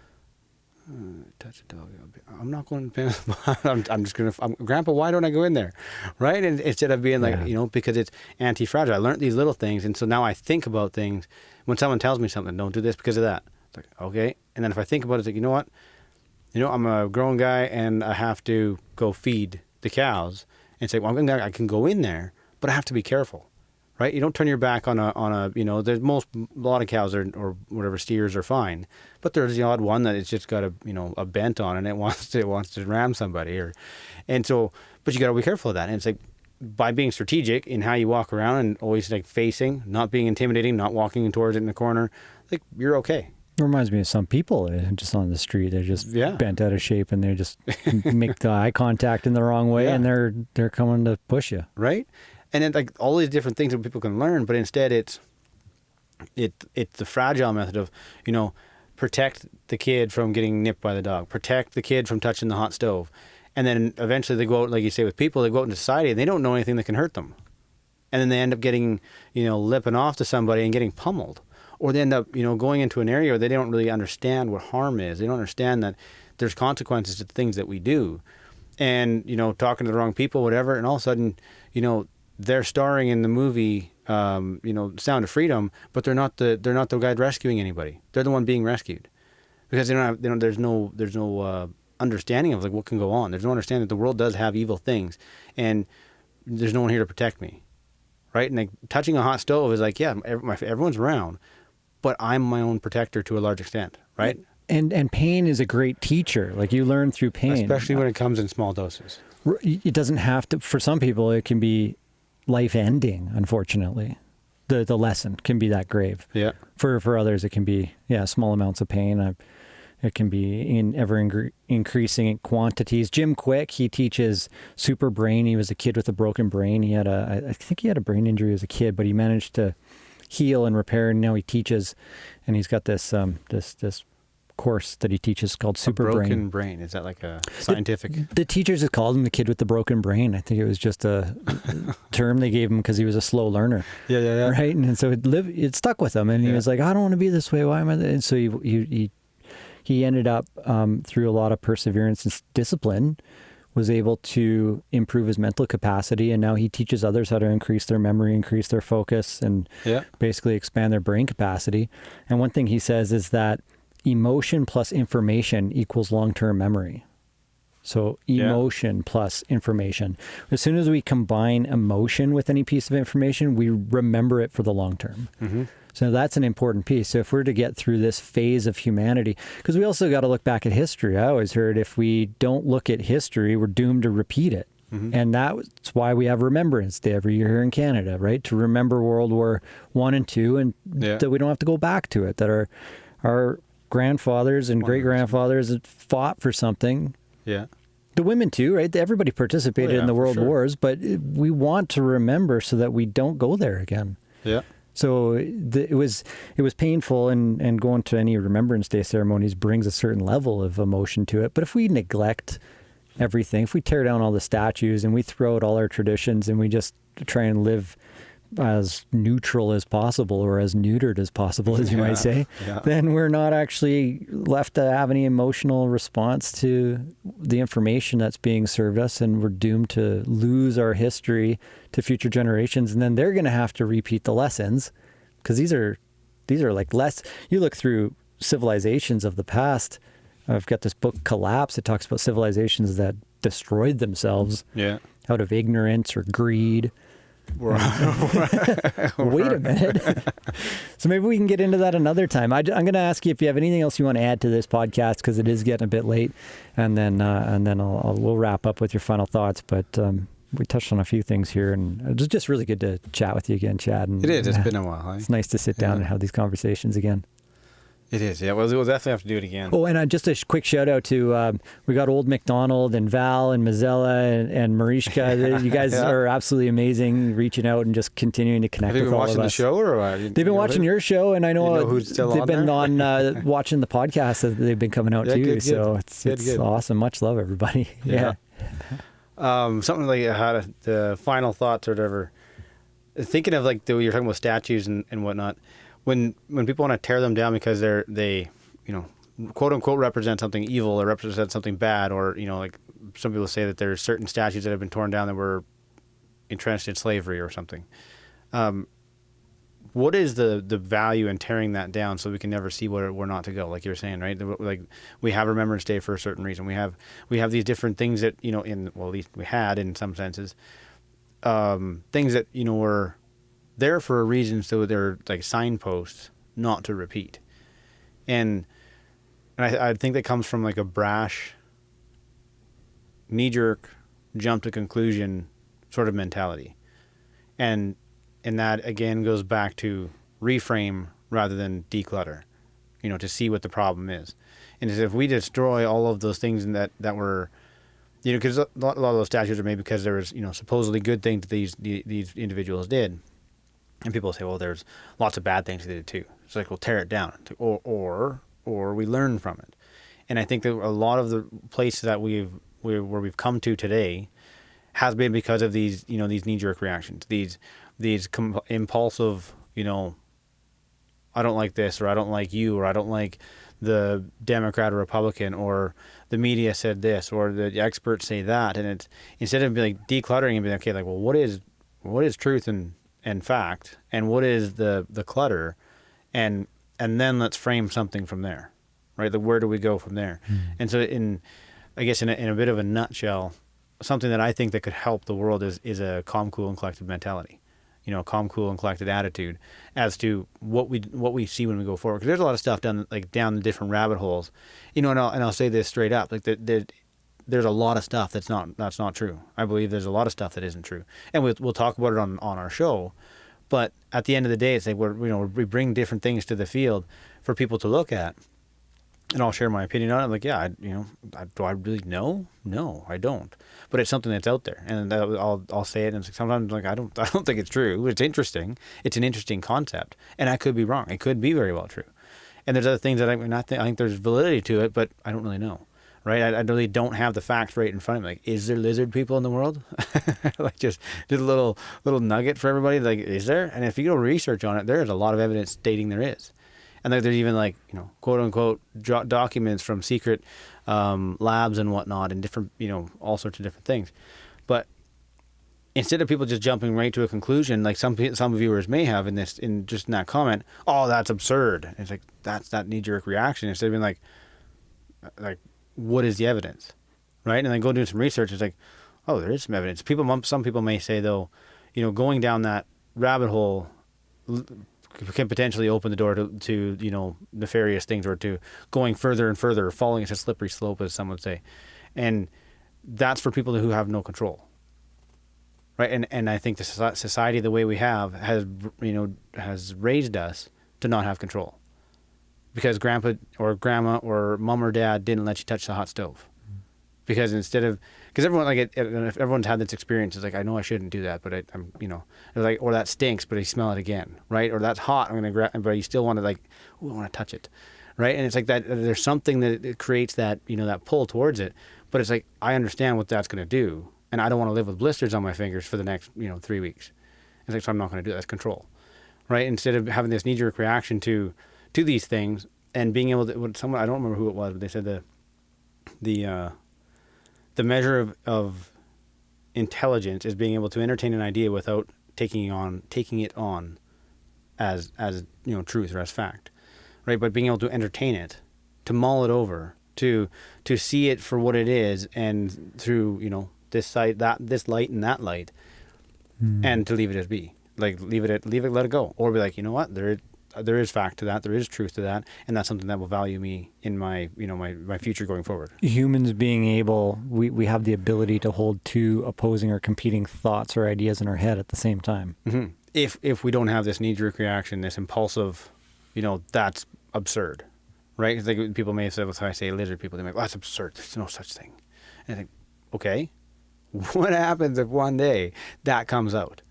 Touch a dog. I'm not going to pen. I'm just going to. Grandpa, why don't I go in there, right? And instead of being like, you know, because it's anti-fragile. I learned these little things, and so now I think about things. When someone tells me something, don't do this because of that. It's like, okay. And then if I think about it, it's like, you know what? You know, I'm a grown guy, and I have to go feed the cows. And say, well, I can go in there, but I have to be careful. Right? You don't turn your back on a you know, there's a lot of cows or whatever, steers are fine, but there's the odd one that it's just got a bent on and it wants to ram somebody and so, but you got to be careful of that. And it's like, by being strategic in how you walk around and always like facing, not being intimidating, not walking towards it in the corner, like, you're okay. It reminds me of some people just on the street. They're just bent out of shape and they just make the eye contact in the wrong way and they're coming to push you. Right? And then, like, all these different things that people can learn, but instead it's the fragile method of, you know, protect the kid from getting nipped by the dog, protect the kid from touching the hot stove. And then eventually they go out, like you say, with people, they go out into society and they don't know anything that can hurt them. And then they end up getting, you know, lipping off to somebody and getting pummeled. Or they end up, you know, going into an area where they don't really understand what harm is. They don't understand that there's consequences to the things that we do. And, you know, talking to the wrong people, whatever, and all of a sudden, you know, they're starring in the movie, you know, Sound of Freedom, but they're not the guy rescuing anybody. They're the one being rescued, because there's no understanding of like what can go on. There's no understanding that the world does have evil things, and there's no one here to protect me, right? And like, touching a hot stove is like, yeah, everyone's around, but I'm my own protector to a large extent, right? And pain is a great teacher. Like, you learn through pain, especially when it comes in small doses. It doesn't have to. For some people, it can be life-ending, unfortunately. The lesson can be that grave. Yeah. For others, it can be, small amounts of pain. It can be in ever-increasing quantities. Jim Quick, he teaches super brain. He was a kid with a broken brain. I think he had a brain injury as a kid, but he managed to heal and repair, and now he teaches. And he's got this course that he teaches called Super Broken Brain. brain. Is that like a scientific? The teachers have called him the kid with the broken brain. I think it was just a term they gave him because he was a slow learner. Yeah. Right. And so it stuck with him. And he was like, I don't want to be this way. Why am I? And so he ended up, through a lot of perseverance and discipline, was able to improve his mental capacity. And now he teaches others how to increase their memory, increase their focus, and basically expand their brain capacity. And one thing he says is that emotion plus information equals long-term memory. So emotion plus information. As soon as we combine emotion with any piece of information, we remember it for the long term. Mm-hmm. So that's an important piece. So if we're to get through this phase of humanity, because we also got to look back at history. I always heard if we don't look at history, we're doomed to repeat it. Mm-hmm. And that's why we have Remembrance Day every year here in Canada, right? To remember World War I and II, and that we don't have to go back to it, that our grandfathers and great-grandfathers fought for something. Yeah. The women too, right? Everybody participated in the world wars, but we want to remember so that we don't go there again. Yeah. So it was painful, and going to any Remembrance Day ceremonies brings a certain level of emotion to it. But if we neglect everything, if we tear down all the statues and we throw out all our traditions and we just try and live as neutral as possible, or as neutered as possible, as you might say, then we're not actually left to have any emotional response to the information that's being served us, and we're doomed to lose our history to future generations. And then they're going to have to repeat the lessons, because these are like you look through civilizations of the past. I've got this book, Collapse. It talks about civilizations that destroyed themselves out of ignorance or greed. Wait a minute. So maybe we can get into that another time. I'm going to ask you if you have anything else you want to add to this podcast, because it is getting a bit late, and then we'll wrap up with your final thoughts. But we touched on a few things here, and it was just really good to chat with you again, Chad. And, it is. It's been a while. It's nice to sit down and have these conversations again. It is, yeah. We'll definitely have to do it again. Oh, and just a quick shout out to, we got Old McDonald and Val and Mazella and Mariska. You guys are absolutely amazing, reaching out and just continuing to connect with all of us. Have they been watching the show, or what? They've been watching your show, and I know who's still they've on been there? on watching the podcast that they've been coming out too. Good. So it's awesome. Much love, everybody. Yeah. Something like how the final thoughts or whatever. Thinking of like you're talking about statues and whatnot. When people want to tear them down because they quote unquote represent something evil or represent something bad, or like some people say that there's certain statues that have been torn down that were entrenched in slavery or something. What is the value in tearing that down so we can never see where we're not to go? Like you're saying, right? Like we have Remembrance Day for a certain reason. We have these different things that at least we had in some senses, things that were there for a reason, so they're like signposts not to repeat. And I think that comes from like a brash, knee-jerk, jump to conclusion sort of mentality. And that again goes back to reframe rather than declutter, to see what the problem is. And if we destroy all of those things that were, because a lot of those statues are made because there was, supposedly good things that these individuals did. And people say, well, there's lots of bad things they did too. It's like, we'll tear it down, or we learn from it. And I think that a lot of the places that where we've come to today has been because of these, these knee-jerk reactions, these impulsive, I don't like this, or I don't like you, or I don't like the Democrat or Republican, or the media said this, or the experts say that. And it's, instead of like decluttering and being okay, like, well, what is truth and fact, and what is the clutter, and then let's frame something from there, right? Where do we go from there? And so I guess in a bit of a nutshell, something that I think that could help the world is a calm, cool, and collected mentality, calm, cool, and collected attitude as to what we see when we go forward. Because there's a lot of stuff down the different rabbit holes, and I'll say this straight up, like there's a lot of stuff that's not true. I believe there's a lot of stuff that isn't true, and we'll talk about it on our show. But at the end of the day, it's like we bring different things to the field for people to look at, and I'll share my opinion on it. Like, do I really know? No, I don't. But it's something that's out there, and I'll say it. And sometimes like I don't think it's true. It's interesting. It's an interesting concept, and I could be wrong. It could be very well true. And there's other things that I think there's validity to it, but I don't really know. Right, I really don't have the facts right in front of me. Like, is there lizard people in the world? Like, just a little nugget for everybody. Like, is there? And if you go research on it, there is a lot of evidence stating there is. And there's even, like, you know, quote unquote documents from secret labs and whatnot, and different, you know, all sorts of different things. But instead of people just jumping right to a conclusion, like some viewers may have in that comment, oh, that's absurd. And it's like, that's that knee-jerk reaction. Instead of being like. What is the evidence, right? And then go do some research. It's like, oh, there is some evidence. Some people may say, though, you know, going down that rabbit hole can potentially open the door to you know, nefarious things, or to going further and further, or falling into a slippery slope, as some would say. And that's for people who have no control, right? And I think the society, the way we have, has raised us to not have control. Because grandpa or grandma or mom or dad didn't let you touch the hot stove. Because everyone, like, if everyone's had this experience, it's like, I know I shouldn't do that, but I'm, you know, like, or that stinks, but I smell it again, right? Or that's hot, I'm going to grab, but you still want to, like, ooh, I want to touch it, right? And it's like that, there's something that it creates that, you know, that pull towards it. But it's like, I understand what that's going to do, and I don't want to live with blisters on my fingers for the next, you know, 3 weeks. It's like, so I'm not going to do that. That's control, right? Instead of having this knee-jerk reaction to these things, and being able to, I don't remember who it was, but they said the measure of intelligence is being able to entertain an idea without taking it on as you know, truth or as fact, right? But being able to entertain it, to mull it over, to see it for what it is, and through, you know, this light and that light, and to leave it as be, like leave it, let it go, or be like, you know what, there is fact to that, there is truth to that, and that's something that will value me in my, you know, my future going forward. Humans being able, we have the ability to hold two opposing or competing thoughts or ideas in our head at the same time. Mm-hmm. If we don't have this knee-jerk reaction, this impulsive, you know, that's absurd, right? Because like, people may have said, well, I say lizard people, they're like, well, that's absurd, there's no such thing. And I think, okay, what happens if one day that comes out?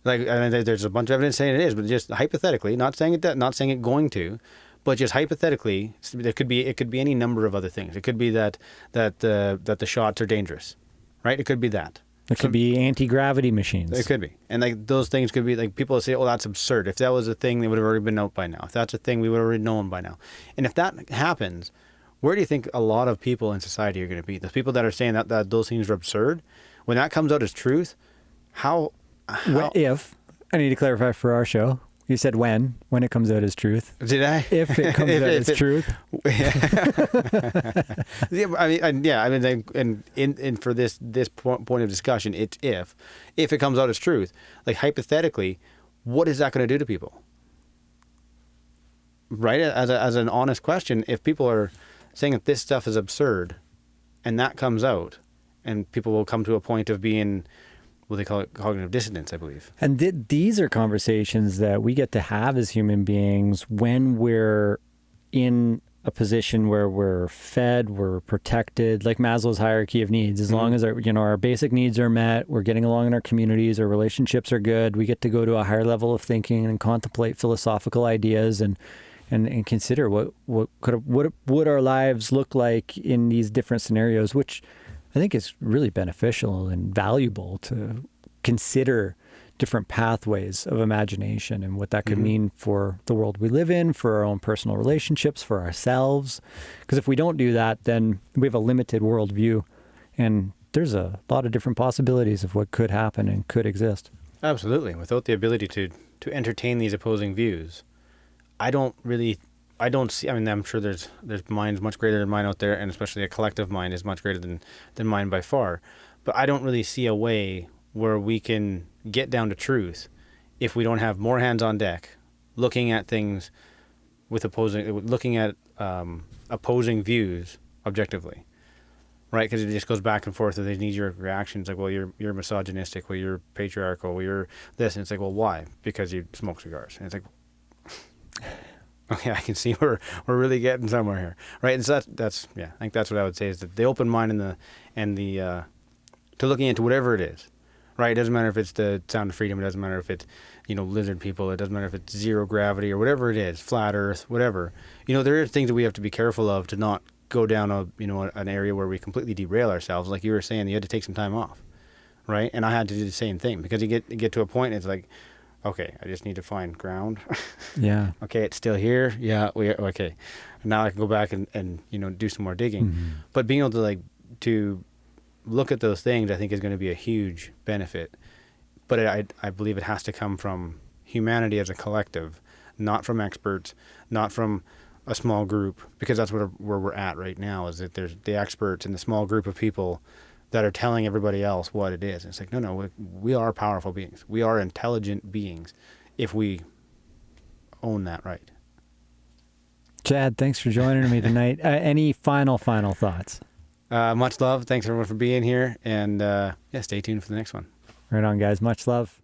Like, there's a bunch of evidence saying it is, but just hypothetically, not saying it going to, but just hypothetically, it could be any number of other things. It could be that the shots are dangerous, right? It could be that. It could be anti-gravity machines. It could be. And like those things could be like, people say, oh, that's absurd. If that was a thing, they would have already been out by now. If that's a thing, we would have already known by now. And if that happens, where do you think a lot of people in society are going to be? The people that are saying that those things are absurd, when that comes out as truth, how if, I need to clarify for our show, you said when it comes out as truth. Did I? If it comes out as truth. Yeah, and for this point of discussion, it's if it comes out as truth, like hypothetically, what is that going to do to people? Right? As an honest question, if people are saying that this stuff is absurd, and that comes out, and people will come to a point of being, well, they call it cognitive dissonance, I believe. And these are conversations that we get to have as human beings when we're in a position where we're fed, we're protected, like Maslow's hierarchy of needs. As long as our basic needs are met, we're getting along in our communities, our relationships are good, we get to go to a higher level of thinking and contemplate philosophical ideas and consider what would our lives look like in these different scenarios, which I think it's really beneficial and valuable to consider different pathways of imagination and what that could mean for the world we live in, for our own personal relationships, for ourselves. Because if we don't do that, then we have a limited worldview, and there's a lot of different possibilities of what could happen and could exist. Absolutely. Without the ability to entertain these opposing views, I don't see, I mean, I'm sure there's minds much greater than mine out there, and especially a collective mind is much greater than mine by far. But I don't really see a way where we can get down to truth if we don't have more hands on deck, looking at things looking at opposing views objectively, right? Because it just goes back and forth with these knee-jerk reactions, like, well, you're misogynistic, well, you're patriarchal, well, you're this, and it's like, well, why? Because you smoke cigars, and it's like, okay, I can see we're really getting somewhere here, right? And so that's I think that's what I would say, is that the open mind and the to looking into whatever it is, right? It doesn't matter if it's the Sound of Freedom. It doesn't matter if it's, lizard people. It doesn't matter if it's zero gravity or whatever it is, flat Earth, whatever. There are things that we have to be careful of to not go down an area where we completely derail ourselves. Like you were saying, you had to take some time off, right? And I had to do the same thing because you get to a point and it's like, okay, I just need to find ground. Yeah. Okay, it's still here. Yeah, okay. Now I can go back and do some more digging. Mm-hmm. But being able to look at those things, I think, is going to be a huge benefit. But I believe it has to come from humanity as a collective, not from experts, not from a small group, because that's where we're at right now, is that there's the experts and the small group of people that are telling everybody else what it is. And it's like, no, we are powerful beings. We are intelligent beings if we own that right. Chad, thanks for joining me tonight. Any final thoughts? Much love. Thanks everyone for being here. And stay tuned for the next one. Right on, guys. Much love.